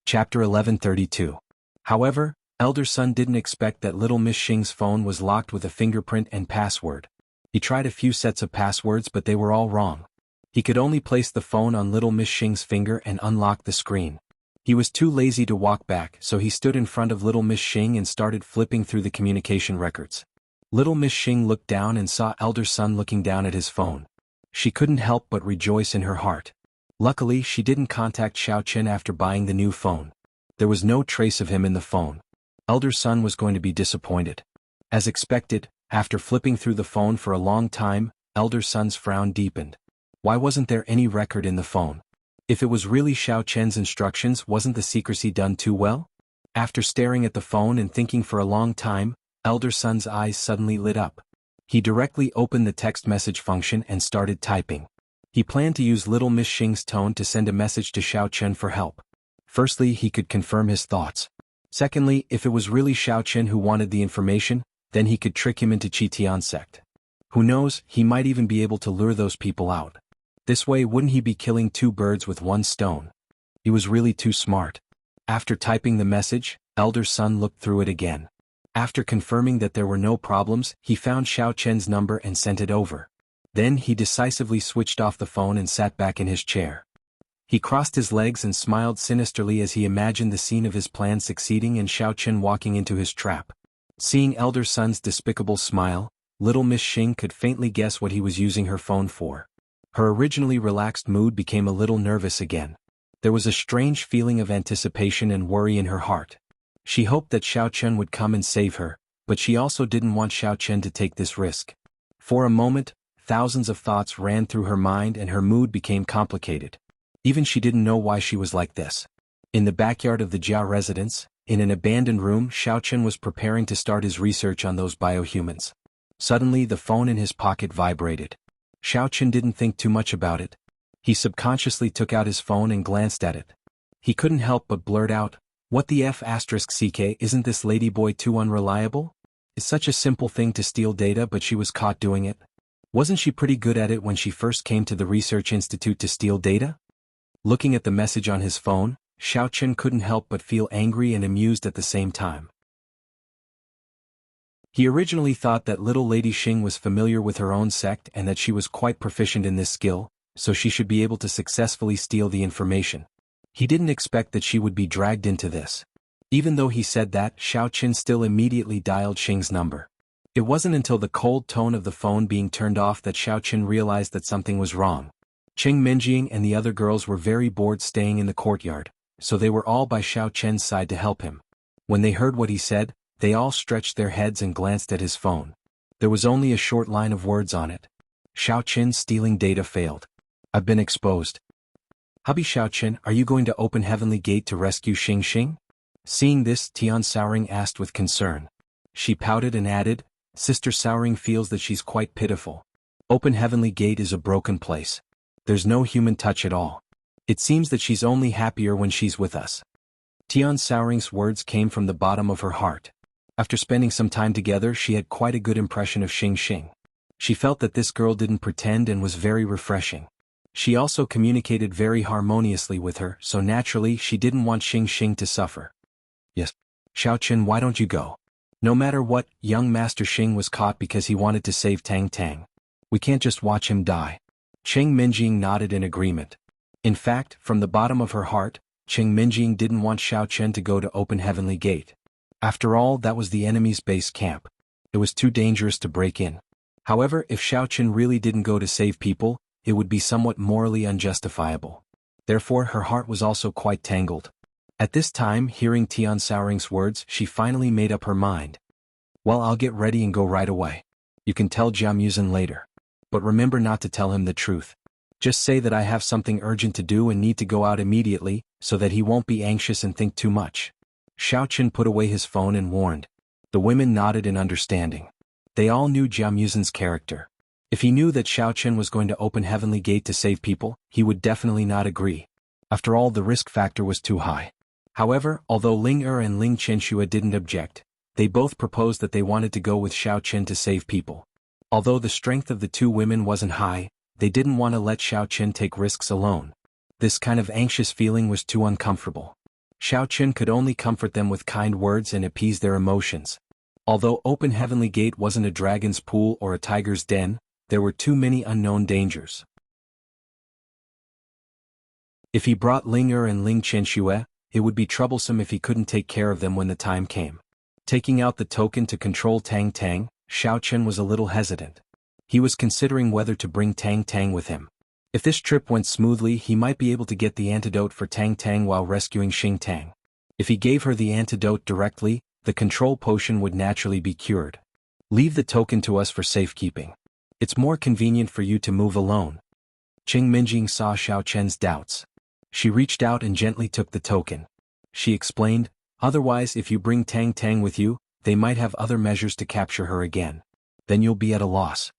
Chapter 1132. However, elder son didn't expect that little Miss Xing's phone was locked with a fingerprint and password. He tried a few sets of passwords but they were all wrong. He could only place the phone on little Miss Xing's finger and unlock the screen. He was too lazy to walk back, so he stood in front of little Miss Xing and started flipping through the communication records. Little Miss Xing looked down and saw elder son looking down at his phone. She couldn't help but rejoice in her heart. Luckily, she didn't contact Xiao Qian after buying the new phone. There was no trace of him in the phone. Elder son was going to be disappointed. As expected, after flipping through the phone for a long time, elder son's frown deepened. Why wasn't there any record in the phone? If it was really Xiao Qian's instructions, wasn't the secrecy done too well? After staring at the phone and thinking for a long time, elder son's eyes suddenly lit up. He directly opened the text message function and started typing. He planned to use little Miss Xing's tone to send a message to Xiao Qian for help. Firstly, he could confirm his thoughts. Secondly, if it was really Xiao Qian who wanted the information, then he could trick him into Qitian sect. Who knows, he might even be able to lure those people out. This way, wouldn't he be killing two birds with one stone? He was really too smart. After typing the message, elder son looked through it again. After confirming that there were no problems, he found Xiao Qian's number and sent it over. Then he decisively switched off the phone and sat back in his chair. He crossed his legs and smiled sinisterly as he imagined the scene of his plan succeeding and Xiao Qian walking into his trap. Seeing elder son's despicable smile, little Miss Xing could faintly guess what he was using her phone for. Her originally relaxed mood became a little nervous again. There was a strange feeling of anticipation and worry in her heart. She hoped that Xiao Qian would come and save her, but she also didn't want Xiao Qian to take this risk. For a moment, thousands of thoughts ran through her mind and her mood became complicated. Even she didn't know why she was like this. In the backyard of the Jia residence, in an abandoned room, Xiao Qian was preparing to start his research on those biohumans. Suddenly, the phone in his pocket vibrated. Xiao Qian didn't think too much about it. He subconsciously took out his phone and glanced at it. He couldn't help but blurt out, "What the F***, isn't this ladyboy too unreliable? It's such a simple thing to steal data, but she was caught doing it. Wasn't she pretty good at it when she first came to the research institute to steal data? Looking at the message on his phone, Xiao Chen couldn't help but feel angry and amused at the same time. He originally thought that little Lady Xing was familiar with her own sect and that she was quite proficient in this skill, so she should be able to successfully steal the information. He didn't expect that she would be dragged into this. Even though he said that, Xiao Chen still immediately dialed Xing's number. It wasn't until the cold tone of the phone being turned off that Xiao Chen realized that something was wrong. Qing Minjing and the other girls were very bored staying in the courtyard, so they were all by Xiao Chen's side to help him. When they heard what he said, they all stretched their heads and glanced at his phone. There was only a short line of words on it. Xiao Chen's stealing data failed. I've been exposed. Hubby Xiao Chen, are you going to open Heavenly Gate to rescue Xing Xing? Seeing this, Tian Shaoring asked with concern. She pouted and added, Sister Shaoring feels that she's quite pitiful. Open Heavenly Gate is a broken place. There's no human touch at all. It seems that she's only happier when she's with us. Tian Shaoring's words came from the bottom of her heart. After spending some time together, she had quite a good impression of Xing Xing. She felt that this girl didn't pretend and was very refreshing. She also communicated very harmoniously with her, so naturally she didn't want Xing Xing to suffer. Yes. Xiao Chen, why don't you go? No matter what, young Master Xing was caught because he wanted to save Tang Tang. We can't just watch him die. Qing Minjing nodded in agreement. In fact, from the bottom of her heart, Qing Minjing didn't want Xiao Chen to go to open Heavenly Gate. After all, that was the enemy's base camp. It was too dangerous to break in. However, if Xiao Chen really didn't go to save people, it would be somewhat morally unjustifiable. Therefore, her heart was also quite tangled. At this time, hearing Tian Shaoring's words, she finally made up her mind. Well, I'll get ready and go right away. You can tell Jia Muzhen later. But remember not to tell him the truth. Just say that I have something urgent to do and need to go out immediately, so that he won't be anxious and think too much. Xiao Chen put away his phone and warned. The women nodded in understanding. They all knew Jia Muzhen's character. If he knew that Xiao Chen was going to open Heavenly Gate to save people, he would definitely not agree. After all, the risk factor was too high. However, although Ling Er and Ling Chenxue didn't object, they both proposed that they wanted to go with Xiao Chen to save people. Although the strength of the two women wasn't high, they didn't want to let Xiao Chen take risks alone. This kind of anxious feeling was too uncomfortable. Xiao Chen could only comfort them with kind words and appease their emotions. Although open Heavenly Gate wasn't a dragon's pool or a tiger's den, there were too many unknown dangers. If he brought Ling Er and Ling Chenxue, it would be troublesome if he couldn't take care of them when the time came. Taking out the token to control Tang Tang, Xiao Chen was a little hesitant. He was considering whether to bring Tang Tang with him. If this trip went smoothly, he might be able to get the antidote for Tang Tang while rescuing Xing Tang. If he gave her the antidote directly, the control potion would naturally be cured. Leave the token to us for safekeeping. It's more convenient for you to move alone. Qing Minjing saw Xiao Chen's doubts. She reached out and gently took the token. She explained, otherwise if you bring Tang Tang with you, they might have other measures to capture her again. Then you'll be at a loss.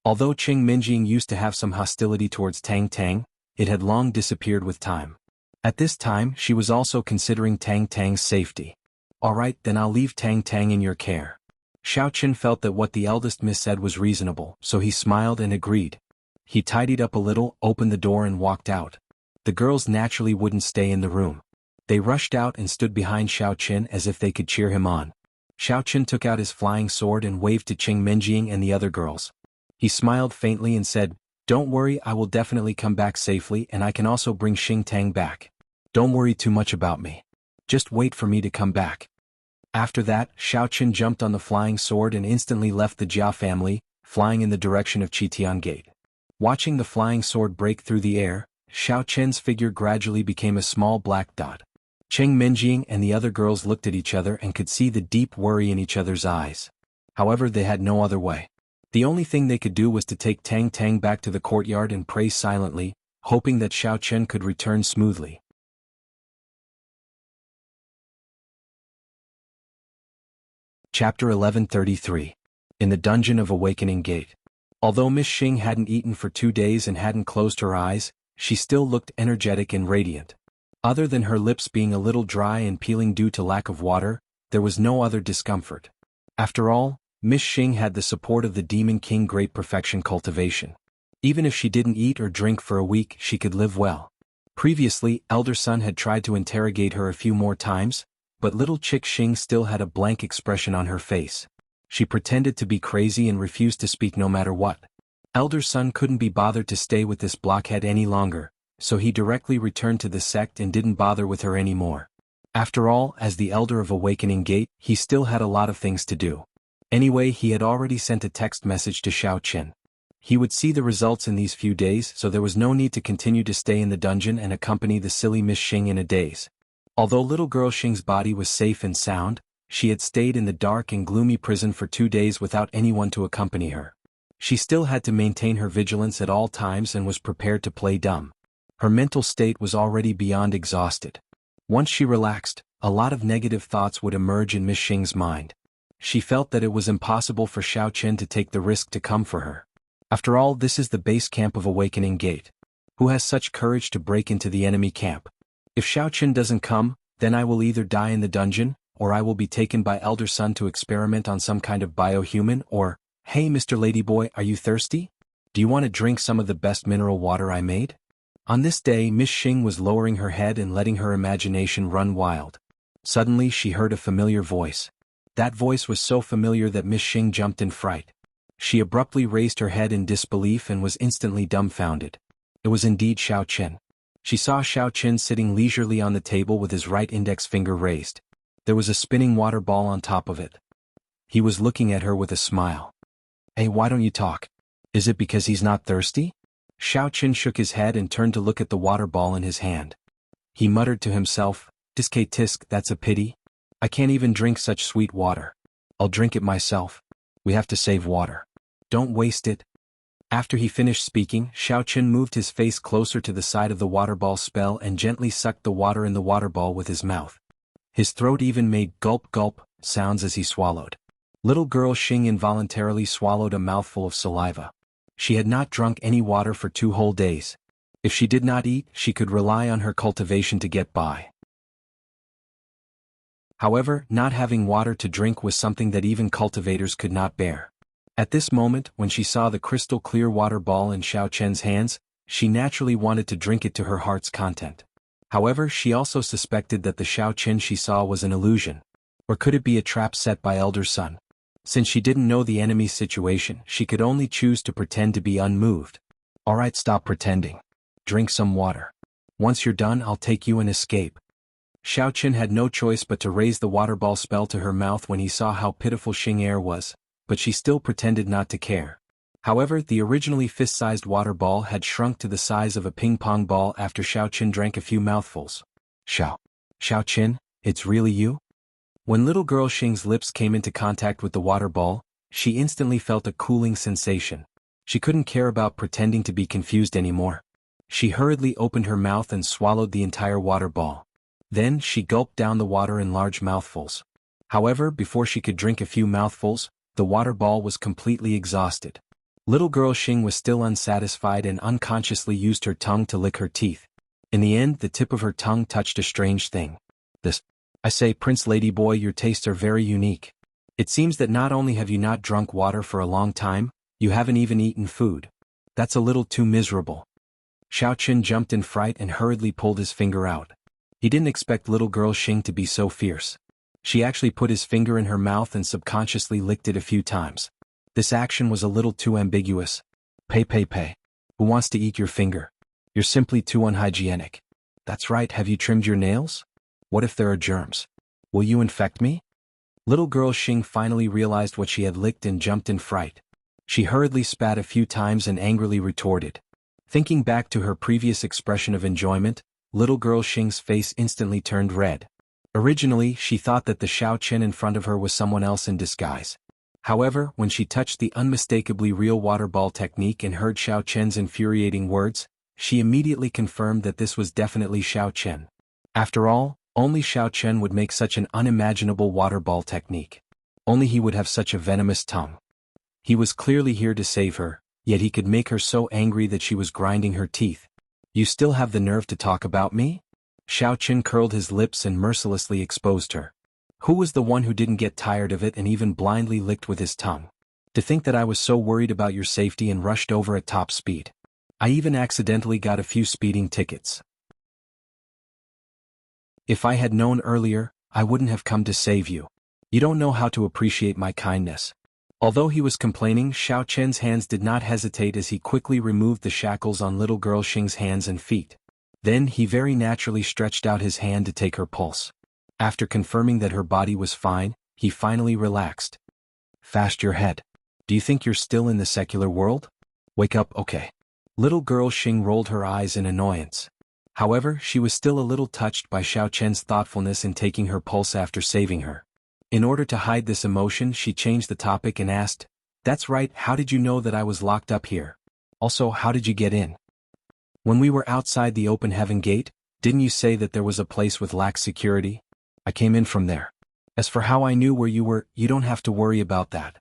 Although Qing Minjing used to have some hostility towards Tang Tang, it had long disappeared with time. At this time, she was also considering Tang Tang's safety. Alright, then I'll leave Tang Tang in your care. Xiao Chen felt that what the eldest miss said was reasonable, so he smiled and agreed. He tidied up a little, opened the door and walked out. The girls naturally wouldn't stay in the room. They rushed out and stood behind Xiao Chen as if they could cheer him on. Xiao Chen took out his flying sword and waved to Qing Minjing and the other girls. He smiled faintly and said, Don't worry, I will definitely come back safely and I can also bring Xing Tang back. Don't worry too much about me. Just wait for me to come back. After that, Xiao Chen jumped on the flying sword and instantly left the Jia family, flying in the direction of Qitian Gate. Watching the flying sword break through the air, Xiao Chen's figure gradually became a small black dot. Qing Minjing and the other girls looked at each other and could see the deep worry in each other's eyes. However, they had no other way. The only thing they could do was to take Tang Tang back to the courtyard and pray silently, hoping that Xiao Chen could return smoothly. Chapter 1133. In the Dungeon of Awakening Gate. Although Miss Xing hadn't eaten for 2 days and hadn't closed her eyes, she still looked energetic and radiant. Other than her lips being a little dry and peeling due to lack of water, there was no other discomfort. After all, Miss Xing had the support of the Demon King Great Perfection Cultivation. Even if she didn't eat or drink for a week, she could live well. Previously, Elder Sun had tried to interrogate her a few more times, but little Chick Xing still had a blank expression on her face. She pretended to be crazy and refused to speak no matter what. Elder Sun couldn't be bothered to stay with this blockhead any longer, so he directly returned to the sect and didn't bother with her anymore. After all, as the Elder of Awakening Gate, he still had a lot of things to do. Anyway, he had already sent a text message to Xiao Qin. He would see the results in these few days, so there was no need to continue to stay in the dungeon and accompany the silly Miss Xing in a daze. Although little girl Xing's body was safe and sound, she had stayed in the dark and gloomy prison for 2 days without anyone to accompany her. She still had to maintain her vigilance at all times and was prepared to play dumb. Her mental state was already beyond exhausted. Once she relaxed, a lot of negative thoughts would emerge in Miss Xing's mind. She felt that it was impossible for Xiao Qin to take the risk to come for her. After all, this is the base camp of Awakening Gate. Who has such courage to break into the enemy camp? If Xiao Qin doesn't come, then I will either die in the dungeon, or I will be taken by Elder Sun to experiment on some kind of biohuman, or, hey Mr. Ladyboy, are you thirsty? Do you want to drink some of the best mineral water I made? On this day, Miss Xing was lowering her head and letting her imagination run wild. Suddenly she heard a familiar voice. That voice was so familiar that Miss Xing jumped in fright. She abruptly raised her head in disbelief and was instantly dumbfounded. It was indeed Xiao Qin. She saw Xiao Qin sitting leisurely on the table with his right index finger raised. There was a spinning water ball on top of it. He was looking at her with a smile. Hey, why don't you talk? Is it because he's not thirsty? Xiao Qin shook his head and turned to look at the water ball in his hand. He muttered to himself, Tisk tisk, that's a pity. I can't even drink such sweet water. I'll drink it myself. We have to save water. Don't waste it. After he finished speaking, Xiao Qin moved his face closer to the side of the water ball spell and gently sucked the water in the water ball with his mouth. His throat even made gulp-gulp sounds as he swallowed. Little girl Xing involuntarily swallowed a mouthful of saliva. She had not drunk any water for 2 whole days. If she did not eat, she could rely on her cultivation to get by. However, not having water to drink was something that even cultivators could not bear. At this moment, when she saw the crystal-clear water ball in Xiao Qin's hands, she naturally wanted to drink it to her heart's content. However, she also suspected that the Xiao Qin she saw was an illusion. Or could it be a trap set by Elder Sun? Since she didn't know the enemy's situation, she could only choose to pretend to be unmoved. Alright, stop pretending. Drink some water. Once you're done, I'll take you and escape. Xiao Qin had no choice but to raise the water ball spell to her mouth when he saw how pitiful Xing Er was, but she still pretended not to care. However, the originally fist-sized water ball had shrunk to the size of a ping-pong ball after Xiao Qin drank a few mouthfuls. Xiao Qin, it's really you? When little girl Xing's lips came into contact with the water ball, she instantly felt a cooling sensation. She couldn't care about pretending to be confused anymore. She hurriedly opened her mouth and swallowed the entire water ball. Then, she gulped down the water in large mouthfuls. However, before she could drink a few mouthfuls, the water ball was completely exhausted. Little girl Xing was still unsatisfied and unconsciously used her tongue to lick her teeth. In the end, the tip of her tongue touched a strange thing. I say, Prince Ladyboy, your tastes are very unique. It seems that not only have you not drunk water for a long time, you haven't even eaten food. That's a little too miserable. Xiao Qin jumped in fright and hurriedly pulled his finger out. He didn't expect little girl Xing to be so fierce. She actually put his finger in her mouth and subconsciously licked it a few times. This action was a little too ambiguous. Pay. Who wants to eat your finger? You're simply too unhygienic. That's right, have you trimmed your nails? What if there are germs? Will you infect me? Little girl Xing finally realized what she had licked and jumped in fright. She hurriedly spat a few times and angrily retorted. Thinking back to her previous expression of enjoyment, little girl Xing's face instantly turned red. Originally, she thought that the Xiao Qin in front of her was someone else in disguise. However, when she touched the unmistakably real water ball technique and heard Xiao Qin's infuriating words, she immediately confirmed that this was definitely Xiao Qin. After all, only Xiao Qin would make such an unimaginable water ball technique. Only he would have such a venomous tongue. He was clearly here to save her, yet he could make her so angry that she was grinding her teeth. You still have the nerve to talk about me? Xiao Qin curled his lips and mercilessly exposed her. Who was the one who didn't get tired of it and even blindly licked with his tongue? To think that I was so worried about your safety and rushed over at top speed. I even accidentally got a few speeding tickets. If I had known earlier, I wouldn't have come to save you. You don't know how to appreciate my kindness. Although he was complaining, Xiao Chen's hands did not hesitate as he quickly removed the shackles on little girl Xing's hands and feet. Then he very naturally stretched out his hand to take her pulse. After confirming that her body was fine, he finally relaxed. Fast your head. Do you think you're still in the secular world? Wake up, okay. Little girl Xing rolled her eyes in annoyance. However, she was still a little touched by Xiao Chen's thoughtfulness in taking her pulse after saving her. In order to hide this emotion, she changed the topic and asked, "That's right, how did you know that I was locked up here? Also, how did you get in? When we were outside the open heaven gate, didn't you say that there was a place with lax security? I came in from there. As for how I knew where you were, you don't have to worry about that."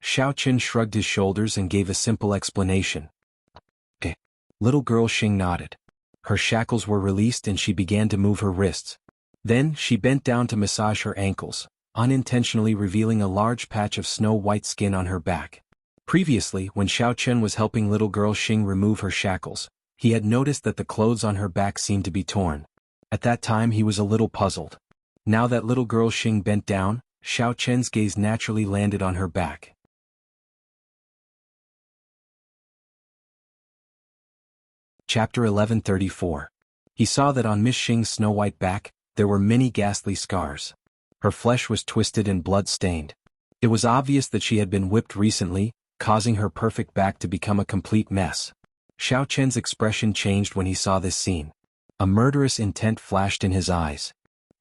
Xiao Chen shrugged his shoulders and gave a simple explanation. Okay. Little girl Xing nodded. Her shackles were released and she began to move her wrists. Then, she bent down to massage her ankles, unintentionally revealing a large patch of snow-white skin on her back. Previously, when Xiao Chen was helping little girl Xing remove her shackles, he had noticed that the clothes on her back seemed to be torn. At that time he was a little puzzled. Now that little girl Xing bent down, Xiao Chen's gaze naturally landed on her back. Chapter 1134. He saw that on Miss Xing's snow-white back, there were many ghastly scars. Her flesh was twisted and blood-stained. It was obvious that she had been whipped recently, causing her perfect back to become a complete mess. Xiao Chen's expression changed when he saw this scene. A murderous intent flashed in his eyes.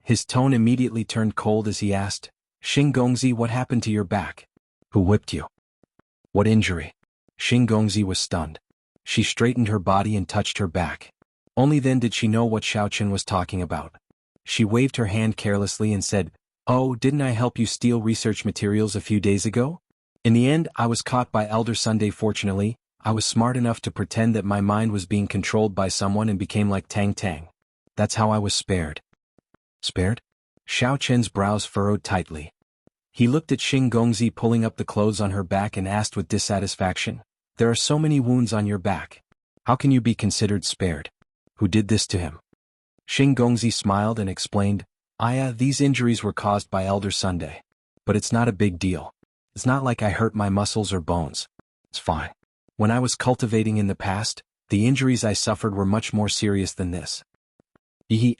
His tone immediately turned cold as he asked, "Xing Gongzi, what happened to your back? Who whipped you? What injury?" Xing Gongzi was stunned. She straightened her body and touched her back. Only then did she know what Xiao Chen was talking about. She waved her hand carelessly and said, "Oh, didn't I help you steal research materials a few days ago? In the end, I was caught by Elder Sunday. Fortunately, I was smart enough to pretend that my mind was being controlled by someone and became like Tang Tang. That's how I was spared." Spared? Xiao Chen's brows furrowed tightly. He looked at Xing Gongzi pulling up the clothes on her back and asked with dissatisfaction, "There are so many wounds on your back. How can you be considered spared? Who did this to him?" Xing Gongzi smiled and explained, These injuries were caused by Elder Sunday. But it's not a big deal. It's not like I hurt my muscles or bones. It's fine. When I was cultivating in the past, the injuries I suffered were much more serious than this."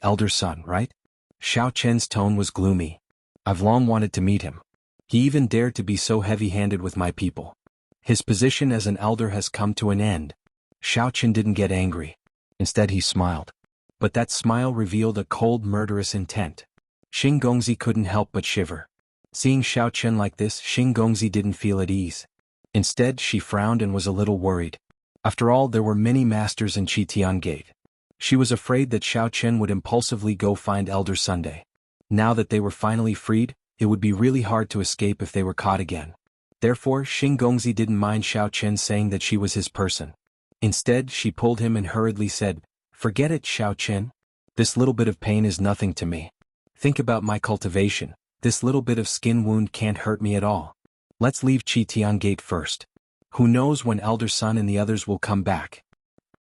Elder Sun, right? Xiao Chen's tone was gloomy. "I've long wanted to meet him. He even dared to be so heavy-handed with my people. His position as an elder has come to an end." Xiao Chen didn't get angry. Instead he smiled. But that smile revealed a cold, murderous intent. Xing Gongzi couldn't help but shiver. Seeing Xiao Chen like this, Xing Gongzi didn't feel at ease. Instead, she frowned and was a little worried. After all, there were many masters in Qitian Gate. She was afraid that Xiao Chen would impulsively go find Elder Sunday. Now that they were finally freed, it would be really hard to escape if they were caught again. Therefore, Xing Gongzi didn't mind Xiao Chen saying that she was his person. Instead, she pulled him and hurriedly said, "Forget it, Xiao Chen. This little bit of pain is nothing to me. Think about my cultivation. This little bit of skin wound can't hurt me at all. Let's leave Qitian Gate first. Who knows when Elder Sun and the others will come back."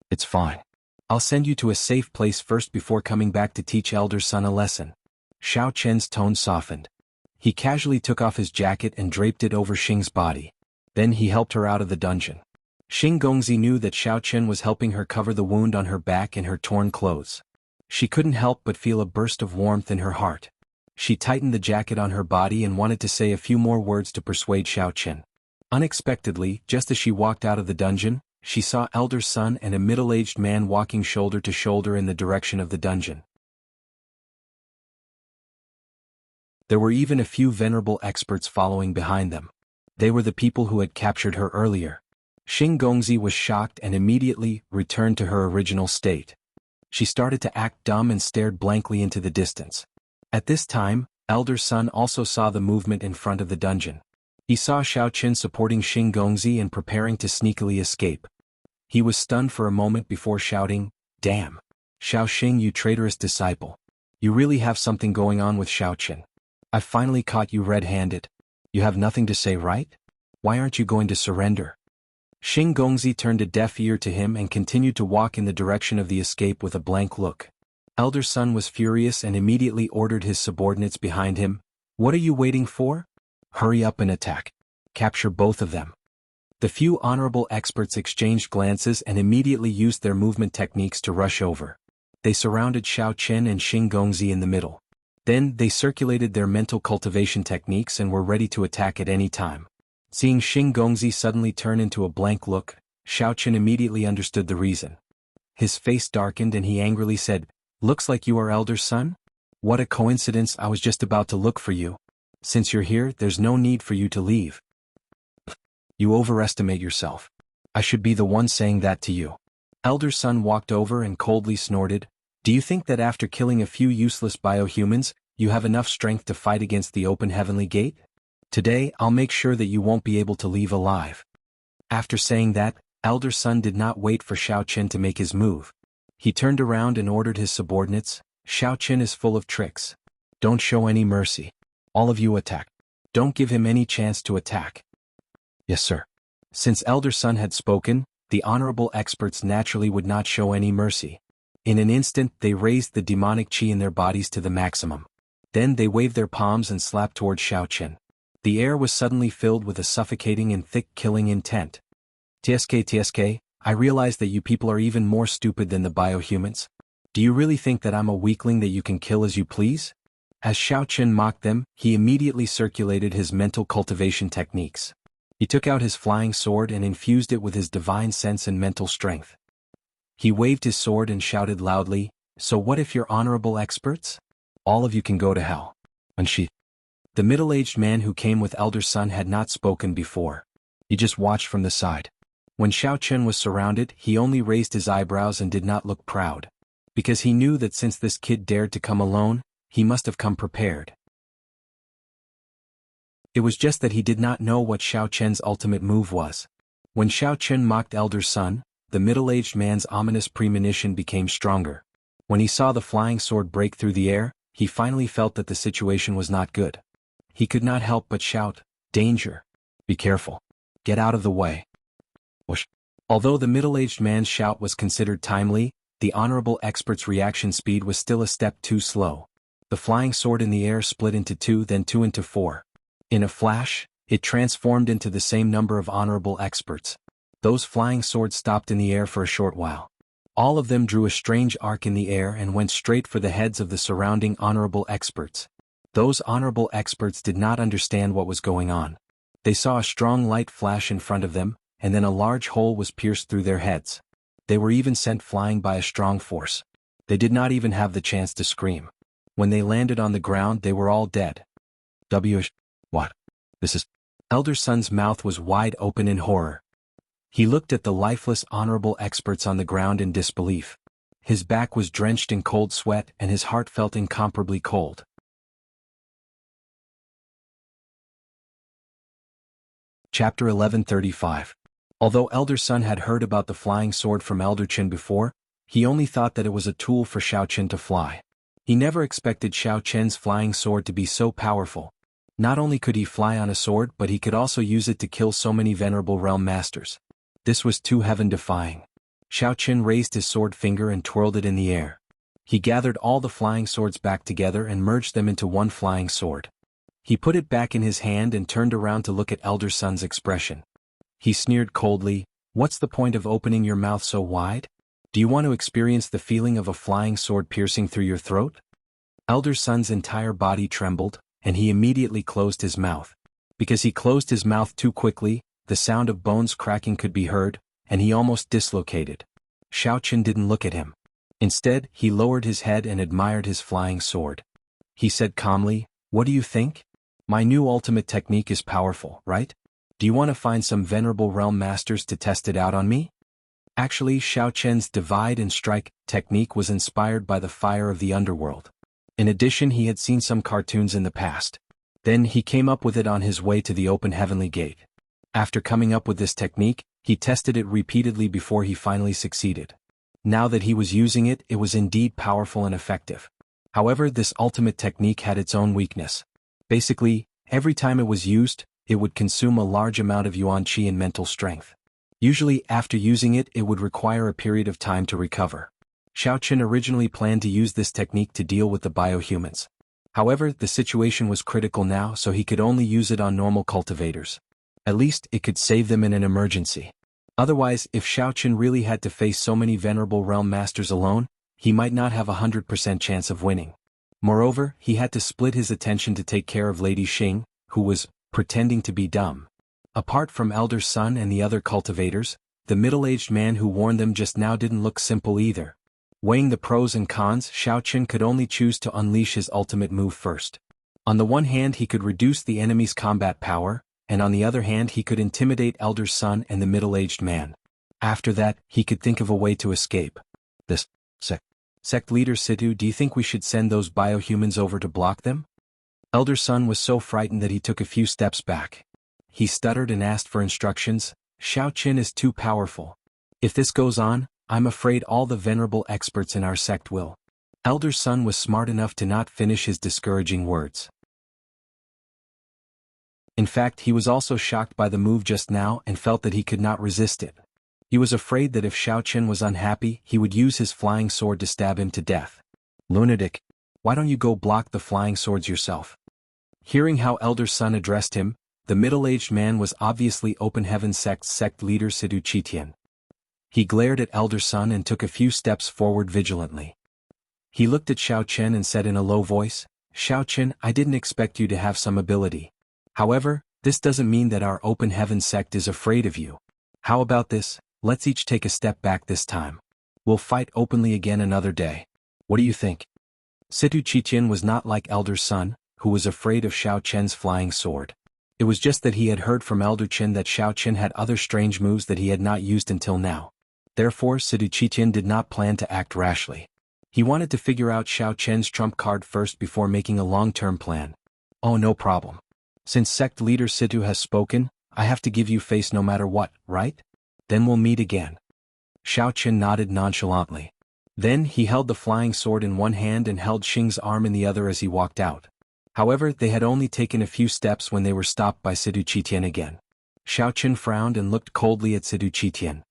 "It's fine. I'll send you to a safe place first before coming back to teach Elder Sun a lesson." Xiao Chen's tone softened. He casually took off his jacket and draped it over Xing's body. Then he helped her out of the dungeon. Xing Gongzi knew that Xiao Chen was helping her cover the wound on her back and her torn clothes. She couldn't help but feel a burst of warmth in her heart. She tightened the jacket on her body and wanted to say a few more words to persuade Xiao Chen. Unexpectedly, just as she walked out of the dungeon, she saw Elder Sun and a middle-aged man walking shoulder to shoulder in the direction of the dungeon. There were even a few venerable experts following behind them. They were the people who had captured her earlier. Xing Gongzi was shocked and immediately returned to her original state. She started to act dumb and stared blankly into the distance. At this time, Elder Sun also saw the movement in front of the dungeon. He saw Xiao Chen supporting Xing Gongzi and preparing to sneakily escape. He was stunned for a moment before shouting, "Damn! Xiao Xing, you traitorous disciple. You really have something going on with Xiao Chen. I've finally caught you red-handed. You have nothing to say, right? Why aren't you going to surrender? Xing Gongzi turned a deaf ear to him and continued to walk in the direction of the escape with a blank look. Elder Sun was furious and immediately ordered his subordinates behind him. What are you waiting for? Hurry up and attack. Capture both of them. The few honorable experts exchanged glances and immediately used their movement techniques to rush over. They surrounded Xiao Chen and Xing Gongzi in the middle. Then they circulated their mental cultivation techniques and were ready to attack at any time. Seeing Xing Gongzi suddenly turn into a blank look, Xiao Chen immediately understood the reason. His face darkened and he angrily said, "Looks like you are Elder Sun? What a coincidence, I was just about to look for you. Since you're here, there's no need for you to leave. You overestimate yourself. I should be the one saying that to you." Elder Sun walked over and coldly snorted, "Do you think that after killing a few useless biohumans, you have enough strength to fight against the open heavenly gate? Today, I'll make sure that you won't be able to leave alive." After saying that, Elder Sun did not wait for Xiao Chen to make his move. He turned around and ordered his subordinates, "Xiao Chen is full of tricks. Don't show any mercy. All of you attack. Don't give him any chance to attack." "Yes, sir." Since Elder Sun had spoken, the honorable experts naturally would not show any mercy. In an instant, they raised the demonic chi in their bodies to the maximum. Then they waved their palms and slapped toward Xiao Chen. The air was suddenly filled with a suffocating and thick killing intent. TSK, I realize that you people are even more stupid than the biohumans. Do you really think that I'm a weakling that you can kill as you please? As Xiao Chen mocked them, he immediately circulated his mental cultivation techniques. He took out his flying sword and infused it with his divine sense and mental strength. He waved his sword and shouted loudly, "So what if you're honorable experts? All of you can go to hell." The middle-aged man who came with Elder Sun had not spoken before. He just watched from the side. When Xiao Chen was surrounded, he only raised his eyebrows and did not look proud. Because he knew that since this kid dared to come alone, he must have come prepared. It was just that he did not know what Xiao Chen's ultimate move was. When Xiao Chen mocked Elder Sun, the middle-aged man's ominous premonition became stronger. When he saw the flying sword break through the air, he finally felt that the situation was not good. He could not help but shout, "Danger! Be careful! Get out of the way!" Whoosh. Although the middle-aged man's shout was considered timely, the honorable expert's reaction speed was still a step too slow. The flying sword in the air split into two, then two into four. In a flash, it transformed into the same number of honorable experts. Those flying swords stopped in the air for a short while. All of them drew a strange arc in the air and went straight for the heads of the surrounding honorable experts. Those honorable experts did not understand what was going on. They saw a strong light flash in front of them, and then a large hole was pierced through their heads. They were even sent flying by a strong force. They did not even have the chance to scream. When they landed on the ground, they were all dead. What? This is... Elder Sun's mouth was wide open in horror. He looked at the lifeless honorable experts on the ground in disbelief. His back was drenched in cold sweat and his heart felt incomparably cold. Chapter 1135. Although Elder Sun had heard about the flying sword from Elder Chen before, he only thought that it was a tool for Xiao Chen to fly. He never expected Xiao Chen's flying sword to be so powerful. Not only could he fly on a sword, but he could also use it to kill so many venerable realm masters. This was too heaven-defying. Xiao Chen raised his sword finger and twirled it in the air. He gathered all the flying swords back together and merged them into one flying sword. He put it back in his hand and turned around to look at Elder Sun's expression. He sneered coldly, "What's the point of opening your mouth so wide? Do you want to experience the feeling of a flying sword piercing through your throat?" Elder Sun's entire body trembled, and he immediately closed his mouth. Because he closed his mouth too quickly, the sound of bones cracking could be heard, and he almost dislocated. Xiao Chen didn't look at him. Instead, he lowered his head and admired his flying sword. He said calmly, "What do you think? My new ultimate technique is powerful, right? Do you want to find some venerable realm masters to test it out on me?" Actually, Xiao Chen's divide and strike technique was inspired by the fire of the underworld. In addition, he had seen some cartoons in the past. Then he came up with it on his way to the open heavenly gate. After coming up with this technique, he tested it repeatedly before he finally succeeded. Now that he was using it, it was indeed powerful and effective. However, this ultimate technique had its own weakness. Basically, every time it was used, it would consume a large amount of yuan qi and mental strength. Usually, after using it, it would require a period of time to recover. Xiaoqun originally planned to use this technique to deal with the biohumans. However, the situation was critical now, so he could only use it on normal cultivators. At least, it could save them in an emergency. Otherwise, if Xiaoqun really had to face so many venerable realm masters alone, he might not have 100% chance of winning. Moreover, he had to split his attention to take care of Lady Xing, who was pretending to be dumb. Apart from Elder Sun and the other cultivators, the middle-aged man who warned them just now didn't look simple either. Weighing the pros and cons, Xiaoqun could only choose to unleash his ultimate move first. On the one hand, he could reduce the enemy's combat power, and on the other hand, he could intimidate Elder Sun and the middle-aged man. After that, he could think of a way to escape. This sect leader Situ, do you think we should send those biohumans over to block them? Elder Sun was so frightened that he took a few steps back. He stuttered and asked for instructions. Xiaoqun is too powerful. If this goes on, I'm afraid all the venerable experts in our sect will. Elder Sun was smart enough to not finish his discouraging words. In fact, he was also shocked by the move just now and felt that he could not resist it. He was afraid that if Xiaoqun was unhappy, he would use his flying sword to stab him to death. Lunatic, why don't you go block the flying swords yourself? Hearing how Elder Sun addressed him, the middle-aged man was obviously Open Heaven Sect's sect leader Sidu Qitian. He glared at Elder Sun and took a few steps forward vigilantly. He looked at Xiaoqun and said in a low voice, Xiaoqun, I didn't expect you to have some ability. However, this doesn't mean that our Open Heaven Sect is afraid of you. How about this, let's each take a step back this time. We'll fight openly again another day. What do you think? Sidu Qitian was not like Elder Sun, who was afraid of Xiaoqun's flying sword. It was just that he had heard from Elder Qin that Xiaoqun had other strange moves that he had not used until now. Therefore, Sidu Qitian did not plan to act rashly. He wanted to figure out Xiaoqun's trump card first before making a long-term plan. Oh, no problem. Since sect leader Situ has spoken, I have to give you face no matter what, right? Then we'll meet again. Xiaoqun nodded nonchalantly. Then he held the flying sword in one hand and held Xing's arm in the other as he walked out. However, they had only taken a few steps when they were stopped by Sidu Qitian again. Xiaoqun frowned and looked coldly at Sidu Qitian.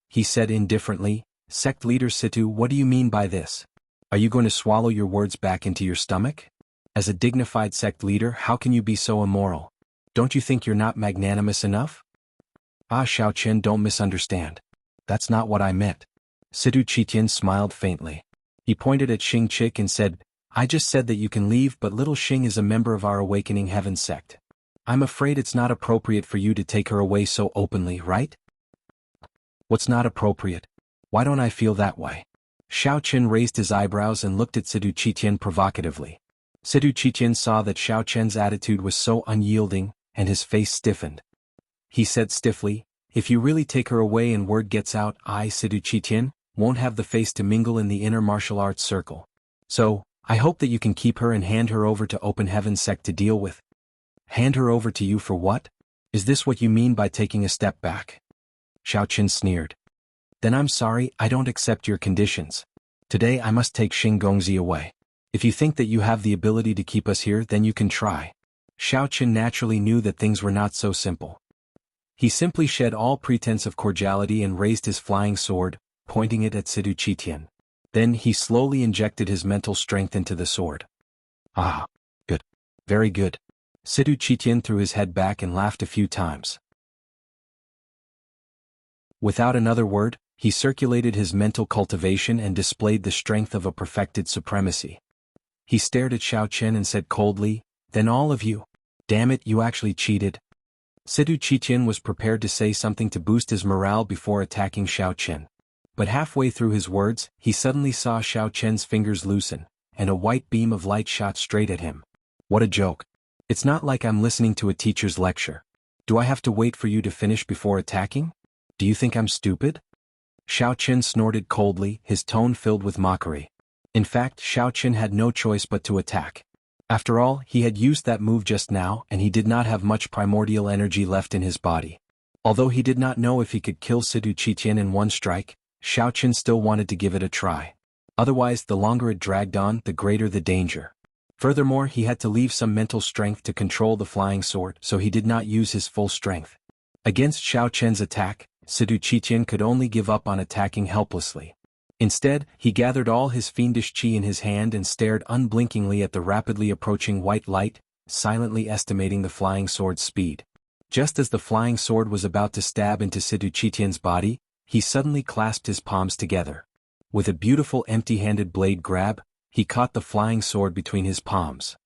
He said indifferently, Sect leader Situ, what do you mean by this? Are you going to swallow your words back into your stomach? As a dignified sect leader, how can you be so immoral? Don't you think you're not magnanimous enough? Ah, Xiaoqun, don't misunderstand. That's not what I meant. Sidu Qitian smiled faintly. He pointed at Xing Chik and said, I just said that you can leave, but little Xing is a member of our Awakening Heaven sect. I'm afraid it's not appropriate for you to take her away so openly, right? What's not appropriate? Why don't I feel that way? Xiaoqun raised his eyebrows and looked at Sidu Qitian provocatively. Sidu Qitian saw that Xiaoqun's attitude was so unyielding, and his face stiffened. He said stiffly, if you really take her away and word gets out, I, Sidu Qitian, won't have the face to mingle in the inner martial arts circle. So, I hope that you can keep her and hand her over to Open Heaven Sect to deal with. Hand her over to you for what? Is this what you mean by taking a step back? Xiaoqun sneered. Then I'm sorry, I don't accept your conditions. Today I must take Xing Gongzi away. If you think that you have the ability to keep us here, then you can try. Xiaoqun naturally knew that things were not so simple. He simply shed all pretense of cordiality and raised his flying sword, pointing it at Sidu Qitian. Then he slowly injected his mental strength into the sword. Ah, good. Very good. Sidu Qitian threw his head back and laughed a few times. Without another word, he circulated his mental cultivation and displayed the strength of a perfected supremacy. He stared at Xiaoqun and said coldly, then all of you. Damn it, you actually cheated. Sidu Qitian was prepared to say something to boost his morale before attacking Xiaoqun. But halfway through his words, he suddenly saw Xiaoqun's fingers loosen, and a white beam of light shot straight at him. What a joke. It's not like I'm listening to a teacher's lecture. Do I have to wait for you to finish before attacking? Do you think I'm stupid? Xiaoqun snorted coldly, his tone filled with mockery. In fact, Xiaoqun had no choice but to attack. After all, he had used that move just now and he did not have much primordial energy left in his body. Although he did not know if he could kill Sidu Qitian in one strike, Xiaoqun still wanted to give it a try. Otherwise, the longer it dragged on, the greater the danger. Furthermore, he had to leave some mental strength to control the flying sword, so he did not use his full strength. Against Xiao Chen's attack, Sidu Qitian could only give up on attacking helplessly. Instead, he gathered all his fiendish qi in his hand and stared unblinkingly at the rapidly approaching white light, silently estimating the flying sword's speed. Just as the flying sword was about to stab into Sidu Qitian's body, he suddenly clasped his palms together. With a beautiful empty-handed blade grab, he caught the flying sword between his palms.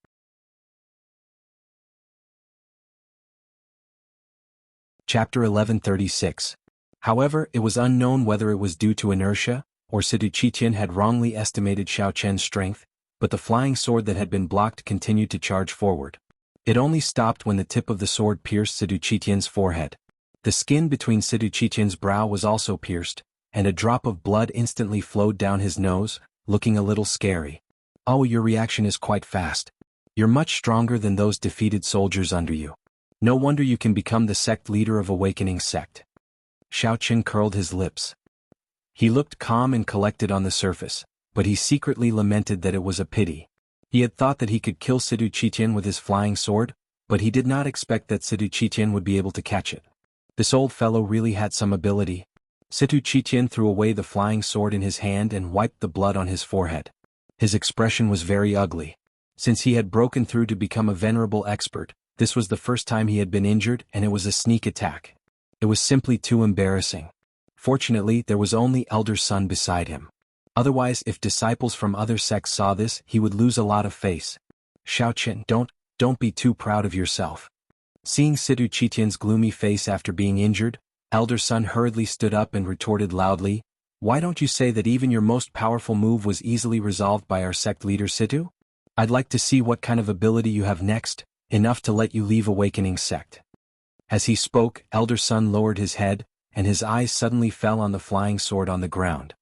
Chapter 1136. However, it was unknown whether it was due to inertia, or Sidu Qitian had wrongly estimated Xiao Chen's strength, but the flying sword that had been blocked continued to charge forward. It only stopped when the tip of the sword pierced Sidu Qitian's forehead. The skin between Sidu Qitian's brow was also pierced, and a drop of blood instantly flowed down his nose, looking a little scary. Oh, your reaction is quite fast. You're much stronger than those defeated soldiers under you. No wonder you can become the sect leader of Awakening Sect. Xiao Chen curled his lips. He looked calm and collected on the surface, but he secretly lamented that it was a pity. He had thought that he could kill Sidu Qitian with his flying sword, but he did not expect that Sidu Qitian would be able to catch it. This old fellow really had some ability. Sidu Qitian threw away the flying sword in his hand and wiped the blood on his forehead. His expression was very ugly. Since he had broken through to become a venerable expert, this was the first time he had been injured, and it was a sneak attack. It was simply too embarrassing. Fortunately, there was only Elder Sun beside him. Otherwise, if disciples from other sects saw this, he would lose a lot of face. Xiao Chen, don't be too proud of yourself. Seeing Sidu Qitian's gloomy face after being injured, Elder Sun hurriedly stood up and retorted loudly, "Why don't you say that even your most powerful move was easily resolved by our sect leader Sidu? I'd like to see what kind of ability you have next, enough to let you leave Awakening Sect." As he spoke, Elder Sun lowered his head, and his eyes suddenly fell on the flying sword on the ground.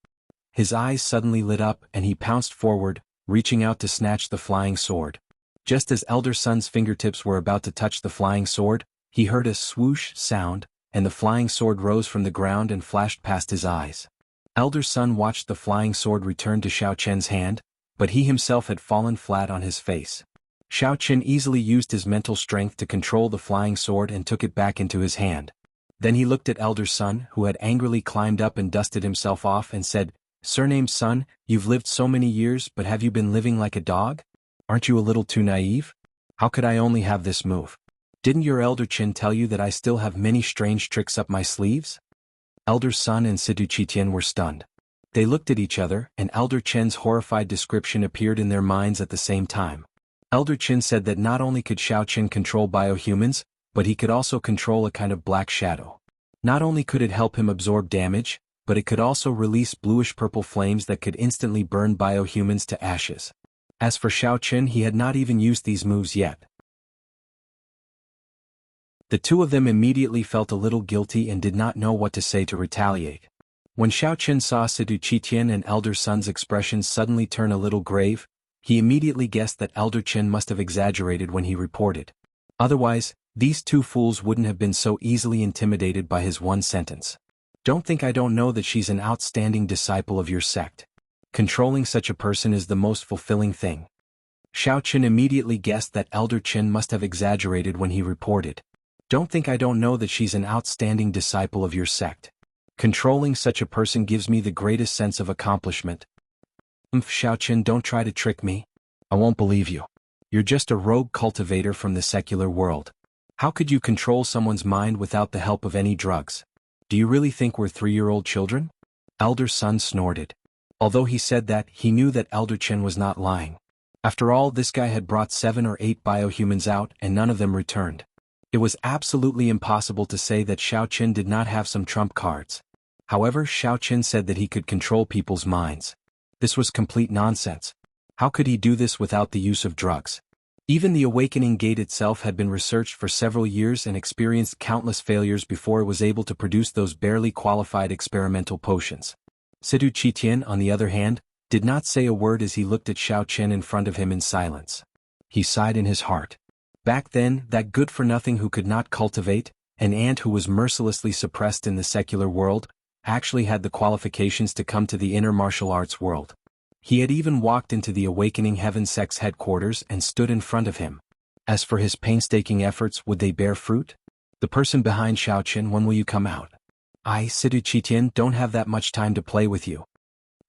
His eyes suddenly lit up and he pounced forward, reaching out to snatch the flying sword. Just as Elder Sun's fingertips were about to touch the flying sword, he heard a swoosh sound, and the flying sword rose from the ground and flashed past his eyes. Elder Sun watched the flying sword return to Xiao Chen's hand, but he himself had fallen flat on his face. Xiao Chen easily used his mental strength to control the flying sword and took it back into his hand. Then he looked at Elder Sun, who had angrily climbed up and dusted himself off, and said, "Surnamed Sun, you've lived so many years, but have you been living like a dog? Aren't you a little too naive? How could I only have this move? Didn't your Elder Chen tell you that I still have many strange tricks up my sleeves?" Elder Sun and Sidu Qitian were stunned. They looked at each other, and Elder Chen's horrified description appeared in their minds at the same time. Elder Chen said that not only could Xiao Chen control biohumans, but he could also control a kind of black shadow. Not only could it help him absorb damage, but it could also release bluish-purple flames that could instantly burn biohumans to ashes. As for Xiao Chen, he had not even used these moves yet. The two of them immediately felt a little guilty and did not know what to say to retaliate. When Xiao Chen saw Sidu Qitian and Elder Sun's expressions suddenly turn a little grave, he immediately guessed that Elder Chen must have exaggerated when he reported. Otherwise, these two fools wouldn't have been so easily intimidated by his one sentence. "Don't think I don't know that she's an outstanding disciple of your sect. Controlling such a person is the most fulfilling thing." Xiao Chen immediately guessed that Elder Chen must have exaggerated when he reported. "Don't think I don't know that she's an outstanding disciple of your sect. Controlling such a person gives me the greatest sense of accomplishment." Xiao Chen, don't try to trick me. I won't believe you. You're just a rogue cultivator from the secular world. How could you control someone's mind without the help of any drugs? Do you really think we're 3-year-old children? Elder Sun snorted. Although he said that, he knew that Elder Chen was not lying. After all, this guy had brought 7 or 8 biohumans out and none of them returned. It was absolutely impossible to say that Xiao Chen did not have some trump cards. However, Xiao Chen said that he could control people's minds. This was complete nonsense. How could he do this without the use of drugs? Even the Awakening Gate itself had been researched for several years and experienced countless failures before it was able to produce those barely qualified experimental potions. Sidu Qitian, on the other hand, did not say a word as he looked at Xiao Chen in front of him in silence. He sighed in his heart. Back then, that good-for-nothing who could not cultivate, an ant who was mercilessly suppressed in the secular world, actually had the qualifications to come to the inner martial arts world. He had even walked into the Awakening Heaven Sect's headquarters and stood in front of him. As for his painstaking efforts, would they bear fruit? The person behind Xiaoqin, when will you come out? I, Sidu Qitian, don't have that much time to play with you.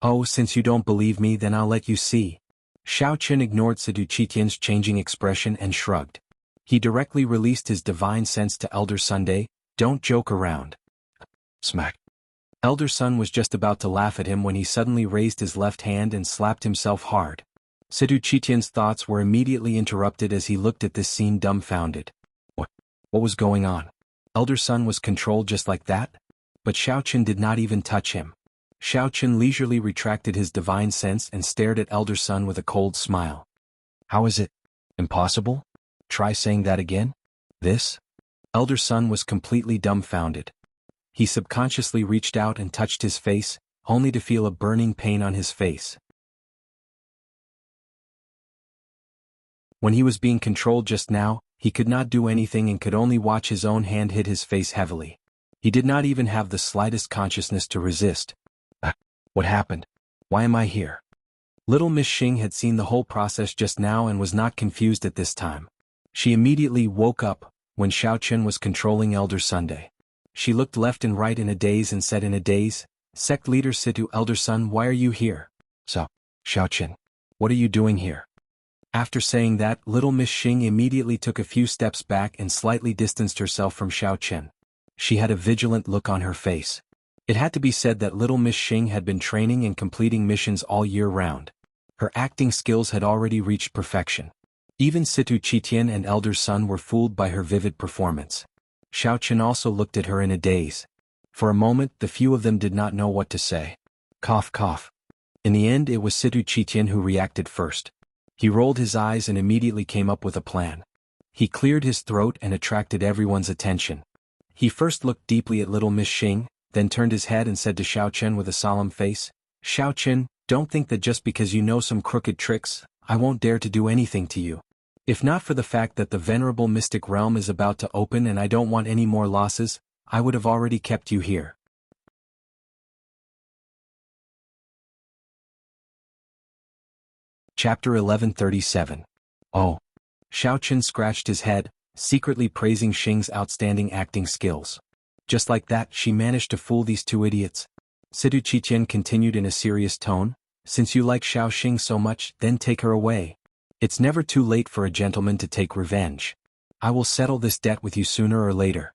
Oh, since you don't believe me, then I'll let you see. Xiaoqin ignored Sidu Qitian's changing expression and shrugged. He directly released his divine sense to Elder Sunday. Don't joke around. Smack. Elder Sun was just about to laugh at him when he suddenly raised his left hand and slapped himself hard. Sidu Qitian's thoughts were immediately interrupted as he looked at this scene dumbfounded. What was going on? Elder Sun was controlled just like that? But Xiaoqin did not even touch him. Xiaoqin leisurely retracted his divine sense and stared at Elder Sun with a cold smile. How is it? Impossible? Try saying that again? This? Elder Sun was completely dumbfounded. He subconsciously reached out and touched his face, only to feel a burning pain on his face. When he was being controlled just now, he could not do anything and could only watch his own hand hit his face heavily. He did not even have the slightest consciousness to resist. What happened? Why am I here? Little Miss Xing had seen the whole process just now and was not confused at this time. She immediately woke up when Xiaoqin was controlling Elder Sunday. She looked left and right in a daze and said in a daze, Sect Leader Situ, Elder Sun, why are you here? So, Xiaoqin, what are you doing here? After saying that, little Miss Xing immediately took a few steps back and slightly distanced herself from Xiaoqin. She had a vigilant look on her face. It had to be said that little Miss Xing had been training and completing missions all year round. Her acting skills had already reached perfection. Even Situ Qitian and Elder Sun were fooled by her vivid performance. Xiaoqin also looked at her in a daze. For a moment, the few of them did not know what to say. Cough, cough. In the end, it was Situ Qitian who reacted first. He rolled his eyes and immediately came up with a plan. He cleared his throat and attracted everyone's attention. He first looked deeply at little Miss Xing, then turned his head and said to Xiaoqin with a solemn face, Xiaoqin, don't think that just because you know some crooked tricks, I won't dare to do anything to you. If not for the fact that the venerable mystic realm is about to open and I don't want any more losses, I would have already kept you here. Chapter 1137. Oh. Xiaoqin scratched his head, secretly praising Xing's outstanding acting skills. Just like that, she managed to fool these two idiots. Sidu Qitian continued in a serious tone, since you like Xiao Xing so much, then take her away. It's never too late for a gentleman to take revenge. I will settle this debt with you sooner or later.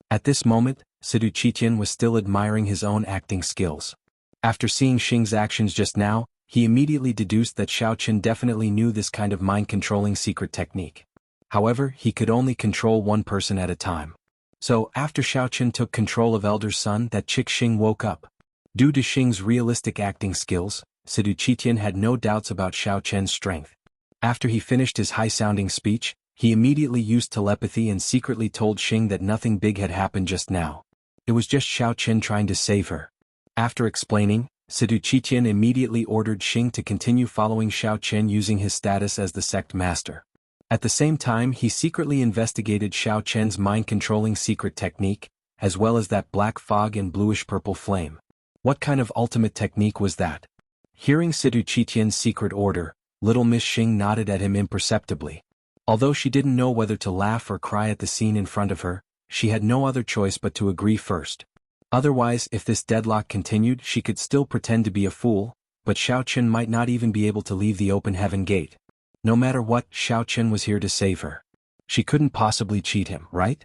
At this moment, Sidu Qitian was still admiring his own acting skills. After seeing Xing's actions just now, he immediately deduced that Xiaoqin definitely knew this kind of mind-controlling secret technique. However, he could only control one person at a time. So, after Xiaoqin took control of Elder Sun, that chick Xing woke up. Due to Xing's realistic acting skills, Sidu Qitian had no doubts about Xiaoqin's strength. After he finished his high-sounding speech, he immediately used telepathy and secretly told Xing that nothing big had happened just now. It was just Xiaoqin trying to save her. After explaining, Sidu Qitian immediately ordered Xing to continue following Xiaoqin using his status as the sect master. At the same time, he secretly investigated Xiaoqin's mind-controlling secret technique, as well as that black fog and bluish-purple flame. What kind of ultimate technique was that? Hearing Sidu Qitian's secret order, little Miss Xing nodded at him imperceptibly. Although she didn't know whether to laugh or cry at the scene in front of her, she had no other choice but to agree first. Otherwise, if this deadlock continued, she could still pretend to be a fool, but Xiaoqin might not even be able to leave the open heaven gate. No matter what, Xiaoqin was here to save her. She couldn't possibly cheat him, right?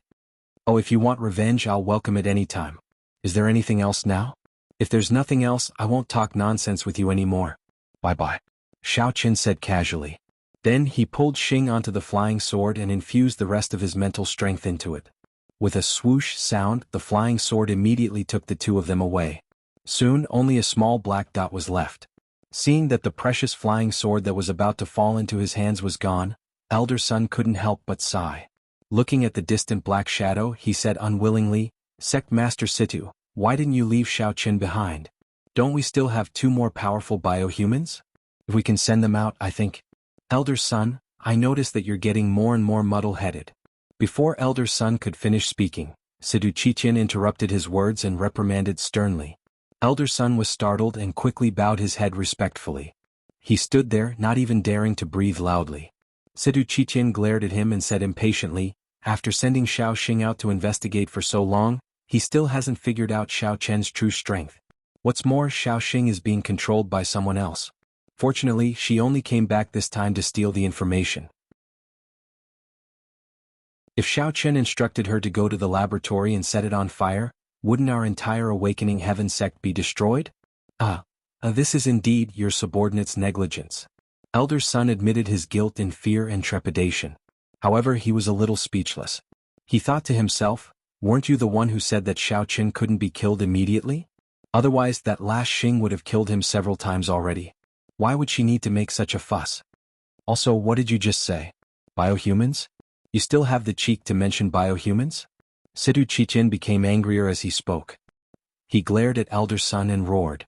Oh, if you want revenge, I'll welcome it anytime. Is there anything else now? If there's nothing else, I won't talk nonsense with you anymore. Bye-bye. Xiaoqin said casually. Then he pulled Xing onto the flying sword and infused the rest of his mental strength into it. With a swoosh sound, the flying sword immediately took the two of them away. Soon, only a small black dot was left. Seeing that the precious flying sword that was about to fall into his hands was gone, Elder Sun couldn't help but sigh. Looking at the distant black shadow, he said unwillingly, Sect Master Situ, why didn't you leave Xiaoqin behind? Don't we still have two more powerful biohumans? If we can send them out, I think. Elder Sun, I notice that you're getting more and more muddle-headed. Before Elder Sun could finish speaking, Sidu Qitian interrupted his words and reprimanded sternly. Elder Sun was startled and quickly bowed his head respectfully. He stood there, not even daring to breathe loudly. Sidu Qiqian glared at him and said impatiently, after sending Xiao Xing out to investigate for so long, he still hasn't figured out Xiao Chen's true strength. What's more, Xiao Xing is being controlled by someone else. Fortunately, she only came back this time to steal the information. If Xiao Chen instructed her to go to the laboratory and set it on fire, wouldn't our entire Awakening Heaven sect be destroyed? This is indeed your subordinate's negligence. Elder Sun admitted his guilt in fear and trepidation. However, he was a little speechless. He thought to himself, weren't you the one who said that Xiao Chen couldn't be killed immediately? Otherwise that last Xing would have killed him several times already. Why would she need to make such a fuss? Also, what did you just say? Biohumans? You still have the cheek to mention biohumans? Sidu Qiqian became angrier as he spoke. He glared at Elder Sun and roared.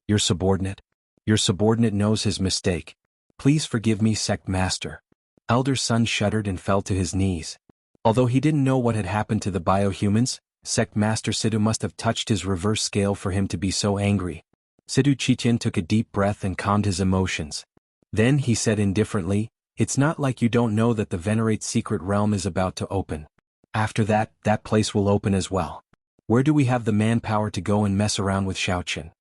Your subordinate? Your subordinate knows his mistake. Please forgive me, sect master. Elder Sun shuddered and fell to his knees. Although he didn't know what had happened to the biohumans, sect master Sidu must have touched his reverse scale for him to be so angry. Sidu Qiqian took a deep breath and calmed his emotions. Then he said indifferently, it's not like you don't know that the Venerate secret realm is about to open. After that, that place will open as well. Where do we have the manpower to go and mess around with Xiao Chen?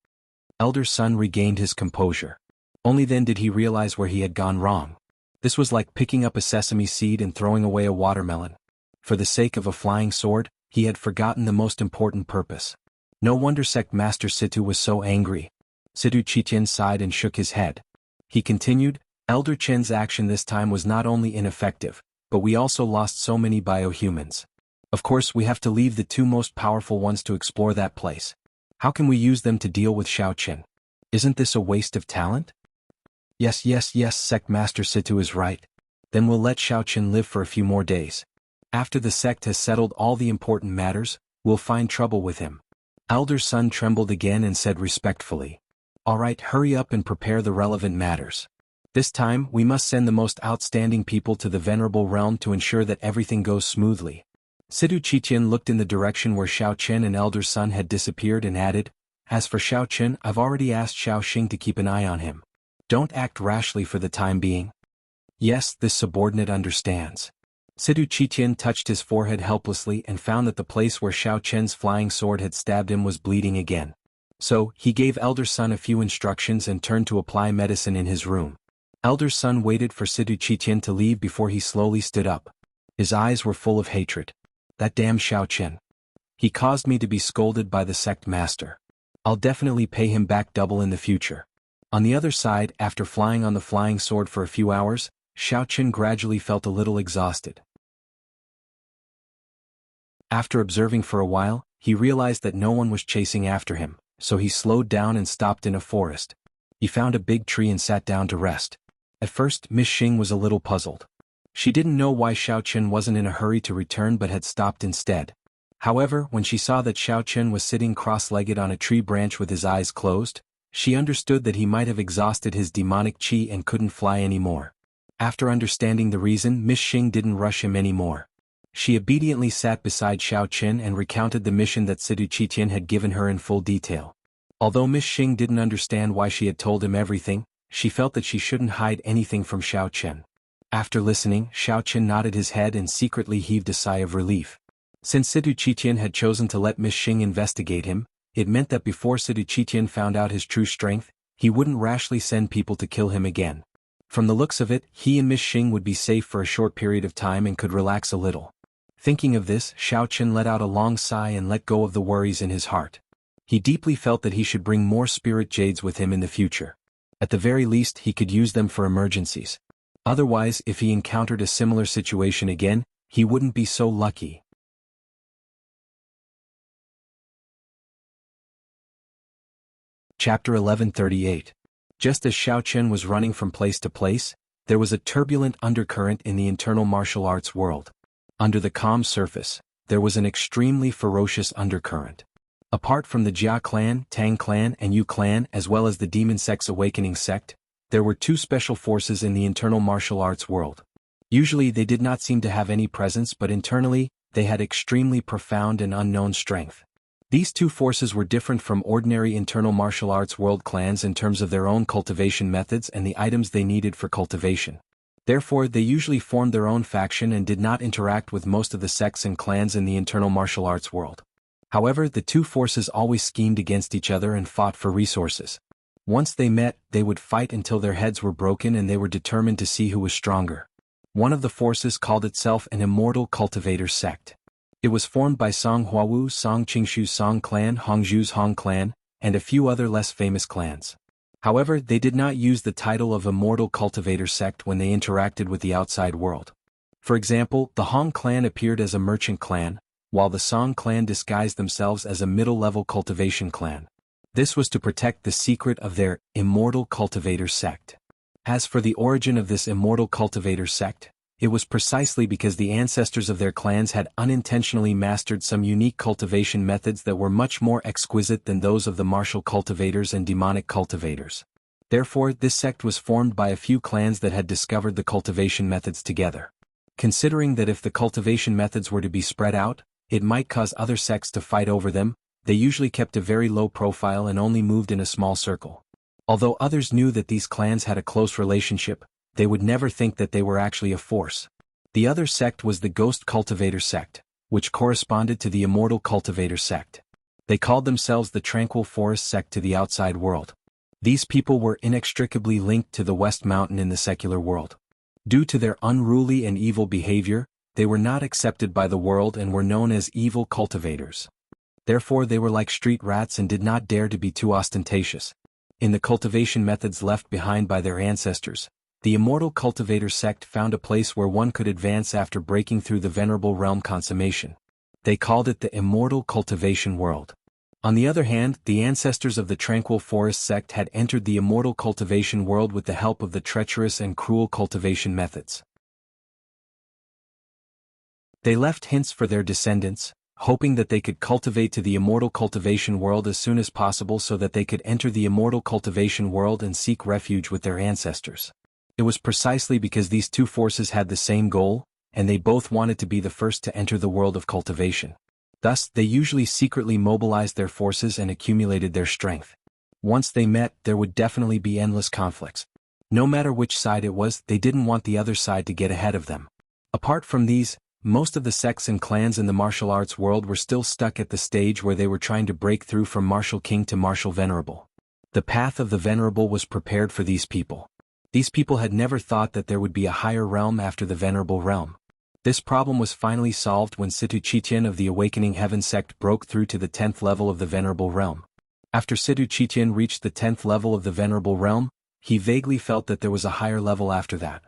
Elder Sun regained his composure. Only then did he realize where he had gone wrong. This was like picking up a sesame seed and throwing away a watermelon. For the sake of a flying sword, he had forgotten the most important purpose. No wonder sect master Situ was so angry. Sidu Qiqian sighed and shook his head. He continued, Elder Chen's action this time was not only ineffective, but we also lost so many biohumans. Of course, we have to leave the two most powerful ones to explore that place. How can we use them to deal with Xiao Chen? Isn't this a waste of talent? Yes, sect master Situ is right. Then we'll let Xiao Chen live for a few more days. After the sect has settled all the important matters, we'll find trouble with him. Elder Sun trembled again and said respectfully. All right, hurry up and prepare the relevant matters. This time, we must send the most outstanding people to the Venerable Realm to ensure that everything goes smoothly. Sidu Qiqian looked in the direction where Xiao Chen and Elder Sun had disappeared and added, as for Xiao Chen, I've already asked Xiao Xing to keep an eye on him. Don't act rashly for the time being. Yes, this subordinate understands. Sidu Qiqian touched his forehead helplessly and found that the place where Xiao Chen's flying sword had stabbed him was bleeding again. So, he gave Elder Sun a few instructions and turned to apply medicine in his room. Elder Sun waited for Sidu Qiqian to leave before he slowly stood up. His eyes were full of hatred. That damn Xiao Chen. He caused me to be scolded by the sect master. I'll definitely pay him back double in the future. On the other side, after flying on the flying sword for a few hours, Xiao Chen gradually felt a little exhausted. After observing for a while, he realized that no one was chasing after him, so he slowed down and stopped in a forest. He found a big tree and sat down to rest. At first, Miss Xing was a little puzzled. She didn't know why Xiao Chen wasn't in a hurry to return but had stopped instead. However, when she saw that Xiao Chen was sitting cross-legged on a tree branch with his eyes closed, she understood that he might have exhausted his demonic qi and couldn't fly anymore. After understanding the reason, Miss Xing didn't rush him anymore. She obediently sat beside Xiao Chen and recounted the mission that Sidu Qiqian had given her in full detail. Although Miss Xing didn't understand why she had told him everything, she felt that she shouldn't hide anything from Xiao Chen. After listening, Xiao Chen nodded his head and secretly heaved a sigh of relief. Since Sidu Qiqian had chosen to let Miss Xing investigate him, it meant that before Sidu Qiqian found out his true strength, he wouldn't rashly send people to kill him again. From the looks of it, he and Miss Xing would be safe for a short period of time and could relax a little. Thinking of this, Xiao Chen let out a long sigh and let go of the worries in his heart. He deeply felt that he should bring more spirit jades with him in the future. At the very least, he could use them for emergencies. Otherwise, if he encountered a similar situation again, he wouldn't be so lucky. Chapter 1138. Just as Xiao Chen was running from place to place, there was a turbulent undercurrent in the internal martial arts world. Under the calm surface, there was an extremely ferocious undercurrent. Apart from the Jia clan, Tang clan, and Yu clan as well as the Demon Sect's Awakening sect, there were two special forces in the internal martial arts world. Usually they did not seem to have any presence, but internally, they had extremely profound and unknown strength. These two forces were different from ordinary internal martial arts world clans in terms of their own cultivation methods and the items they needed for cultivation. Therefore, they usually formed their own faction and did not interact with most of the sects and clans in the internal martial arts world. However, the two forces always schemed against each other and fought for resources. Once they met, they would fight until their heads were broken and they were determined to see who was stronger. One of the forces called itself an Immortal Cultivator sect. It was formed by Song Huawu, Song Qingshu's Song clan, Hongzhu's Hong clan, and a few other less famous clans. However, they did not use the title of Immortal Cultivator sect when they interacted with the outside world. For example, the Hong clan appeared as a merchant clan, while the Song clan disguised themselves as a middle-level cultivation clan. This was to protect the secret of their Immortal Cultivator sect. As for the origin of this Immortal Cultivator sect, it was precisely because the ancestors of their clans had unintentionally mastered some unique cultivation methods that were much more exquisite than those of the martial cultivators and demonic cultivators. Therefore, this sect was formed by a few clans that had discovered the cultivation methods together. Considering that if the cultivation methods were to be spread out, it might cause other sects to fight over them, they usually kept a very low profile and only moved in a small circle. Although others knew that these clans had a close relationship, they would never think that they were actually a force. The other sect was the Ghost Cultivator sect, which corresponded to the Immortal Cultivator sect. They called themselves the Tranquil Forest sect to the outside world. These people were inextricably linked to the West Mountain in the secular world. Due to their unruly and evil behavior, they were not accepted by the world and were known as evil cultivators. Therefore, they were like street rats and did not dare to be too ostentatious. In the cultivation methods left behind by their ancestors, the Immortal Cultivator sect found a place where one could advance after breaking through the Venerable Realm consummation. They called it the Immortal Cultivation World. On the other hand, the ancestors of the Tranquil Forest sect had entered the Immortal Cultivation World with the help of the treacherous and cruel cultivation methods. They left hints for their descendants, hoping that they could cultivate to the Immortal Cultivation World as soon as possible so that they could enter the Immortal Cultivation World and seek refuge with their ancestors. It was precisely because these two forces had the same goal, and they both wanted to be the first to enter the world of cultivation. Thus, they usually secretly mobilized their forces and accumulated their strength. Once they met, there would definitely be endless conflicts. No matter which side it was, they didn't want the other side to get ahead of them. Apart from these, most of the sects and clans in the martial arts world were still stuck at the stage where they were trying to break through from martial king to martial venerable. The path of the venerable was prepared for these people. These people had never thought that there would be a higher realm after the venerable realm. This problem was finally solved when Situ Chitian of the Awakening Heaven sect broke through to the 10th level of the venerable realm. After Situ Chitian reached the 10th level of the venerable realm, he vaguely felt that there was a higher level after that.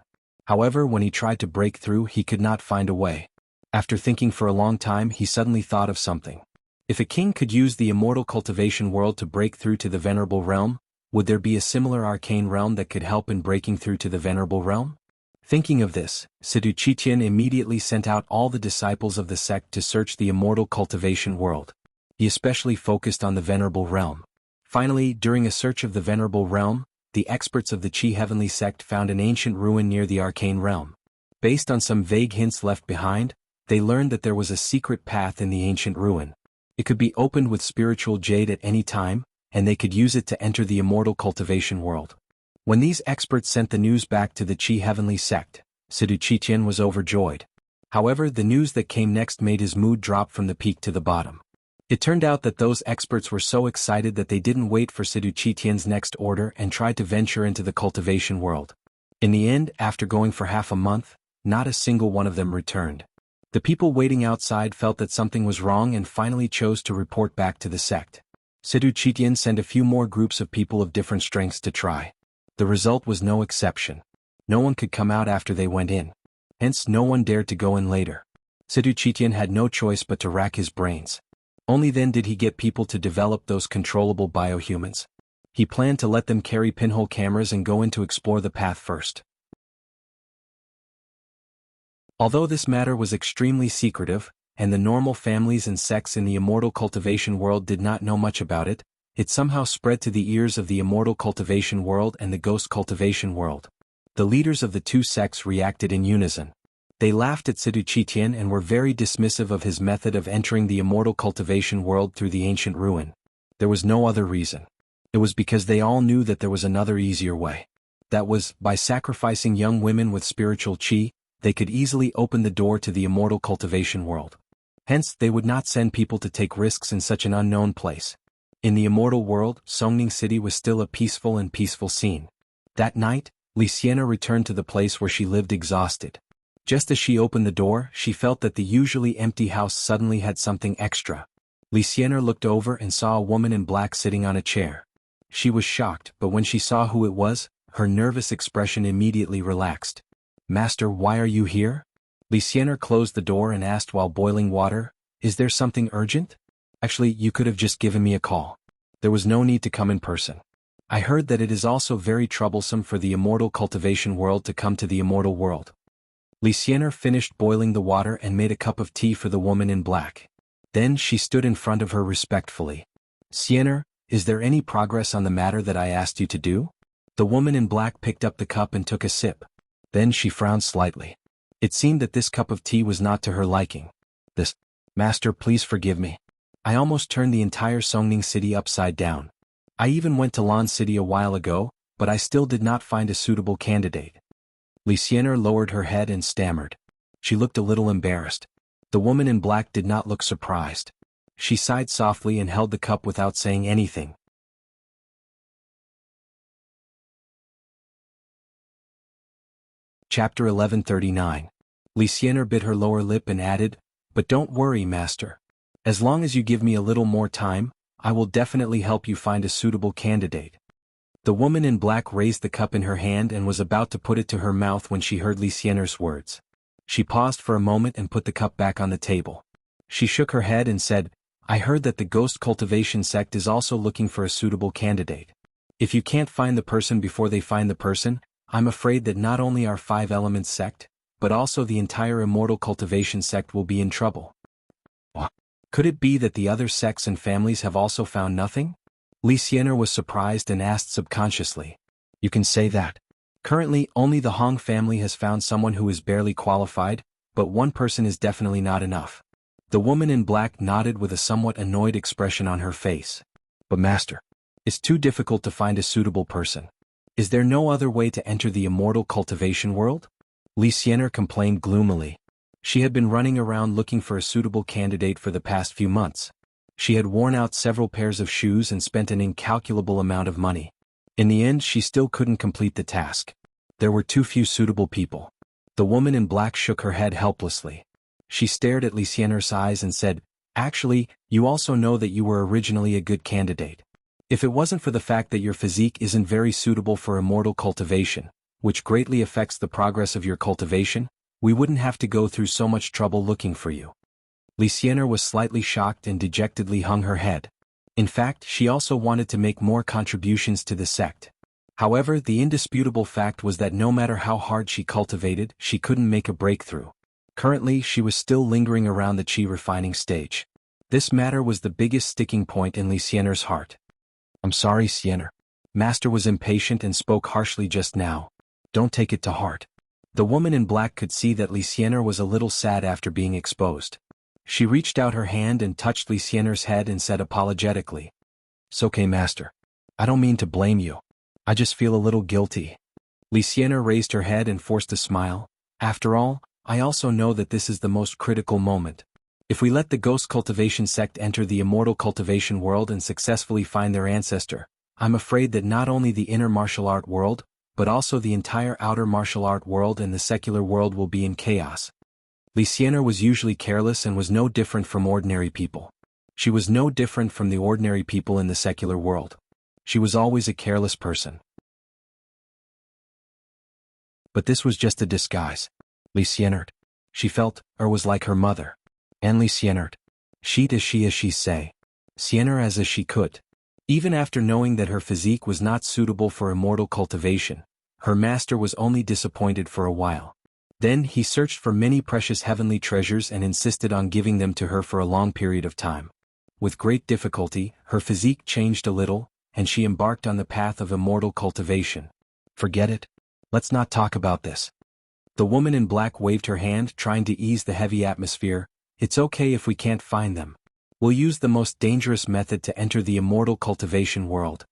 However, when he tried to break through, he could not find a way. After thinking for a long time, he suddenly thought of something. If a king could use the Immortal Cultivation World to break through to the venerable realm, would there be a similar arcane realm that could help in breaking through to the venerable realm? Thinking of this, Situ Chitian immediately sent out all the disciples of the sect to search the Immortal Cultivation World. He especially focused on the venerable realm. Finally, during a search of the venerable realm, the experts of the Qi Heavenly sect found an ancient ruin near the arcane realm. Based on some vague hints left behind, they learned that there was a secret path in the ancient ruin. It could be opened with spiritual jade at any time, and they could use it to enter the Immortal Cultivation World. When these experts sent the news back to the Qi Heavenly sect, Situ Chitian was overjoyed. However, the news that came next made his mood drop from the peak to the bottom. It turned out that those experts were so excited that they didn't wait for Situ Chitian's next order and tried to venture into the cultivation world. In the end, after going for half a month, not a single one of them returned. The people waiting outside felt that something was wrong and finally chose to report back to the sect. Situ Chitian sent a few more groups of people of different strengths to try. The result was no exception. No one could come out after they went in. Hence, no one dared to go in later. Situ Chitian had no choice but to rack his brains. Only then did he get people to develop those controllable biohumans. He planned to let them carry pinhole cameras and go in to explore the path first. Although this matter was extremely secretive, and the normal families and sects in the Immortal Cultivation World did not know much about it, it somehow spread to the ears of the Immortal Cultivation World and the Ghost Cultivation World. The leaders of the two sects reacted in unison. They laughed at Sidu Qitian and were very dismissive of his method of entering the immortal cultivation world through the ancient ruin. There was no other reason. It was because they all knew that there was another easier way. That was, by sacrificing young women with spiritual qi, they could easily open the door to the immortal cultivation world. Hence, they would not send people to take risks in such an unknown place. In the immortal world, Songning City was still a peaceful scene. That night, Li Xian'er returned to the place where she lived exhausted. Just as she opened the door, she felt that the usually empty house suddenly had something extra. Li Xian'er looked over and saw a woman in black sitting on a chair. She was shocked, but when she saw who it was, her nervous expression immediately relaxed. "Master, why are you here?" Li Xian'er closed the door and asked while boiling water, "Is there something urgent?" "Actually, you could have just given me a call. There was no need to come in person. I heard that it is also very troublesome for the immortal cultivation world to come to the immortal world." Li Xian'er finished boiling the water and made a cup of tea for the woman in black. Then she stood in front of her respectfully. "Xian'er, is there any progress on the matter that I asked you to do?" The woman in black picked up the cup and took a sip. Then she frowned slightly. It seemed that this cup of tea was not to her liking. "Master, please forgive me. I almost turned the entire Songning City upside down. I even went to Lan City a while ago, but I still did not find a suitable candidate." Li Xian'er lowered her head and stammered. She looked a little embarrassed. The woman in black did not look surprised. She sighed softly and held the cup without saying anything. Chapter 1139. Li Xian'er bit her lower lip and added, "But don't worry, master. As long as you give me a little more time, I will definitely help you find a suitable candidate." The woman in black raised the cup in her hand and was about to put it to her mouth when she heard Li Xian'er's words. She paused for a moment and put the cup back on the table. She shook her head and said, "I heard that the ghost cultivation sect is also looking for a suitable candidate. If you can't find the person before they find the person, I'm afraid that not only our Five Elements sect, but also the entire immortal cultivation sect will be in trouble." Could it be that the other sects and families have also found nothing? Li Xian'er was surprised and asked subconsciously. "You can say that. Currently, only the Hong family has found someone who is barely qualified, but one person is definitely not enough." The woman in black nodded with a somewhat annoyed expression on her face. "But master, it's too difficult to find a suitable person. Is there no other way to enter the immortal cultivation world?" Li Xian'er complained gloomily. She had been running around looking for a suitable candidate for the past few months. She had worn out several pairs of shoes and spent an incalculable amount of money. In the end, she still couldn't complete the task. There were too few suitable people. The woman in black shook her head helplessly. She stared at Li Xian'er's eyes and said, "Actually, you also know that you were originally a good candidate. If it wasn't for the fact that your physique isn't very suitable for immortal cultivation, which greatly affects the progress of your cultivation, we wouldn't have to go through so much trouble looking for you." Li Xian'er was slightly shocked and dejectedly hung her head. In fact, she also wanted to make more contributions to the sect. However, the indisputable fact was that no matter how hard she cultivated, she couldn't make a breakthrough. Currently, she was still lingering around the qi refining stage. This matter was the biggest sticking point in Li Xian'er's heart. "I'm sorry, Xian'er. Master was impatient and spoke harshly just now. Don't take it to heart." The woman in black could see that Li Xian'er was a little sad after being exposed. She reached out her hand and touched Li Xian'er's head and said apologetically, "It's okay, master. I don't mean to blame you. I just feel a little guilty." Li Xian'er raised her head and forced a smile. "After all, I also know that this is the most critical moment. If we let the ghost cultivation sect enter the immortal cultivation world and successfully find their ancestor, I'm afraid that not only the inner martial art world, but also the entire outer martial art world and the secular world will be in chaos." Li Xian'er was usually careless and was no different from ordinary people. She was no different from the ordinary people in the secular world. She was always a careless person. But this was just a disguise. Li Xian'er, she felt, was like her mother. And Li Xian'er, she as she say. Xian'er as she could. Even after knowing that her physique was not suitable for immortal cultivation, her master was only disappointed for a while. Then he searched for many precious heavenly treasures and insisted on giving them to her for a long period of time. With great difficulty, her physique changed a little, and she embarked on the path of immortal cultivation. "Forget it. Let's not talk about this." The woman in black waved her hand, trying to ease the heavy atmosphere. It's okay if we can't find them. We'll use the most dangerous method to enter the immortal cultivation world.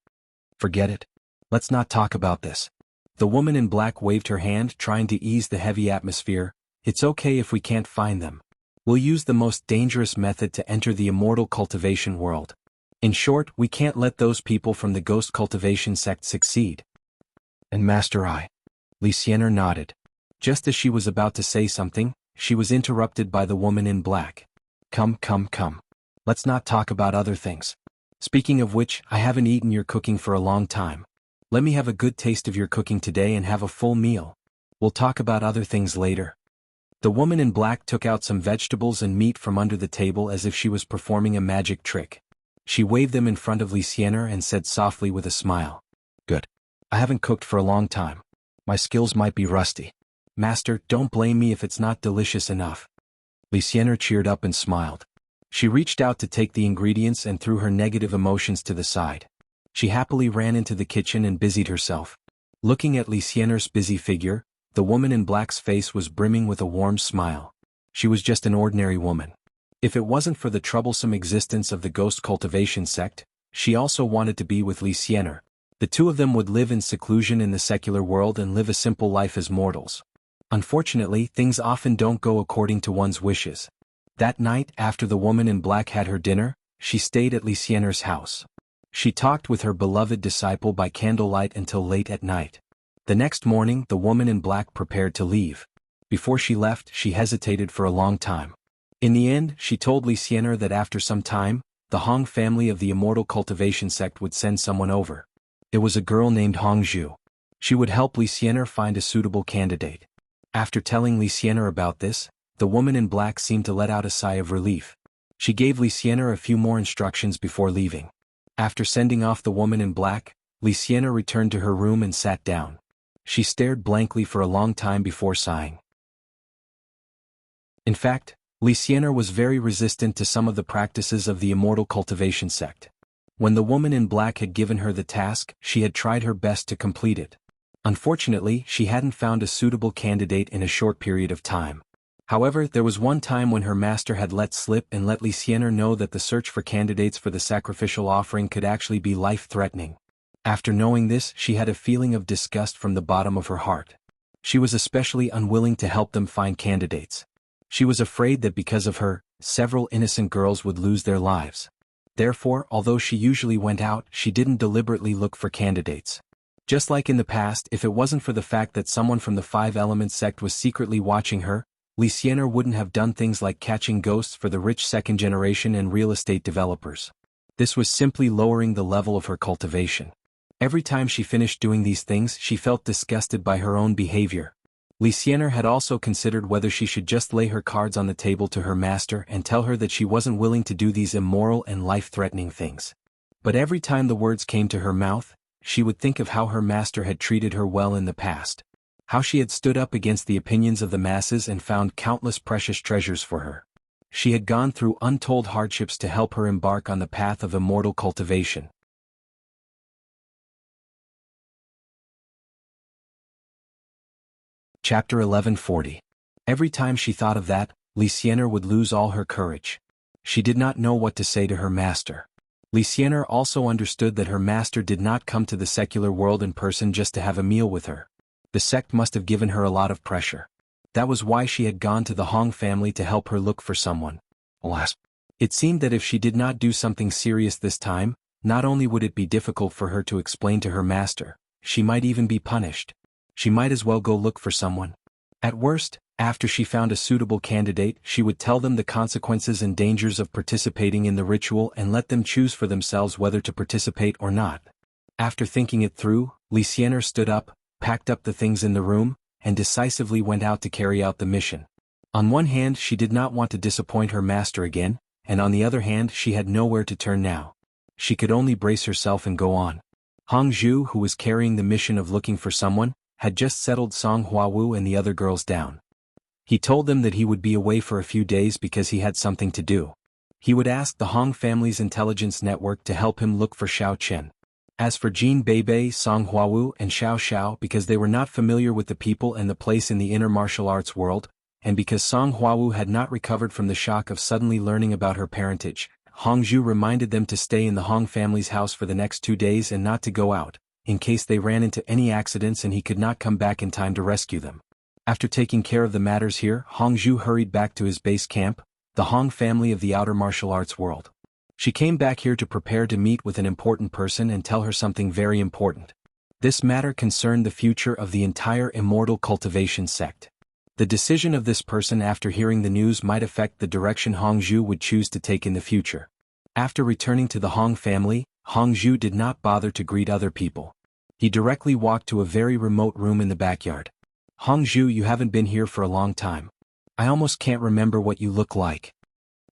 Forget it. Let's not talk about this. The woman in black waved her hand, trying to ease the heavy atmosphere. It's okay if we can't find them. We'll use the most dangerous method to enter the immortal cultivation world. In short, we can't let those people from the ghost cultivation sect succeed. And Master I. Lysianer nodded. Just as she was about to say something, she was interrupted by the woman in black. Come. Let's not talk about other things. Speaking of which, I haven't eaten your cooking for a long time. Let me have a good taste of your cooking today and have a full meal. We'll talk about other things later. The woman in black took out some vegetables and meat from under the table as if she was performing a magic trick. She waved them in front of Lysianer and said softly with a smile. Good. I haven't cooked for a long time. My skills might be rusty. Master, don't blame me if it's not delicious enough. Lysianer cheered up and smiled. She reached out to take the ingredients and threw her negative emotions to the side. She happily ran into the kitchen and busied herself. Looking at Lysianer's busy figure, the woman in black's face was brimming with a warm smile. She was just an ordinary woman. If it wasn't for the troublesome existence of the ghost cultivation sect, she also wanted to be with Lysianer. The two of them would live in seclusion in the secular world and live a simple life as mortals. Unfortunately, things often don't go according to one's wishes. That night, after the woman in black had her dinner, she stayed at Lysianer's house. She talked with her beloved disciple by candlelight until late at night. The next morning, the woman in black prepared to leave. Before she left, she hesitated for a long time. In the end, she told Lysianer that after some time, the Hong family of the immortal cultivation sect would send someone over. It was a girl named Hong Zhu. She would help Lysianer find a suitable candidate. After telling Lysianer about this, the woman in black seemed to let out a sigh of relief. She gave Lysianer a few more instructions before leaving. After sending off the woman in black, Lysianer returned to her room and sat down. She stared blankly for a long time before sighing. In fact, Lysianer was very resistant to some of the practices of the immortal cultivation sect. When the woman in black had given her the task, she had tried her best to complete it. Unfortunately, she hadn't found a suitable candidate in a short period of time. However, there was one time when her master had let slip and let Lysianer know that the search for candidates for the sacrificial offering could actually be life-threatening. After knowing this, she had a feeling of disgust from the bottom of her heart. She was especially unwilling to help them find candidates. She was afraid that because of her, several innocent girls would lose their lives. Therefore, although she usually went out, she didn't deliberately look for candidates. Just like in the past, if it wasn't for the fact that someone from the Five Elements sect was secretly watching her, Lysianer wouldn't have done things like catching ghosts for the rich second generation and real estate developers. This was simply lowering the level of her cultivation. Every time she finished doing these things, she felt disgusted by her own behavior. Lysianer had also considered whether she should just lay her cards on the table to her master and tell her that she wasn't willing to do these immoral and life-threatening things. But every time the words came to her mouth, she would think of how her master had treated her well in the past. How she had stood up against the opinions of the masses and found countless precious treasures for her. She had gone through untold hardships to help her embark on the path of immortal cultivation. Chapter 1140. Every time she thought of that, Lysianer would lose all her courage. She did not know what to say to her master. Lysianer also understood that her master did not come to the secular world in person just to have a meal with her. The sect must have given her a lot of pressure. That was why she had gone to the Hong family to help her look for someone. Alas, it seemed that if she did not do something serious this time, not only would it be difficult for her to explain to her master, she might even be punished. She might as well go look for someone. At worst, after she found a suitable candidate, she would tell them the consequences and dangers of participating in the ritual and let them choose for themselves whether to participate or not. After thinking it through, Lysianer stood up, packed up the things in the room, and decisively went out to carry out the mission. On one hand, she did not want to disappoint her master again, and on the other hand, she had nowhere to turn now. She could only brace herself and go on. Hong Zhu, who was carrying the mission of looking for someone, had just settled Song Huawu and the other girls down. He told them that he would be away for a few days because he had something to do. He would ask the Hong family's intelligence network to help him look for Xiao Chen. As for Jin Beibei, Song Huawu, and Xiao Xiao, because they were not familiar with the people and the place in the inner martial arts world, and because Song Huawu had not recovered from the shock of suddenly learning about her parentage, Hongzhu reminded them to stay in the Hong family's house for the next 2 days and not to go out, in case they ran into any accidents and he could not come back in time to rescue them. After taking care of the matters here, Hongzhu hurried back to his base camp, the Hong family of the outer martial arts world. She came back here to prepare to meet with an important person and tell her something very important. This matter concerned the future of the entire immortal cultivation sect. The decision of this person after hearing the news might affect the direction Hongzhu would choose to take in the future. After returning to the Hong family, Hongzhu did not bother to greet other people. He directly walked to a very remote room in the backyard. Hongzhu, you haven't been here for a long time. I almost can't remember what you look like.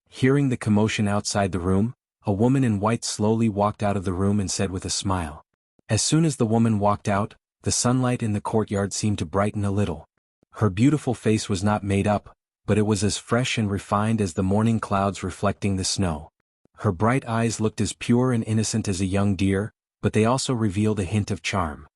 Hearing the commotion outside the room, a woman in white slowly walked out of the room and said with a smile. As soon as the woman walked out, the sunlight in the courtyard seemed to brighten a little. Her beautiful face was not made up, but it was as fresh and refined as the morning clouds reflecting the snow. Her bright eyes looked as pure and innocent as a young deer, but they also revealed a hint of charm.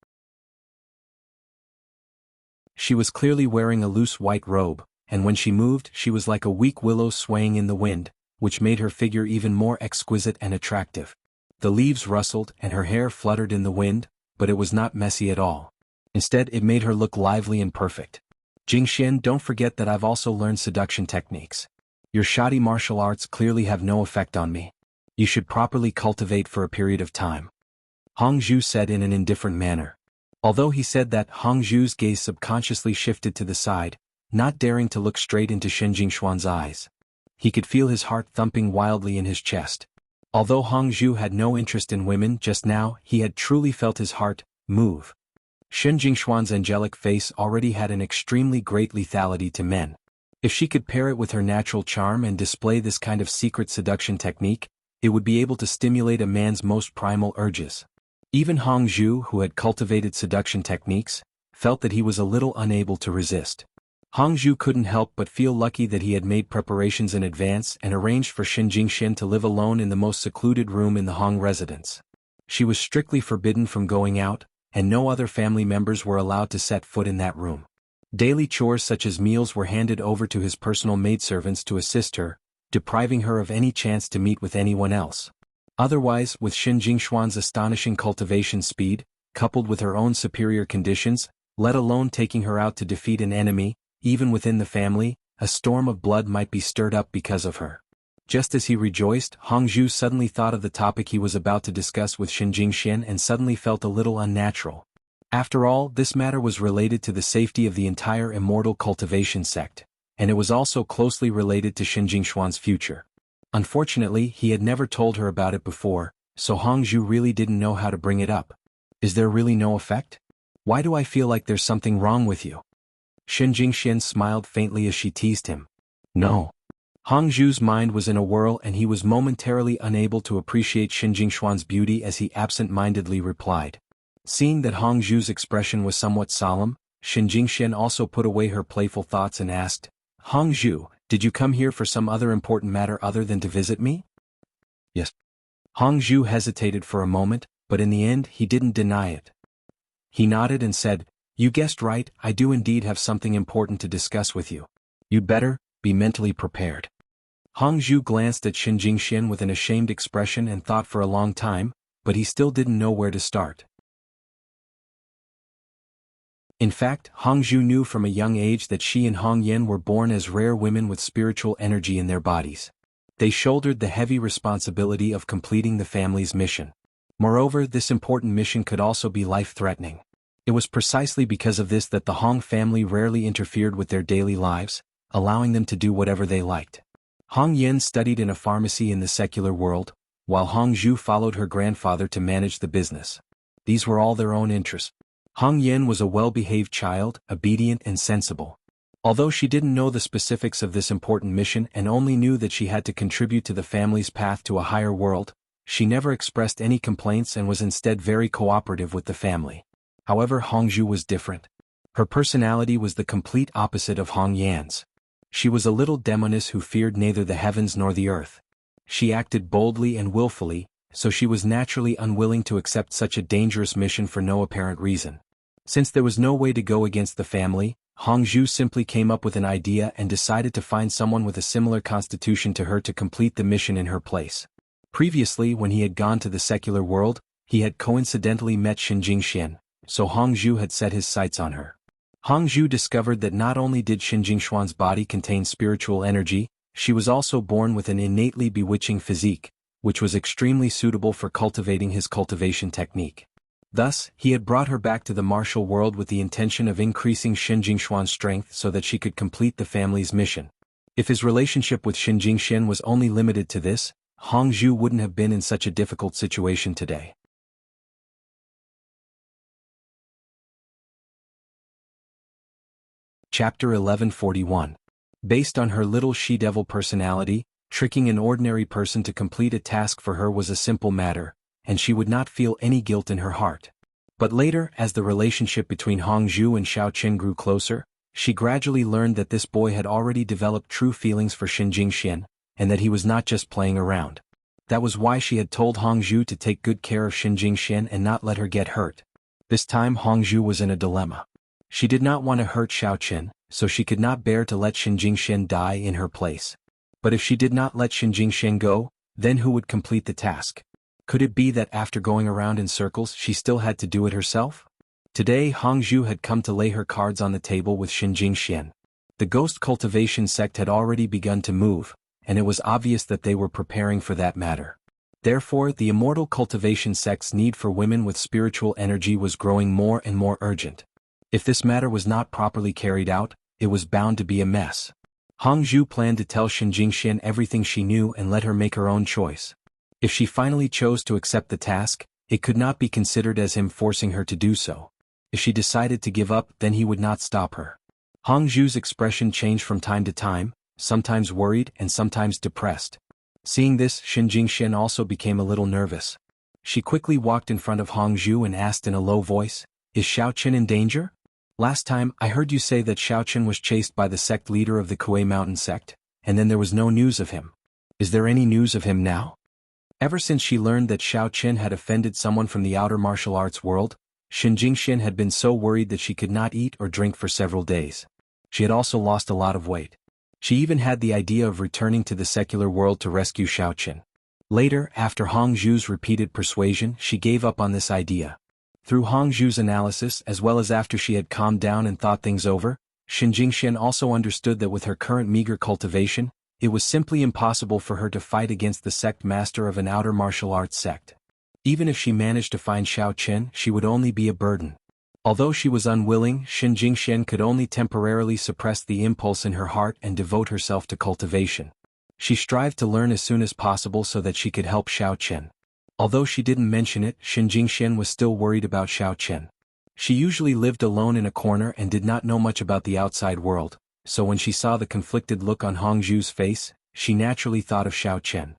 She was clearly wearing a loose white robe, and when she moved she was like a weak willow swaying in the wind, which made her figure even more exquisite and attractive. The leaves rustled and her hair fluttered in the wind, but it was not messy at all. Instead, it made her look lively and perfect. Jingxian, don't forget that I've also learned seduction techniques. Your shoddy martial arts clearly have no effect on me. You should properly cultivate for a period of time. Hongzhu said in an indifferent manner. Although he said that, Hongzhu's gaze subconsciously shifted to the side, not daring to look straight into Shen Jingshuan's eyes. He could feel his heart thumping wildly in his chest. Although Hongzhu had no interest in women just now, he had truly felt his heart move. Shen Jingshuan's angelic face already had an extremely great lethality to men. If she could pair it with her natural charm and display this kind of secret seduction technique, it would be able to stimulate a man's most primal urges. Even Hongzhu, who had cultivated seduction techniques, felt that he was a little unable to resist. Hongzhu couldn't help but feel lucky that he had made preparations in advance and arranged for Shen Jingxian to live alone in the most secluded room in the Hong residence. She was strictly forbidden from going out, and no other family members were allowed to set foot in that room. Daily chores such as meals were handed over to his personal maidservants to assist her, depriving her of any chance to meet with anyone else. Otherwise, with Shen Jingshuan's astonishing cultivation speed, coupled with her own superior conditions, let alone taking her out to defeat an enemy, even within the family, a storm of blood might be stirred up because of her. Just as he rejoiced, Hongzhu suddenly thought of the topic he was about to discuss with Shen Jingxian and suddenly felt a little unnatural. After all, this matter was related to the safety of the entire immortal cultivation sect, and it was also closely related to Shen Jingshuan's future. Unfortunately, he had never told her about it before, so Hongzhu really didn't know how to bring it up. Is there really no effect? Why do I feel like there's something wrong with you? Shen Jingxian smiled faintly as she teased him. No. Hongzhu's mind was in a whirl and he was momentarily unable to appreciate Shen Jingshuan's beauty as he absent-mindedly replied. Seeing that Hongzhu's expression was somewhat solemn, Shen Jingxian also put away her playful thoughts and asked, Hongzhu, did you come here for some other important matter other than to visit me? Yes. Hongzhu hesitated for a moment, but in the end he didn't deny it. He nodded and said, You guessed right, I do indeed have something important to discuss with you. You'd better be mentally prepared. Hongzhu glanced at Shen Jingxian with an ashamed expression and thought for a long time, but he still didn't know where to start. In fact, Hongzhu knew from a young age that she and Hong Yan were born as rare women with spiritual energy in their bodies. They shouldered the heavy responsibility of completing the family's mission. Moreover, this important mission could also be life-threatening. It was precisely because of this that the Hong family rarely interfered with their daily lives, allowing them to do whatever they liked. Hong Yan studied in a pharmacy in the secular world, while Hongzhu followed her grandfather to manage the business. These were all their own interests. Hong Yan was a well-behaved child, obedient and sensible. Although she didn't know the specifics of this important mission and only knew that she had to contribute to the family's path to a higher world, she never expressed any complaints and was instead very cooperative with the family. However, Hongzhu was different. Her personality was the complete opposite of Hong Yan's. She was a little demoness who feared neither the heavens nor the earth. She acted boldly and willfully, so she was naturally unwilling to accept such a dangerous mission for no apparent reason. Since there was no way to go against the family, Hongzhu simply came up with an idea and decided to find someone with a similar constitution to her to complete the mission in her place. Previously, when he had gone to the secular world, he had coincidentally met Xin Jingxian, so Hongzhu had set his sights on her. Hongzhu discovered that not only did Xin Jingshuan's body contain spiritual energy, she was also born with an innately bewitching physique, which was extremely suitable for cultivating his cultivation technique. Thus, he had brought her back to the martial world with the intention of increasing Xin Jingshuan's strength so that she could complete the family's mission. If his relationship with Xin Jingxian was only limited to this, Hongzhu wouldn't have been in such a difficult situation today. Chapter 1141. Based on her little she-devil personality, tricking an ordinary person to complete a task for her was a simple matter, and she would not feel any guilt in her heart. But later, as the relationship between Hongzhu and Xiaoqin grew closer, she gradually learned that this boy had already developed true feelings for Xin Jingxian, and that he was not just playing around. That was why she had told Hongzhu to take good care of Xin Jingxian and not let her get hurt. This time Hongzhu was in a dilemma. She did not want to hurt Xiaoqin, so she could not bear to let Xin Jingxian die in her place. But if she did not let Xin Jingxian go, then who would complete the task? Could it be that after going around in circles she still had to do it herself? Today Hongzhu had come to lay her cards on the table with Xin Jingxian. The ghost cultivation sect had already begun to move, and it was obvious that they were preparing for that matter. Therefore, the immortal cultivation sect's need for women with spiritual energy was growing more and more urgent. If this matter was not properly carried out, it was bound to be a mess. Hongzhu planned to tell Xin Jingxian everything she knew and let her make her own choice. If she finally chose to accept the task, it could not be considered as him forcing her to do so. If she decided to give up, then he would not stop her. Hongzhu's expression changed from time to time, sometimes worried and sometimes depressed. Seeing this, Xin Jingxian also became a little nervous. She quickly walked in front of Hongzhu and asked in a low voice, "Is Xiaoqin in danger? Last time, I heard you say that Xiaoqin was chased by the sect leader of the Kuei Mountain sect, and then there was no news of him. Is there any news of him now?" Ever since she learned that Xiaoqin had offended someone from the outer martial arts world, Xin Jingxian had been so worried that she could not eat or drink for several days. She had also lost a lot of weight. She even had the idea of returning to the secular world to rescue Xiaoqin. Later, after Hongzhu's repeated persuasion, she gave up on this idea. Through Hongzhu's analysis as well as after she had calmed down and thought things over, Xin Jingxian also understood that with her current meager cultivation, it was simply impossible for her to fight against the sect master of an outer martial arts sect. Even if she managed to find Xiaoqin, she would only be a burden. Although she was unwilling, Xin Jingxian could only temporarily suppress the impulse in her heart and devote herself to cultivation. She strived to learn as soon as possible so that she could help Xiaoqin. Although she didn't mention it, Xin Jingxian was still worried about Xiaoqin. She usually lived alone in a corner and did not know much about the outside world, so when she saw the conflicted look on Hongzhu's face, she naturally thought of Xiaoqin.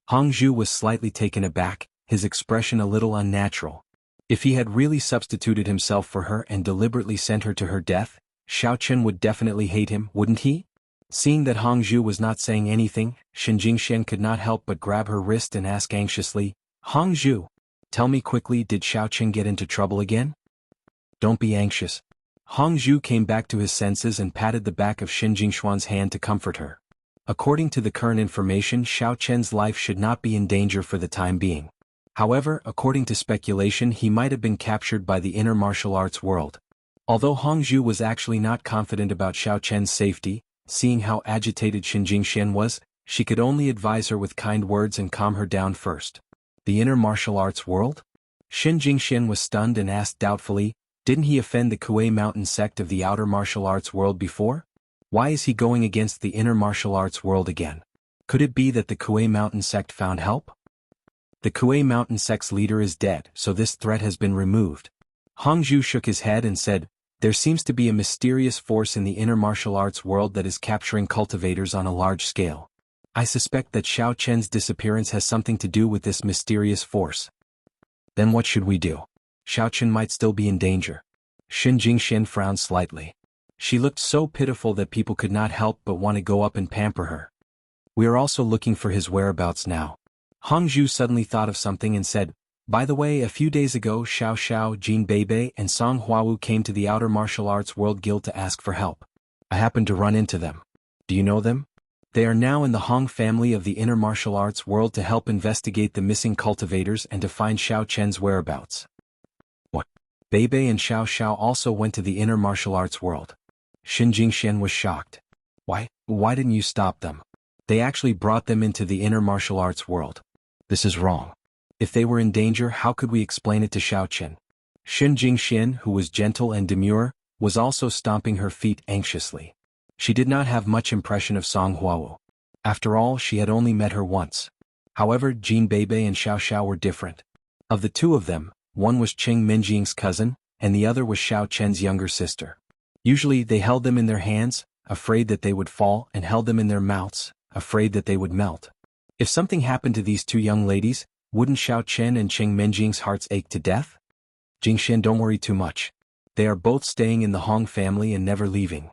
Hongzhu was slightly taken aback, his expression a little unnatural. If he had really substituted himself for her and deliberately sent her to her death, Xiaoqin would definitely hate him, wouldn't he? Seeing that Hongzhu was not saying anything, Xin Jingxian could not help but grab her wrist and ask anxiously, "Hongzhu, tell me quickly, did Xiaoqin get into trouble again?" "Don't be anxious." Hongzhu came back to his senses and patted the back of Xin Jingshuan's hand to comfort her. According to the current information, Xiaoqin's life should not be in danger for the time being. However, according to speculation, he might have been captured by the inner martial arts world. Although Hongzhu was actually not confident about Xiaoqin's safety, seeing how agitated Xin Jingxian was, she could only advise her with kind words and calm her down first. The inner martial arts world? Xin Jingxian was stunned and asked doubtfully, didn't he offend the Kuei Mountain sect of the outer martial arts world before? Why is he going against the inner martial arts world again? Could it be that the Kuei Mountain sect found help? The Kuei Mountain sect's leader is dead, so this threat has been removed. Hongzhu shook his head and said, there seems to be a mysterious force in the inner martial arts world that is capturing cultivators on a large scale. I suspect that Xiaoqin's disappearance has something to do with this mysterious force. Then what should we do? Xiaoqin might still be in danger. Xin Jingxian frowned slightly. She looked so pitiful that people could not help but want to go up and pamper her. We are also looking for his whereabouts now. Hongzhu suddenly thought of something and said, by the way, a few days ago Xiao Xiao, Jin Beibei and Song Huawu came to the Outer Martial Arts World Guild to ask for help. I happened to run into them. Do you know them? They are now in the Hong family of the Inner Martial Arts World to help investigate the missing cultivators and to find Xiao Chen's whereabouts. What? Beibei and Xiao Xiao also went to the Inner Martial Arts World. Xin Jingxian was shocked. Why didn't you stop them? They actually brought them into the Inner Martial Arts World. This is wrong. If they were in danger, how could we explain it to Xiao Chen? Xin Jingxian, who was gentle and demure, was also stomping her feet anxiously. She did not have much impression of Song Huawu. After all, she had only met her once. However, Jin Beibei and Xiao Xiao were different. Of the two of them, one was Qing Minjing's cousin, and the other was Xiao Chen's younger sister. Usually they held them in their hands, afraid that they would fall, and held them in their mouths, afraid that they would melt. If something happened to these two young ladies, wouldn't Xiao Chen and Qing Minjing's hearts ache to death? Jingxian, don't worry too much. They are both staying in the Hong family and never leaving.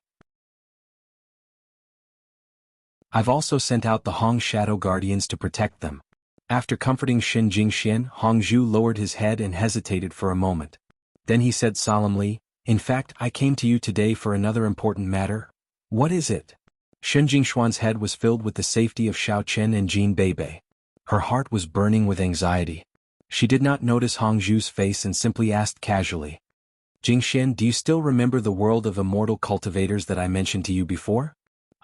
I've also sent out the Hong Shadow Guardians to protect them. After comforting Xin Jingxian, Hongzhu lowered his head and hesitated for a moment. Then he said solemnly, in fact, I came to you today for another important matter. What is it? Xin Jingshuan's head was filled with the safety of Xiao Chen and Jin Beibei. Her heart was burning with anxiety. She did not notice Hongzhu's face and simply asked casually, Jingxian, do you still remember the world of immortal cultivators that I mentioned to you before?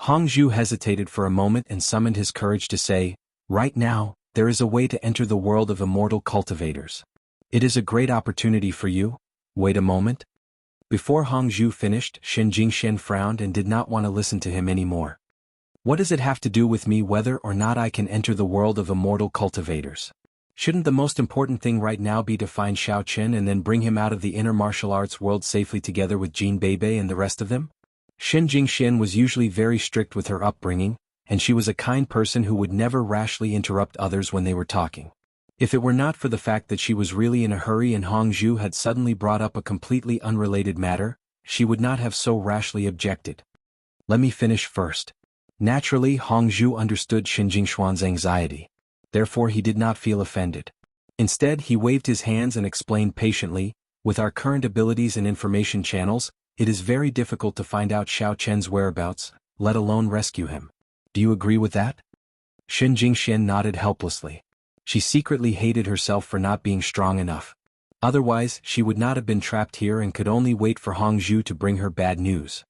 Hongzhu hesitated for a moment and summoned his courage to say, right now, there is a way to enter the world of immortal cultivators. It is a great opportunity for you. Wait a moment. Before Hongzhu finished, Xin Jingxian frowned and did not want to listen to him anymore. What does it have to do with me whether or not I can enter the world of immortal cultivators? Shouldn't the most important thing right now be to find Xiao Chen and then bring him out of the inner martial arts world safely together with Jin Beibei and the rest of them? Xin Jingxian was usually very strict with her upbringing, and she was a kind person who would never rashly interrupt others when they were talking. If it were not for the fact that she was really in a hurry and Hongzhu had suddenly brought up a completely unrelated matter, she would not have so rashly objected. Let me finish first. Naturally, Hongzhu understood Xin Jingshuan's anxiety. Therefore he did not feel offended. Instead, he waved his hands and explained patiently, with our current abilities and information channels, it is very difficult to find out Xiao Chen's whereabouts, let alone rescue him. Do you agree with that? Xin Jingxian nodded helplessly. She secretly hated herself for not being strong enough. Otherwise, she would not have been trapped here and could only wait for Hongzhu to bring her bad news.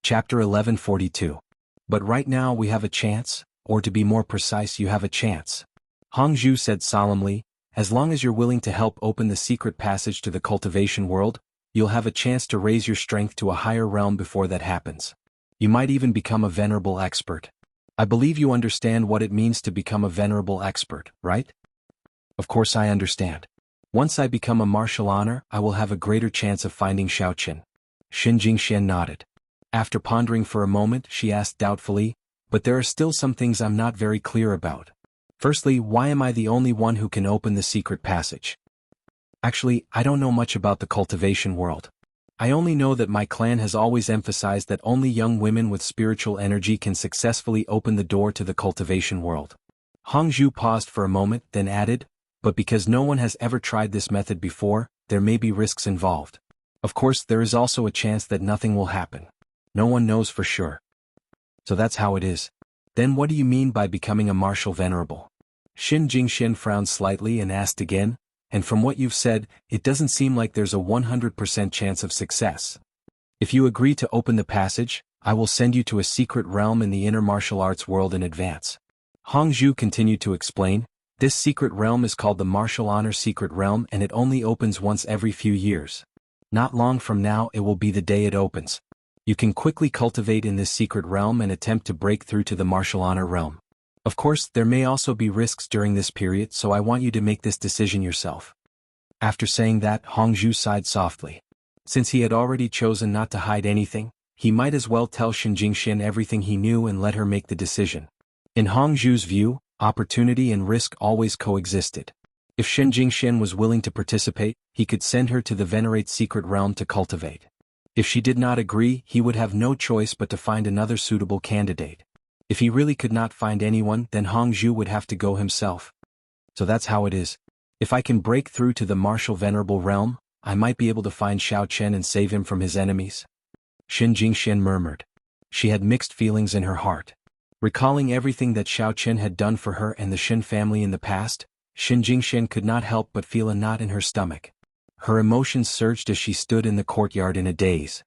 Chapter 1142. But right now we have a chance, or to be more precise, you have a chance. Hongzhu said solemnly, as long as you're willing to help open the secret passage to the cultivation world, you'll have a chance to raise your strength to a higher realm before that happens. You might even become a venerable expert. I believe you understand what it means to become a venerable expert, right? Of course I understand. Once I become a martial honor, I will have a greater chance of finding Xiao Chen. Xin Jingxian nodded. After pondering for a moment, she asked doubtfully, but there are still some things I'm not very clear about. Firstly, why am I the only one who can open the secret passage? Actually, I don't know much about the cultivation world. I only know that my clan has always emphasized that only young women with spiritual energy can successfully open the door to the cultivation world. Hongzhu paused for a moment, then added, but because no one has ever tried this method before, there may be risks involved. Of course, there is also a chance that nothing will happen. No one knows for sure. So that's how it is. Then what do you mean by becoming a martial venerable? Xin Jingxian frowned slightly and asked again, and from what you've said, it doesn't seem like there's a 100% chance of success. If you agree to open the passage, I will send you to a secret realm in the inner martial arts world in advance. Hongzhu continued to explain, this secret realm is called the Martial Honor Secret Realm and it only opens once every few years. Not long from now it will be the day it opens. You can quickly cultivate in this secret realm and attempt to break through to the martial honor realm. Of course, there may also be risks during this period, so I want you to make this decision yourself. After saying that, Hongzhu sighed softly. Since he had already chosen not to hide anything, he might as well tell Xin Jingxian everything he knew and let her make the decision. In Hongzhu's view, opportunity and risk always coexisted. If Xin Jingxian was willing to participate, he could send her to the venerate secret realm to cultivate. If she did not agree, he would have no choice but to find another suitable candidate. If he really could not find anyone, then Hongzhu would have to go himself. So that's how it is. If I can break through to the martial venerable realm, I might be able to find Xiao Chen and save him from his enemies. Xin Jingxian murmured. She had mixed feelings in her heart. Recalling everything that Xiao Chen had done for her and the Xin family in the past, Xin Jingxian could not help but feel a knot in her stomach. Her emotions surged as she stood in the courtyard in a daze.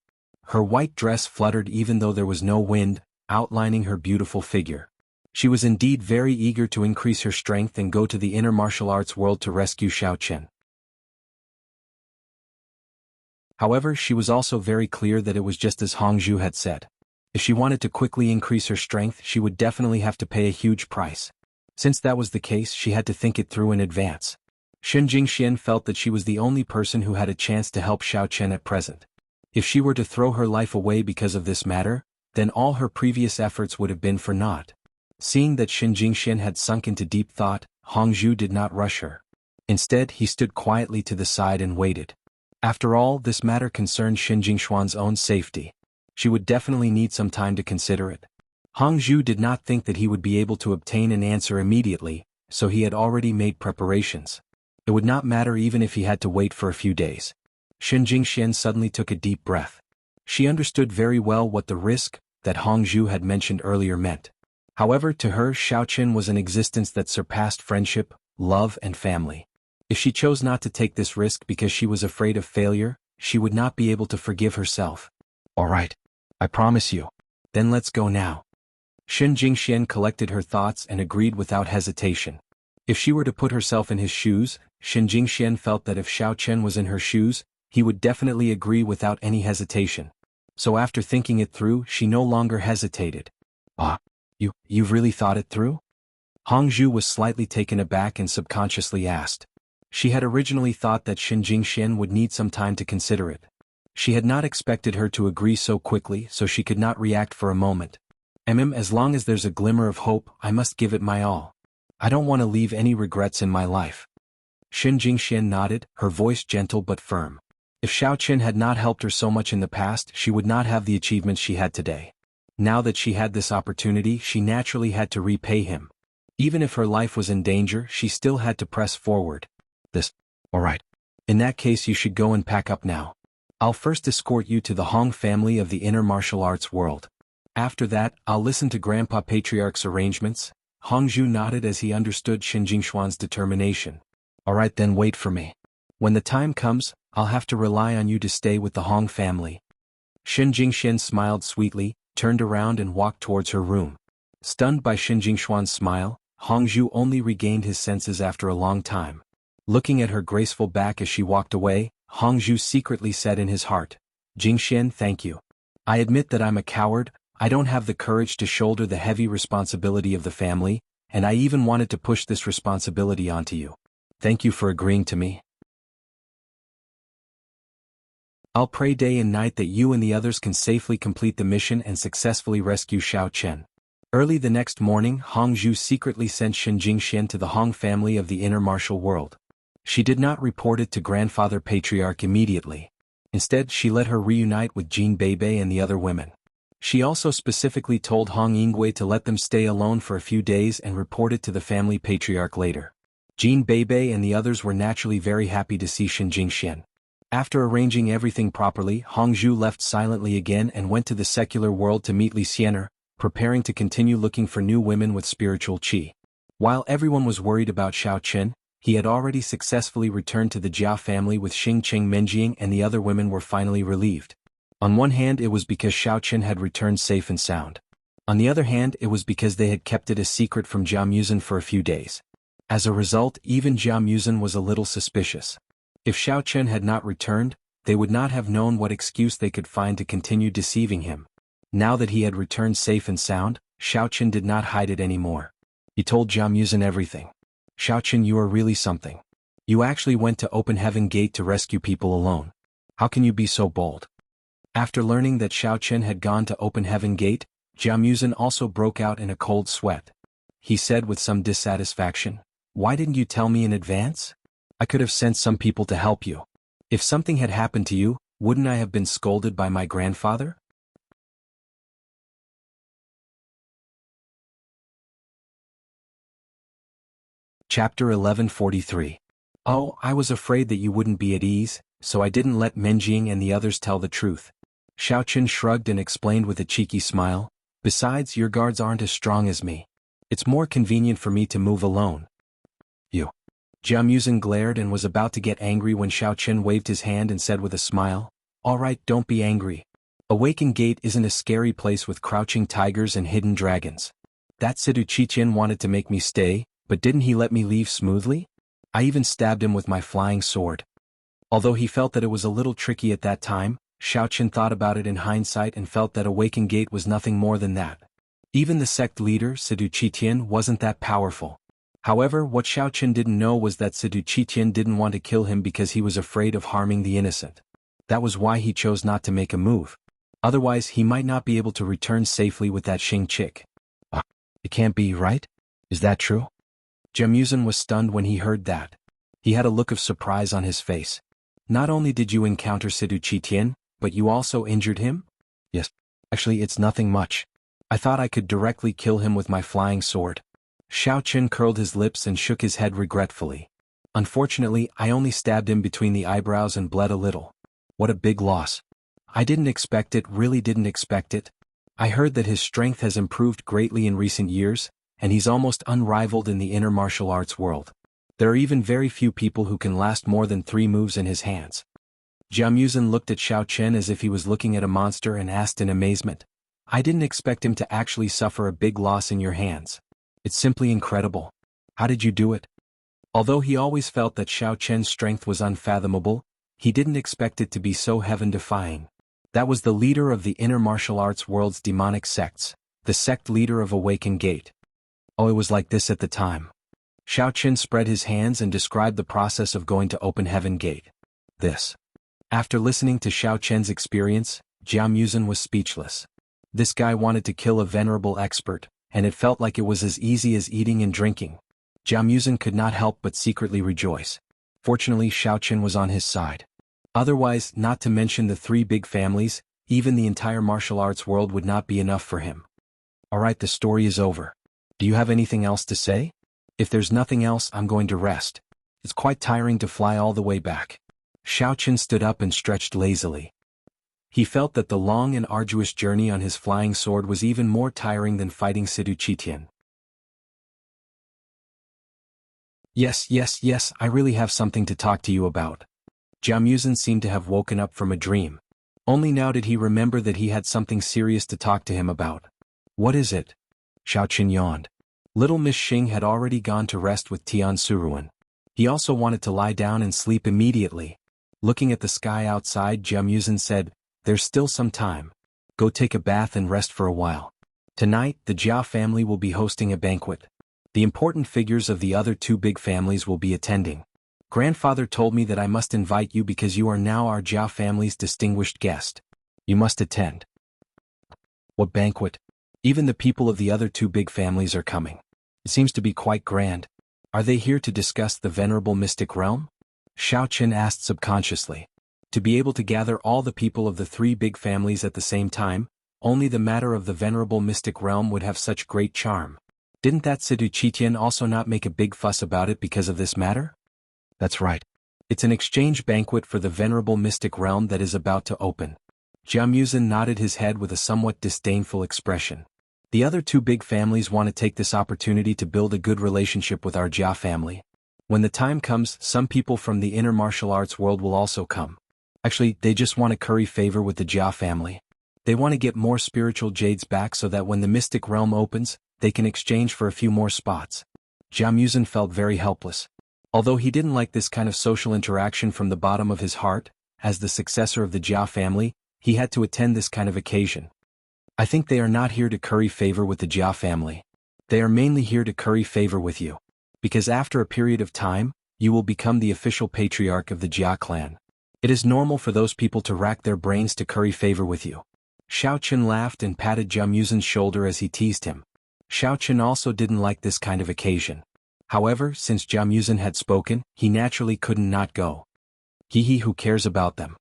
Her white dress fluttered even though there was no wind, outlining her beautiful figure. She was indeed very eager to increase her strength and go to the inner martial arts world to rescue Xiao Chen. However, she was also very clear that it was just as Hongzhu had said. If she wanted to quickly increase her strength, she would definitely have to pay a huge price. Since that was the case, she had to think it through in advance. Xin Jingxian felt that she was the only person who had a chance to help Xiao Chen at present. If she were to throw her life away because of this matter, then all her previous efforts would have been for naught. Seeing that Xin Jingxian had sunk into deep thought, Hongzhu did not rush her. Instead, he stood quietly to the side and waited. After all, this matter concerned Xin Jingshuan's own safety. She would definitely need some time to consider it. Hongzhu did not think that he would be able to obtain an answer immediately, so he had already made preparations. It would not matter even if he had to wait for a few days. Xin Jingxian suddenly took a deep breath. She understood very well what the risk that Hongzhu had mentioned earlier meant. However, to her, Xiao Chen was an existence that surpassed friendship, love and family. If she chose not to take this risk because she was afraid of failure, she would not be able to forgive herself. All right. I promise you. Then let's go now. Xin Jingxian collected her thoughts and agreed without hesitation. If she were to put herself in his shoes, Xin Jingxian felt that if Xiao Chen was in her shoes, he would definitely agree without any hesitation. So after thinking it through, she no longer hesitated. You've really thought it through? Hongzhu was slightly taken aback and subconsciously asked. She had originally thought that Xin Jingxian would need some time to consider it. She had not expected her to agree so quickly, so she could not react for a moment. As long as there's a glimmer of hope, I must give it my all. I don't want to leave any regrets in my life. Xin Jingxian nodded, her voice gentle but firm. If Xiao Chen had not helped her so much in the past, she would not have the achievements she had today. Now that she had this opportunity, she naturally had to repay him. Even if her life was in danger, she still had to press forward. All right. In that case, you should go and pack up now. I'll first escort you to the Hong family of the inner martial arts world. After that, I'll listen to Grandpa Patriarch's arrangements. Hongzhu nodded as he understood Xin Jingshuan's determination. All right, then wait for me. When the time comes, I'll have to rely on you to stay with the Hong family. Xin Jingxian smiled sweetly, turned around and walked towards her room. Stunned by Xin Jingshuan's smile, Hongzhu only regained his senses after a long time. Looking at her graceful back as she walked away, Hongzhu secretly said in his heart, Jingxian, thank you. I admit that I'm a coward, I don't have the courage to shoulder the heavy responsibility of the family, and I even wanted to push this responsibility onto you. Thank you for agreeing to me. I'll pray day and night that you and the others can safely complete the mission and successfully rescue Xiao Chen. Early the next morning, Hongzhu secretly sent Xin Jingxian to the Hong family of the inner martial world. She did not report it to Grandfather Patriarch immediately. Instead, she let her reunite with Jin Beibei and the other women. She also specifically told Hong Yingwei to let them stay alone for a few days and report it to the family patriarch later. Jin Beibei and the others were naturally very happy to see Xin Jingxian. After arranging everything properly, Hongzhu left silently again and went to the secular world to meet Li Xianer, preparing to continue looking for new women with spiritual qi. While everyone was worried about Xiao Chen, he had already successfully returned to the Jia family with Xing Qing Menjing, and the other women were finally relieved. On one hand, it was because Xiao Chen had returned safe and sound. On the other hand, it was because they had kept it a secret from Jia Muzhen for a few days. As a result, even Jia Muzhen was a little suspicious. If Xiao Chen had not returned, they would not have known what excuse they could find to continue deceiving him. Now that he had returned safe and sound, Xiao Chen did not hide it anymore. He told Jia Muzhen everything. Xiao Chen, you are really something. You actually went to Open Heaven Gate to rescue people alone. How can you be so bold? After learning that Xiao Chen had gone to Open Heaven Gate, Jia Muzhen also broke out in a cold sweat. He said with some dissatisfaction, "Why didn't you tell me in advance? I could have sent some people to help you. If something had happened to you, wouldn't I have been scolded by my grandfather? Chapter 1143. Oh, I was afraid that you wouldn't be at ease, so I didn't let Menjing and the others tell the truth. Xiaoqun shrugged and explained with a cheeky smile, besides your guards aren't as strong as me. It's more convenient for me to move alone. You. Jia Muzin glared and was about to get angry when Xiaoqun waved his hand and said with a smile, all right, don't be angry. Awakened Gate isn't a scary place with crouching tigers and hidden dragons. That Sidu Qiqian wanted to make me stay, but didn't he let me leave smoothly? I even stabbed him with my flying sword. Although he felt that it was a little tricky at that time, Xiaoqun thought about it in hindsight and felt that Awakened Gate was nothing more than that. Even the sect leader, Sidu Qiqian, wasn't that powerful. However, what Xiaoqun didn't know was that Sidu Qiqian didn't want to kill him because he was afraid of harming the innocent. That was why he chose not to make a move. Otherwise, he might not be able to return safely with that Xing chick. It can't be, right? Is that true? Jia Muzin was stunned when he heard that. He had a look of surprise on his face. Not only did you encounter Sidu Qiqian, but you also injured him? Yes. Actually, it's nothing much. I thought I could directly kill him with my flying sword. Xiaoqun curled his lips and shook his head regretfully. Unfortunately, I only stabbed him between the eyebrows and bled a little. What a big loss. I didn't expect it, really didn't expect it. I heard that his strength has improved greatly in recent years, and he's almost unrivaled in the inner martial arts world. There are even very few people who can last more than 3 moves in his hands. Jia Muzin looked at Xiaoqun as if he was looking at a monster and asked in amazement, I didn't expect him to actually suffer a big loss in your hands. It's simply incredible. How did you do it? Although he always felt that Xiaoqun's strength was unfathomable, he didn't expect it to be so heaven-defying. That was the leader of the inner martial arts world's demonic sects, the sect leader of Awakened Gate. Oh, it was like this at the time. Xiaoqun spread his hands and described the process of going to Open Heaven Gate. This. After listening to Xiaoqun's experience, Jia Muzin was speechless. This guy wanted to kill a venerable expert, and it felt like it was as easy as eating and drinking. Jia Muzin could not help but secretly rejoice. Fortunately, Xiaoqun was on his side. Otherwise, not to mention the 3 big families, even the entire martial arts world would not be enough for him. Alright, the story is over. Do you have anything else to say? If there's nothing else, I'm going to rest. It's quite tiring to fly all the way back. Xiaoqun stood up and stretched lazily. He felt that the long and arduous journey on his flying sword was even more tiring than fighting Sidu Qiqian. Yes, I really have something to talk to you about. Jia Muzin seemed to have woken up from a dream. Only now did he remember that he had something serious to talk to him about. What is it? Xiaoqun yawned. Little Miss Xing had already gone to rest with Tian Suruan. He also wanted to lie down and sleep immediately. Looking at the sky outside, Jia Muzin said, there's still some time. Go take a bath and rest for a while. Tonight, the Jia family will be hosting a banquet. The important figures of the other 2 big families will be attending. Grandfather told me that I must invite you because you are now our Jia family's distinguished guest. You must attend. What banquet? Even the people of the other 2 big families are coming. It seems to be quite grand. Are they here to discuss the venerable mystic realm? Xiaoqun asked subconsciously. To be able to gather all the people of the 3 big families at the same time, only the matter of the venerable mystic realm would have such great charm. Didn't that Sidu Qiqian also not make a big fuss about it because of this matter? That's right. It's an exchange banquet for the venerable mystic realm that is about to open. Jia Muzin nodded his head with a somewhat disdainful expression. The other 2 big families want to take this opportunity to build a good relationship with our Jia family. When the time comes, some people from the inner martial arts world will also come. Actually, they just want to curry favor with the Jia family. They want to get more spiritual jades back so that when the mystic realm opens, they can exchange for a few more spots. Jia Muzin felt very helpless. Although he didn't like this kind of social interaction from the bottom of his heart, as the successor of the Jia family, he had to attend this kind of occasion. I think they are not here to curry favor with the Jia family. They are mainly here to curry favor with you. Because after a period of time, you will become the official patriarch of the Jia clan. It is normal for those people to rack their brains to curry favor with you. Xiaoqun laughed and patted Jia Muzin's shoulder as he teased him. Xiaoqun also didn't like this kind of occasion. However, since Jia Muzin had spoken, he naturally couldn't not go. Who cares about them?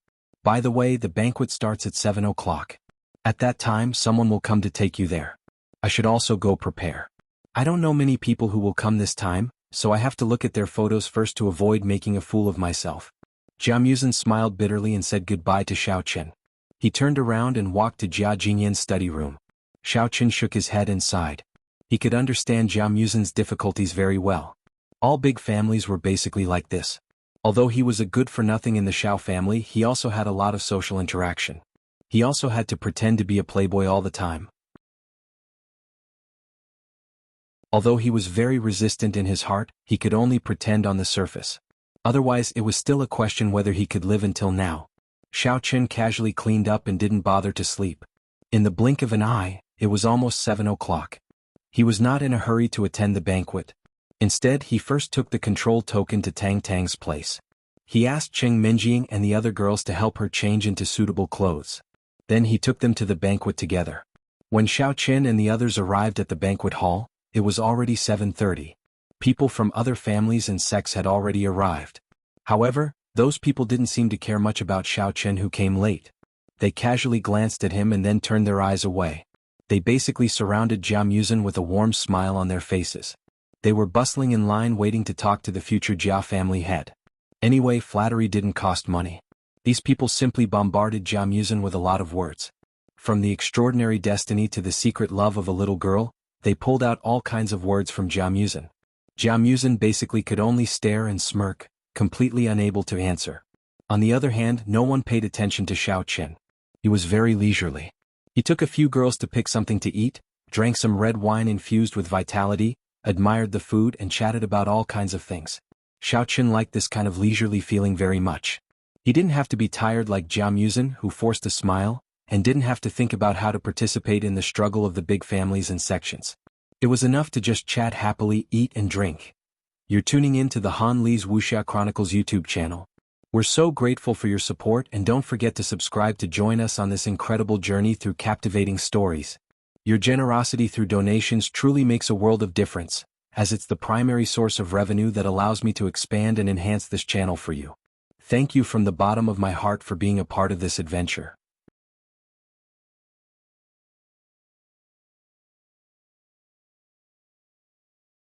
By the way, the banquet starts at 7 o'clock. At that time, someone will come to take you there. I should also go prepare. I don't know many people who will come this time, so I have to look at their photos first to avoid making a fool of myself. Jia Muzhen smiled bitterly and said goodbye to Xiao Chen. He turned around and walked to Jia Jingyan's study room. Xiao Chen shook his head and sighed. He could understand Jia Muzhen's difficulties very well. All big families were basically like this. Although he was a good-for-nothing in the Xiao family, he also had a lot of social interaction. He also had to pretend to be a playboy all the time. Although he was very resistant in his heart, he could only pretend on the surface. Otherwise, it was still a question whether he could live until now. Xiao Chen casually cleaned up and didn't bother to sleep. In the blink of an eye, it was almost 7 o'clock. He was not in a hurry to attend the banquet. Instead, he first took the control token to Tang Tang's place. He asked Cheng Minjing and the other girls to help her change into suitable clothes. Then he took them to the banquet together. When Xiao Chen and the others arrived at the banquet hall, it was already 7:30. People from other families and sects had already arrived. However, those people didn't seem to care much about Xiao Chen, who came late. They casually glanced at him and then turned their eyes away. They basically surrounded Jia Muzhen with a warm smile on their faces. They were bustling in line waiting to talk to the future Jia family head. Anyway, flattery didn't cost money. These people simply bombarded Jia Muzhen with a lot of words. From the extraordinary destiny to the secret love of a little girl, they pulled out all kinds of words from Jia Muzhen. Jia Muzhen basically could only stare and smirk, completely unable to answer. On the other hand, no one paid attention to Xiao Chen. He was very leisurely. He took a few girls to pick something to eat, drank some red wine infused with vitality, admired the food and chatted about all kinds of things. Xiao Chen liked this kind of leisurely feeling very much. He didn't have to be tired like Jia Muzhen, who forced a smile, and didn't have to think about how to participate in the struggle of the big families and sections. It was enough to just chat happily, eat and drink. You're tuning in to the Han Li's Wuxia Chronicles YouTube channel. We're so grateful for your support, and don't forget to subscribe to join us on this incredible journey through captivating stories. Your generosity through donations truly makes a world of difference, as it's the primary source of revenue that allows me to expand and enhance this channel for you. Thank you from the bottom of my heart for being a part of this adventure.